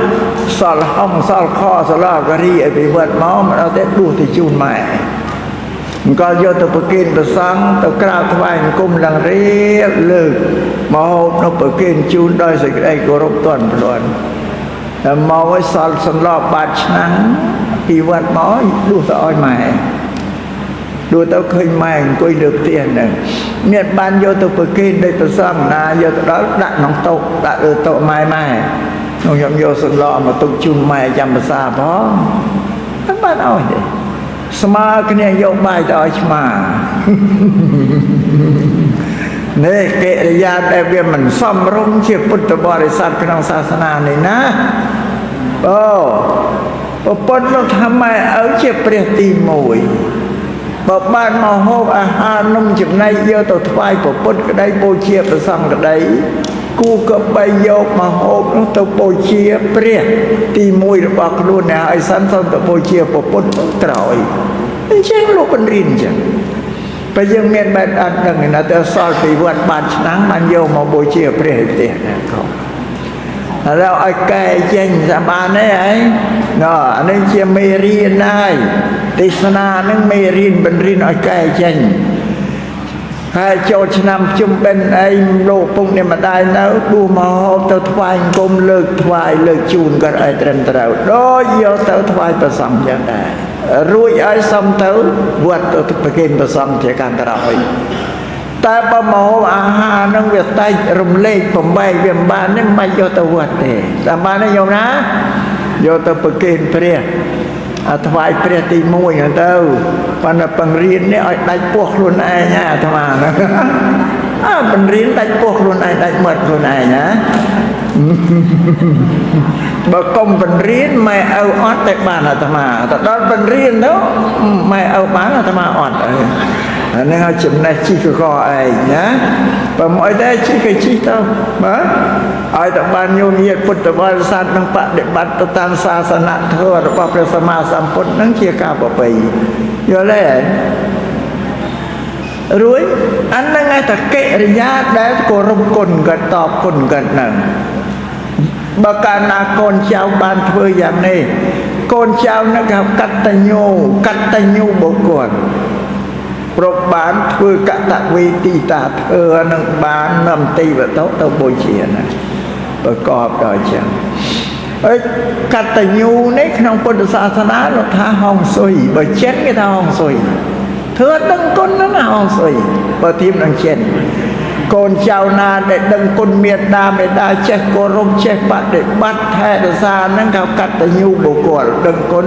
សល់ហំសល់ខសល់ការីឲ្យពីវត្តមកមិនអត់ទេដួសទៅជូនម៉ែអង្គយកទៅប្រគេនព្រះសង្ឃទៅក្រាបថ្វាយអង្គមឡើងរៀបលើកមកហូបនៅប្រគេនជូនដោយសេចក្តីគោរពទន់ភ្លន់តែមកឲ្យសល់សន្លប់បាត់ឆ្នាំពីវត្តមកដួសទៅឲ្យម៉ែដួសទៅឃើញម៉ែអង្គុយលើផ្ទះហ្នឹងមានបានយកទៅប្រគេនដោយព្រះសង្ឃណាយកទៅដល់ដាក់ក្នុងតុដាក់លើតុម៉ែខ្ញុំយកសន្លប់មកទុកជូនម៉ែចាំភាសាផងអត់បានឲ្យទេស្មើគ្នាយកបាយទៅឲ្យឆ្មានេះកិរិយាដែលវាមិនសមរម្យជាពុទ្ធបរិស័ទក្នុងសាសនានេះណាអូប្រពន្ធលោកថាម៉ែឪជាព្រះទី1បើបានមកហូបអាហារនំចំណីយកទៅថ្វាយព្រះពុទ្ធក្តីបូជាព្រះសង្ឃក្តីគូក៏បីយកមកហូបនោះទៅបូជាព្រះទី1របស់ខ្លួនហើយសិនទៅបូជាព្រះពុទ្ធក្រោយអញ្ចឹងលោកបញ្រៀនអញ្ចឹងបើយើងមានបែបអត់ដឹងណាទៅសល់ពីវត្តបានឆ្នាំបានយកមកបូជាព្រះឯទេណាកូនហើយឲ្យកែចេញសម្បានទេហើយណ៎អានេះជាមេរៀនហើយទេសនានឹងមេរៀនបញ្រៀនឲ្យកែចេញហើយចូលឆ្នាំជុំបិណ្ឌអីលោកពុកនេះម្ដាយនៅដួសមកហូបទៅថ្វាយអង្គមលើកថ្វាយលើកជូនគាត់ឲ្យត្រឹមត្រូវដូចយកទៅថ្វាយព្រះសង្ឃយ៉ាងដែររួចឲ្យសំទៅវត្តទៅប្រគេនព្រះសង្ឃជាការក្រោយតែបើមកហូបអាហារនឹងវាតែរំលែកបំបែកវាមិនបាននេះមិនយកទៅវត្តទេតែបានទេញោមណាយកទៅប្រគេនព្រះថ្វាយព្រះទី1ហ្នឹងទៅប៉ុន្តែបង្រៀននេះឲ្យដាច់ពោះខ្លួនឯងអាត្មាបង្រៀនដាច់ពោះខ្លួនឯងដាច់មាត់ខ្លួនឯងណាបើកុំបង្រៀនម៉ែឪអត់តែបានអាត្មាទៅដល់បង្រៀនទៅម៉ែឪបានអាត្មាអត់ហើយអានេះឲ្យចំណេះជីកកឯងណាបើមកតែជីកជីទៅបាទឲ្យតែបានញោមញាតិពុទ្ធបរិស័ទនឹងបដិបត្តិទៅតាមសាសនធម៌របស់ព្រះសម្មាសម្ពុទ្ធនឹងជាការប្រពៃយល់ទេរួចអានឹងឯតែកិរិយាដែលគោរពគុណគាត់តបគុណគាត់នឹងបើកាលណាកូនចៅបានធ្វើយ៉ាងនេះកូនចៅនឹងគេកតញ្ញូបុគ្គលប្របានធ្វើកតវេទីតាធ្វើនឹងបាននំទីវតុទៅបូជាណាប្រកបដោយចឹងហើយកតញ្ញូនេះក្នុងពុទ្ធសាសនាលោកថាហងស៊ុយបើចិនគេថាហងស៊ុយធ្វើដឹងគុណណាហងស៊ុយបើធៀបនឹងចិនកូនចៅណាដែលដឹងគុណមេត្តាបិតាចេះគោរពចេះបដិបត្តិថែរក្សានឹងគេកតញ្ញូបុគ្គលដឹងគុណ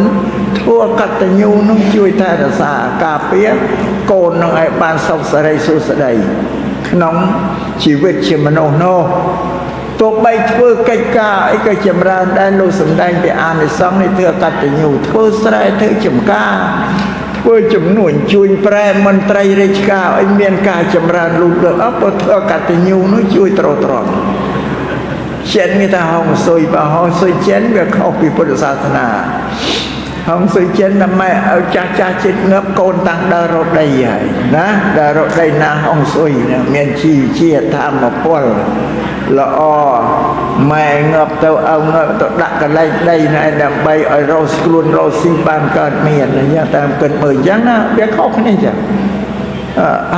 ធ្វើកតញ្ញូនឹងជួយថែរក្សាការពារកូននឹងឲ្យបានសុខសេរីសុស្ដីក្នុងជីវិតជាមនុស្សនោះទោះបីធ្វើកិច្ចការអីក៏ចម្រើនដែរលោកសំដែងពីអានិសង្ឃនេះធ្វើកតញ្ញូធ្វើស្រែធ្វើចំការធ្វើចំនួនជួយប្រែមន្ត្រីរាជការឲ្យមានការចម្រើនលូតលាស់អបធ្វើកតញ្ញូនោះជួយត្រត្រង់ เช่นมีแต่ห้องซุยป่ะห้องซุยเช่นแบบเข้าปีพุทธศาสนาห้องซุยเช่นทำไมเอาจ้าจิตเงือบโกนตั้งดารถได้ใหญ่นะดารถได้นาห้องซุยเนี่ยเมียนชีเชี่ยทำมาป้อนละอ้อไม่เงือบเต้าเอาเงือบตัวดักกันไล่ได้ในดำใบไอเราสกลุนเราซีบานเกิดเมียนอะไรอย่างแต่เกิดเมื่อยังนะเดี๋ยวเข้าคนนี้จ้ะ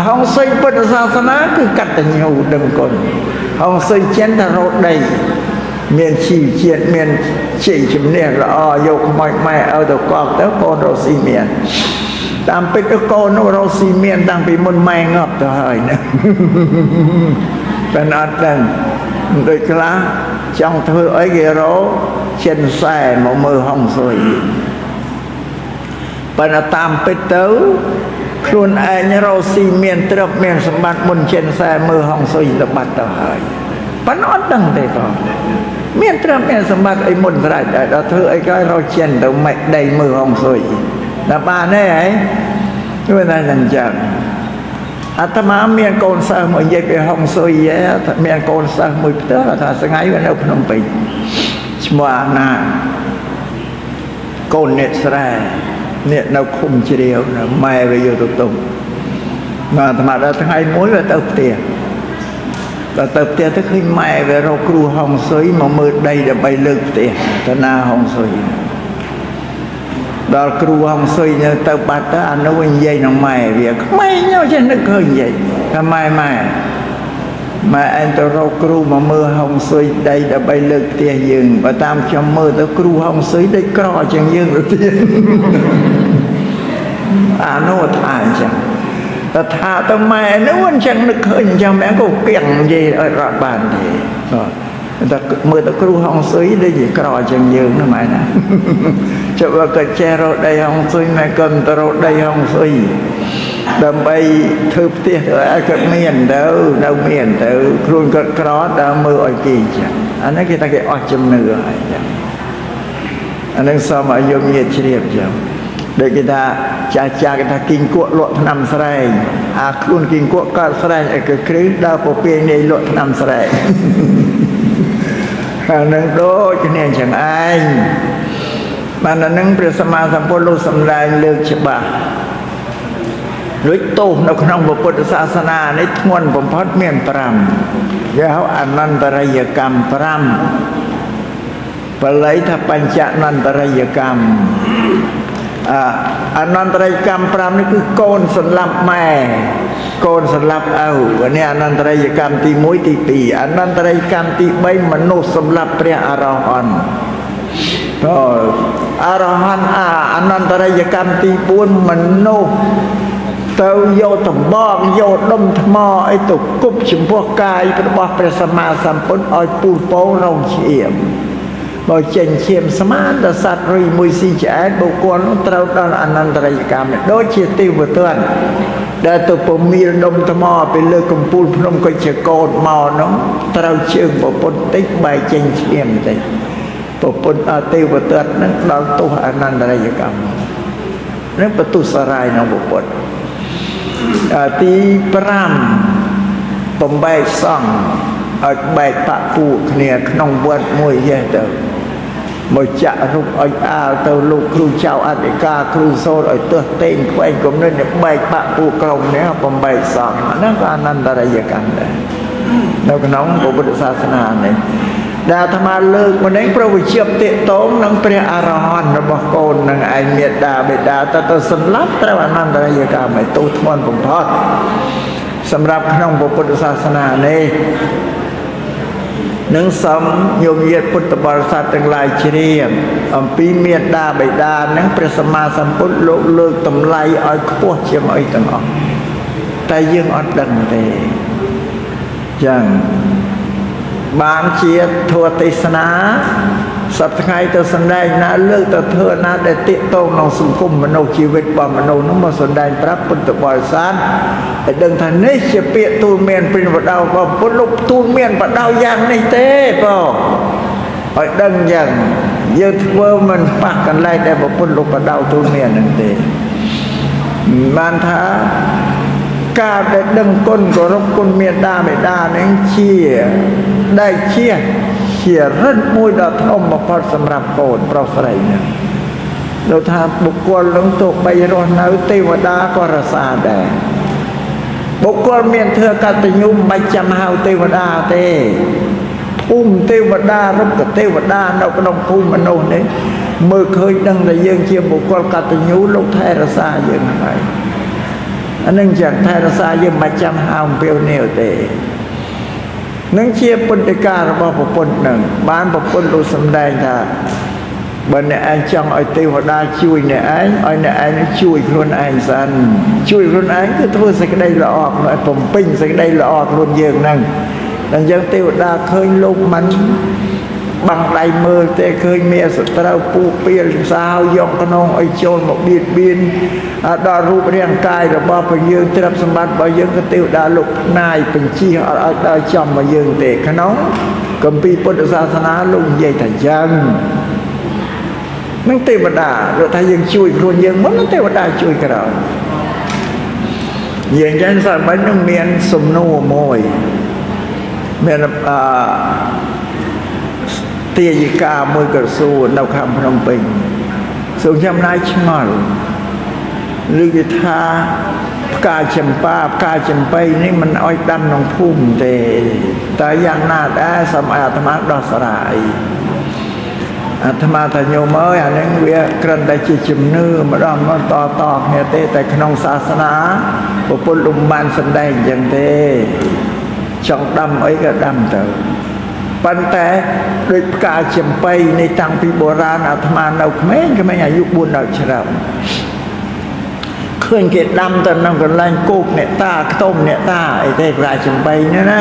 ห้องซุยพุทธศาสนาคือกัตติญูดึงคนห้องซุยเช่นดารถได้เมียนชีเชียนเมียนชีชิมเนี่ยละอ้อยกไม่เอาตัวกอกแล้วโกนเราซีเมียนตามไปตัวโกนเราซีเมียนตั้งไปมุนไม่งอบตัวเฮ้ยเนี่ยเป็นอันนั้นโดยคลาtrong thơ ấy cái đó trên xe một mơ hồng rồi và nó tam bê tấu luôn ai nhớ rau xì miền trập miền sầm bát bún trên xe mơ hồng rồi là bắt đầu hỏi và nó đằng thế thôi miền trập miền sầm bát ấy muốn ra để đó thơ ấy cái rau trên đầu mẹ đầy mơ hồng rồi là ba này ấy người ta dần dầnอาตมาเมียนโกนสาวมือเย็บไปห้องซอยแย่เมียนโกนสาวมือเต๋อถ้าสงายวันเอาพนมไปชัวนาโกนเนสแร่เนี่ยเราคุมเชียวนะไม่ไปอยู่ตุ่มมาธรรมดาทั้งไอ้ม้วนเราเติบเตี้ยแต่เติบเตี้ยถ้าขึ้นไม่ไปเราครูห้องซอยมามือใดจะไปเลิกเตี้ยแต่หน้าห้องซอยđó kêu ông suy như tao bắt ta anh nó quên dây nó mày việc mày nhau trên nó khơi vậy làm mà anh tao rau kêu mà mưa hồng suy đây đã bay lực tiền dừng và tam cho mưa tao kêu hồng suy đây cò chẳng dừng được tiền nó thà chẳng tao thà tao mày nó quên chẳng nó khơi chẳng mẹ cô kiện gì ở rạp bàn thì mưa ta kêu hong suy đây gì cò chân dương nó mày nè cho bà cái che rồi đây hong suy mày cầm ta rồi đây hong suy đầm bay thưa tiệt rồi ai cất miền đâu miền đâu luôn cất cỏ đâu mưa ở kỳ chẳng anh ấy kita cái ở chấm nửa anh ấy sao mà dùng nhiệt chiết chẳng để kita cha kita kinh cuộn lụa nằm sài luôn kinh cuộn cả sài cái kêu đào bộ pin này lụa nằm sài nâng đô cho nên chẳng ai mà nó nângព្រះសម្មាសម្ពុទ្ធលោកសម្ដែងលើកច្បាស់ដូចទោសនៅក្នុងពុទ្ធសាសនានេះធ្ងន់បំផុតមាន5គេហៅអនន្តរយកម្ម5បល័យថាបញ្ចអនន្តរយកម្មអនន្តរយកម្ម5នេះគឺកូនសម្លាប់ម៉ែកូនសម្លាប់ឪនេះអនន្តរយកម្មទី1ទី2អនន្តរយកម្មទី3មនុស្សសម្លាប់ព្រះអរហន្តអរហន្តអនន្តរយកម្មទី4មនុស្សទៅយកតំបងយកដុំថ្មអីទៅគប់ចំពោះកាយរបស់ព្រះសម្មាសម្ពុទ្ធឲ្យពូលពោរងឈាមបើចេញឈាមស្មានដល់សត្វរីមួយស៊ីឆ្អែតបុគ្គលនោះត្រូវដល់អនន្តរយកម្មដូចជាទេវទត្តដែលទៅពមៀលដុំថ្មទៅលើកំពូលភ្នំកុជ្ជកោតមកនោះត្រូវជើងប្រពន្ធតិចបែកចេញឈាមតិចប្រពន្ធទេវទត្តនឹងដល់ទោសអនន្តរយកម្មនឹងបទុសរាយក្នុងពុទ្ធទី5បំបែកសង្ឃឲ្យបែកបពុគ្នាក្នុងវត្តមួយចេះទៅមកចាក់រូបឲ្យអាលទៅលោកគ្រូចៅអធិការគ្រូសូត្រឲ្យទើសតេងខ្វែងគំនិតបែកបពុក្រុមនេះបំបែកសង្ឃហ្នឹងក៏អនន្តរយកម្មដែរនៅក្នុងពុទ្ធសាសនានេះដែលអាត្មាលើកមកនេះប្រវិជ្ជាតេតងនឹងព្រះអរហន្តរបស់កូននឹងឯងមេត្តាបិតាទៅសម្លាប់ត្រូវអនន្តរយកម្មឲ្យទោសធ្ងន់បំផុតសម្រាប់ក្នុងពុទ្ធសាសនានេះនឹងសំញោមញាតិពុទ្ធបរិស័ទទាំងឡាយជ្រាបអំពីមេត្តាបិតានឹងព្រះសម្មាសម្ពុទ្ធលោកលើកតម្លៃឲ្យខ្ពស់ជាងអីទាំងអស់តែយើងអត់ដឹងទេចឹងបានជាធម៌ទេសនាសប្តាហ៍ថ្ងៃទៅសម្ដែងណាលើកទៅធ្វើណាដែលទាក់ទងក្នុងសង្គមមនុស្សជីវិតរបស់មនុស្សនោះមកសម្ដែងប្រាប់ពុទ្ធបរិស័ទឲ្យដឹងថានេះជាពាក្យទូលមានព្រានបដៅរបស់ពុទ្ធលោកទូលមានបដៅយ៉ាងនេះទេបងឲ្យដឹងយ៉ាងយើងធ្វើមិនប៉ះកន្លែងដែលពុទ្ធលោកបដៅទូលមានហ្នឹងទេបានថាការដែលដឹងគុណគោរពគុណមេត្តាបិតានឹងជាដែលជា ជារិទ្ធមួយដ៏ធំបំផុតសម្រាប់កូនប្រុសស្រីនេះលោកថាបុគ្គលនឹងទោះបីរស់នៅទេវតាក៏រសាដែរបុគ្គលមានធ្វើកតញ្ញូមិនបាច់ចាំហៅទេវតាទេភូមិទេវតារុក្ខទេវតានៅក្នុងភូមិមនុស្សនេះមើលឃើញដឹងថាយើងជាបុគ្គលកតញ្ញូលោកថែរក្សាយើងហើយអានឹងចឹងថែរក្សាយើងមិនចាំហៅអំពាវនាវទេនឹងជាពុទ្ធិការបស់ប្រពន្ធនឹងបានប្រពន្ធលោកសម្ដែងថាបើអ្នកឯងចង់ឲ្យទេវតាជួយអ្នកឯងឲ្យអ្នកឯងជួយខ្លួនឯងសិនជួយខ្លួនឯងគឺធ្វើសេចក្តីល្អឲ្យបំពេញសេចក្តីល្អខ្លួនយើងហ្នឹងដល់ចឹងទេវតាឃើញលោកមិនបាំងដៃមើលទេឃើញមានសត្រូវពូពៀលសាវយកក្នុងឲ្យចូលមកបៀតបៀនដល់រូបរាងកាយរបស់ព្រះយើងទ្រព្យសម្បត្តិរបស់យើងក៏ទេវតាលោកផ្នាយបញ្ជាអត់ឲ្យដល់ចំមកយើងទេក្នុងគម្ពីរពុទ្ធសាសនាលោកនិយាយថាយ៉ាងនឹងទេវតាលោកថាយើងជួយខ្លួនយើងមុននឹងទេវតាជួយក្រោយយើងចឹងសម័យនឹងមានសំណួរមួយមានទាយិកាមួយក៏សួរនៅខាងភ្នំពេញសូមចំណាយឆ្ងល់ឬគេថាផ្កាចម្បៃនេះមិនអោយដាំក្នុងភូមិទេតែយ៉ាងណាដែរសូមឲ្យអាត្មាដោះស្រាយអាត្មាថាញោមអើយអានឹងវាគ្រាន់តែជាជំនឿម្ដងមកតគ្នាទេតែក្នុងសាសនាពុទ្ធលំបានសម្ដែងអញ្ចឹងទេចង់ដាំអីក៏ដាំទៅប៉ុន្តែដូចផ្កាចម្បៃនេះតាំងពីបុរាណអាត្មានៅក្មេងអាយុ4-10ឆ្នាំឃើញគេដាំទៅក្នុងកន្លែងគោកអ្នកតាខ្ទមអ្នកតាអីទេផ្កាចម្បៃនេះណា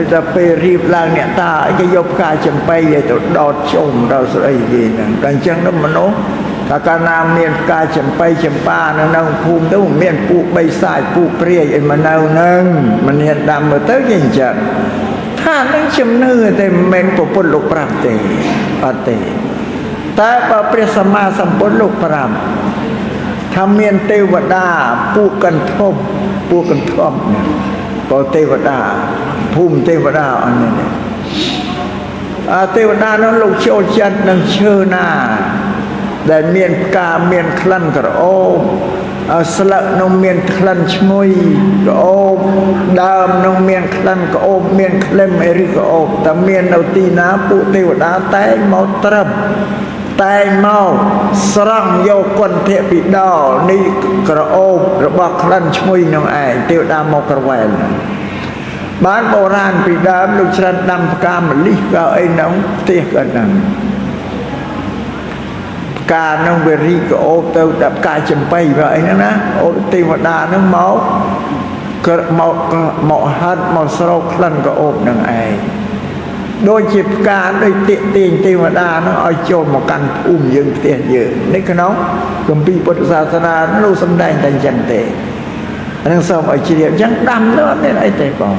ឬថាពេលរៀបឡើងអ្នកតាអីគេយកផ្កាចម្បៃឲ្យទៅដោតជុំដល់ស្អីគេហ្នឹងតែអញ្ចឹងទៅមនុស្សថាកាលណាមានផ្កាចម្បៃចម្ប៉ានៅក្នុងភូមិទៅមានពូកបីសាយពូកព្រាយអីមកនៅនឹងមិនហ៊ានដាំមើលទៅគេអញ្ចឹងថានឹងជំនឿតែមិនមែនពុទ្ធលោកប្រាប់ទេអត់ទេតែបើព្រះសម្មាសម្ពុទ្ធលោកប្រាប់ថាមានទេវតាពូកន្ធប់ក៏ទេវតាភូមិទេវតាអននេះទេវតានោះលោកចូលចិត្តនឹងឈើណាដែលមានផ្កាមានក្លិនក្រអូបស្លឹកនោះមានក្លិនឈ្ងុយក្រអូបដើមនោះមានក្លិនក្រអូបមានក្លិនអេរីក្រអូបតែមាននៅទីណាពួកទេវតាតែងមកត្រឹមតែងមកស្រង់យកគុណធិពិដោនេះក្រអូបរបស់ក្លិនឈ្ងុយនោះឯងទេវតាមកក្រវែលបានបុរាណពីដើមលោកច្រានដាំផ្កាម្លិះក៏អីនោះផ្ទះក៏ហ្នឹងផ្កានោះវារីកអូបទៅដល់ផ្កាចម្បៃបើអីហ្នឹងណាអូទេវតាហ្នឹងមកហាត់មកស្រោកក្លិនក៏អូបនឹងឯងដូចជាផ្កាដូចទាក់ទាញទេវតាហ្នឹងឲ្យចូលមកកាន់ភូមិយើងផ្ទះយើងនេះក្នុងគម្ពីរពុទ្ធសាសនាលោកសំដែងតែអញ្ចឹងទេហ្នឹងសូមឲ្យជ្រាបអញ្ចឹងដាំទៅអត់មានអីទេបង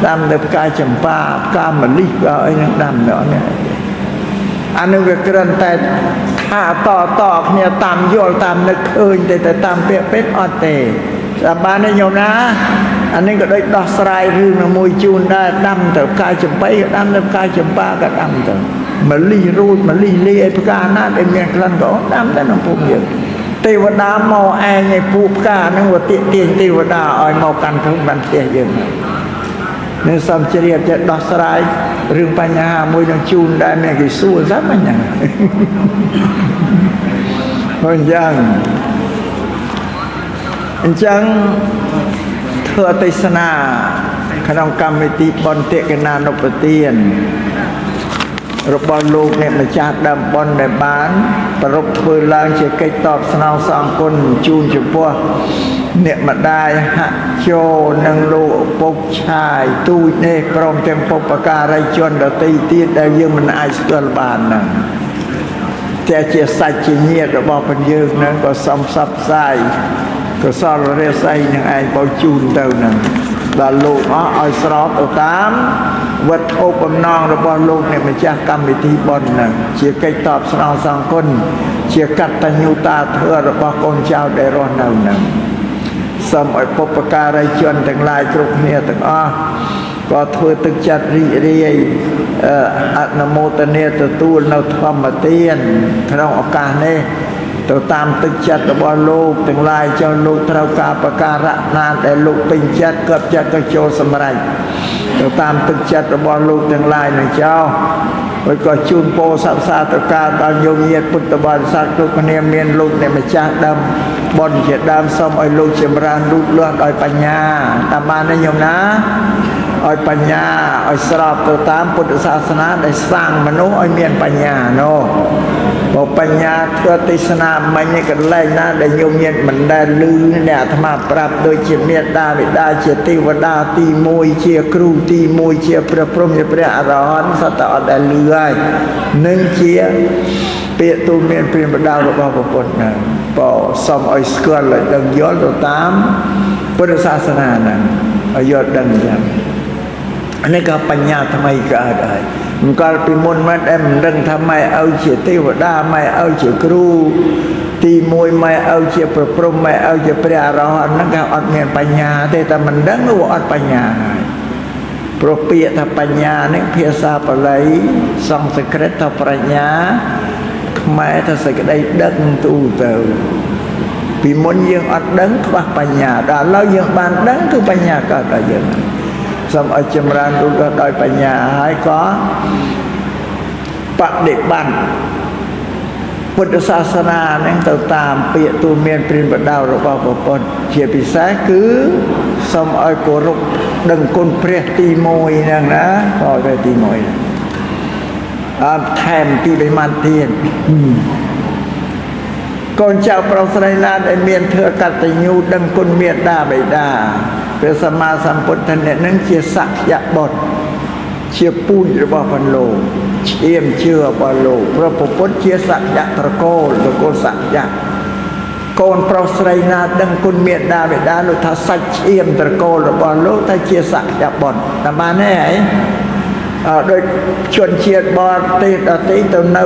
ដាំទៅផ្កាចម្ប៉ាផ្កាម្លិះក៏អីហ្នឹងដាំទៅអត់មានអីទេអានឹងវាគ្រាន់តែថាតគ្នាតាមយល់តាមនឹកឃើញតែតាមពាក្យពេចន៍អត់ទេតែបានទេញោមណាអានេះក៏ដូចដោះស្រាយរឿងមួយជូនដែរដាំទៅផ្កាចម្បៃក៏ដាំទៅផ្កាចម្ប៉ាក៏ដាំទៅម្លិះរូចម្លិះលីអីផ្កាណាដែលមានក្លិនក៏ដាំទៅក្នុងភូមិយើងទេវតាមកឯងឲ្យពូផ្កាហ្នឹងវាទាក់ទាញទេវតាឲ្យមកកាន់ភូមិបានផ្ទះយើងនឹងសំជ្រាបចេះដោះស្រាយរឿងបញ្ហាមួយនឹងជូនដែរអ្នកគេសួរស្រាប់ហ្នឹងអញ្ចឹងធ្វើទេសនាក្នុងកម្មវិធីបុណ្យតិកណានុពទានរបស់លោកអ្នកម្ចាស់ដើមបុណ្យដែលបានប្រពធ្វើឡើងជាកិច្ចតបស្នងសងគុណជូនចំពោះអ្នកម្ដាយហចូលនិងលោកពុកឆាយទូចនេះព្រមទាំងពុបការីជនដទៃទៀតដែលយើងមិនអាចស្គាល់បានហ្នឹងតែជាសាច់ជាញាតិរបស់ព្រះយើងហ្នឹងក៏សូមផ្សព្វផ្សាយកុសលរិស័យនឹងឯងបោជូនទៅហ្នឹងដល់លោកអស់ឲ្យស្របទៅតាមវត្ថុបំណងរបស់លោកអ្នកម្ចាស់កម្មវិធីបុណ្យហ្នឹងជាកិច្ចតបស្នងសងគុណជាកតញ្ញូតាធម៌របស់កូនចៅដែលរស់នៅហ្នឹងសូមឲ្យពុបការីជនទាំងឡាយគ្រប់គ្នាទាំងអស់ ก็ធ្វើទឹកចិត្តរីករាយអនុមោទនាទទួលនៅធម្មទានក្នុងឱកាសនេះទៅតាមទឹកចិត្តរបស់លោកទាំងឡាយចុះលោកត្រូវការប្រការៈណាដែលលោកពេញចិត្តគាត់ចិត្តក៏ចូលសម្រេចទៅតាមទឹកចិត្តរបស់លោកទាំងឡាយនឹងចោលហើយក៏ជូនពរសព្វសាធុការដល់ញោមញាតិពុទ្ធបរិស័ទគ្រប់គ្នាមានលោកអ្នកម្ចាស់ដើមបុណ្យជាដើមសូមឲ្យលោកចម្រើនលូតលាស់ដោយបញ្ញាតាមបានទេញោមណាឲ្យបញ្ញាឲ្យស្របទៅតាមពុទ្ធសាសនាដែលសាងមនុស្សឲ្យមានបញ្ញានោះបើបញ្ញាធ្វើទេសនាមិញនេះកន្លែងណាដែលញោមញាតិមិនដែលឮអ្នកអាត្មាប្រាប់ដូចជាមេត្តាបិតាជាទេវតាទី1ជាគ្រូទី1ជាព្រះព្រហ្មជាព្រះអរហន្តសត្វតែអត់ដែលឮហើយនឹងជាពាក្យទូលមានព្រានបដៅរបស់ព្រះពុទ្ធណាបើសូមឲ្យស្គាល់ឲ្យដឹងយល់ទៅតាមពុទ្ធសាសនាហ្នឹងឲ្យយល់ដឹងចឹងនេះក៏បញ្ញាថ្មីកើតហើយមិនកាលពីមុនមិនដែលមិនដឹងថាម៉ែឪជាទេវតាម៉ែឪជាគ្រូទី1ម៉ែឪជាព្រះព្រហ្មម៉ែឪជាព្រះអរហន្តហ្នឹងក៏អត់មានបញ្ញាទេតែមិនដឹងនោះអត់បញ្ញាហើយព្រោះពាក្យថាបញ្ញានេះភាសាបាលីសំស្ក្រឹតថាប្រាជ្ញាខ្មែរថាសេចក្តីដឹងទូទៅពីមុនយើងអត់ដឹងខ្វះបញ្ញាដល់ឥឡូវយើងបានដឹងគឺបញ្ញាកើតដល់យើងសូមឲ្យចម្រើនរូបដោយបញ្ញាហើយក៏បដិបត្តិពុទ្ធសាសនានឹងទៅតាមពាក្យទូលមានព្រានបដៅរបស់ព្រះពុទ្ធជាពិសេសគឺសូមឲ្យគោរពដឹងគុណព្រះទី1ហ្នឹងណាក៏ព្រះទី1អត់ថែមពីបីម៉ាត់ទៀតកូនចៅប្រុសស្រីណាដែលមានធ្វើកតញ្ញូដឹងគុណមេត្តាបិតាព្រះសម្មាសម្ពុទ្ធអ្នកនឹងជាសក្យបុត្រជាពូជរបស់ព្រះលោកឈាមជឿរបស់លោកព្រះពុទ្ធជាសក្យត្រកូលសក្យកូនប្រុសស្រីណាដឹងគុណមេត្តាបិតាលោកថាសាច់ឈាមត្រកូលរបស់លោកថាជាសក្យបុត្រតាមបានទេហ៎ដោយជនជាតិបរទេសដទៃទៅនៅ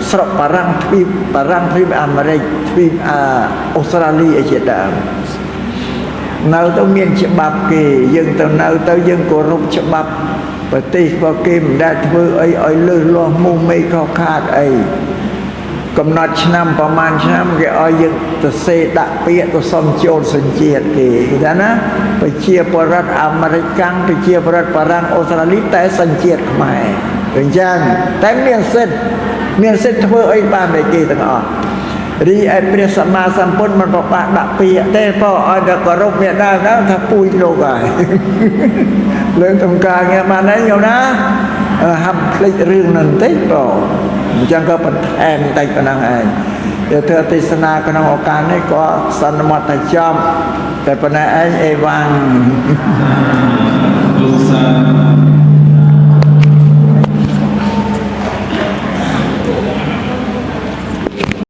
ស្រុកបារាំងទ្វីបអាមេរិកទ្វីបអូស្ត្រាលីអីជាដើមនៅទៅមានច្បាប់គេយើងទៅនៅទៅយើងគោរពច្បាប់ប្រទេសរបស់គេមិនដែលធ្វើអីឲ្យលើសលាស់មូសមេខុសខាតអីកំណត់ឆ្នាំប្រហែលឆ្នាំគេឲ្យយើងទៅសេដាក់ពាក្យទៅសុំចូលសញ្ជាតិគេឃើញណាប្រជាពលរដ្ឋអាមេរិកកាំងប្រជាពលរដ្ឋបារាំងអូស្ត្រាលីតែសញ្ជាតិខ្មែរអញ្ចឹងតែមានសិទ្ធធ្វើអីបានតែគេទាំងអស់រីឯព្រះសម្មាសម្ពុទ្ធមិនប្របាក់ដាក់ពាក្យទេព្រោះឲ្យតែគោរពមេត្តាដល់ថាពូជលោកហើយលើកតំការងារបានហើយញោមណាហាប់ភ្លេចរឿងនឹងបន្តិចព្រោះអញ្ចឹងក៏បន្ថែមបន្តិចប៉ុណ្ណឹងឯងទៅធ្វើទេសនាក្នុងឱកាសនេះក៏សន្មតតែចប់តែប៉ុណ្ណេះឯងអេវ៉ាំង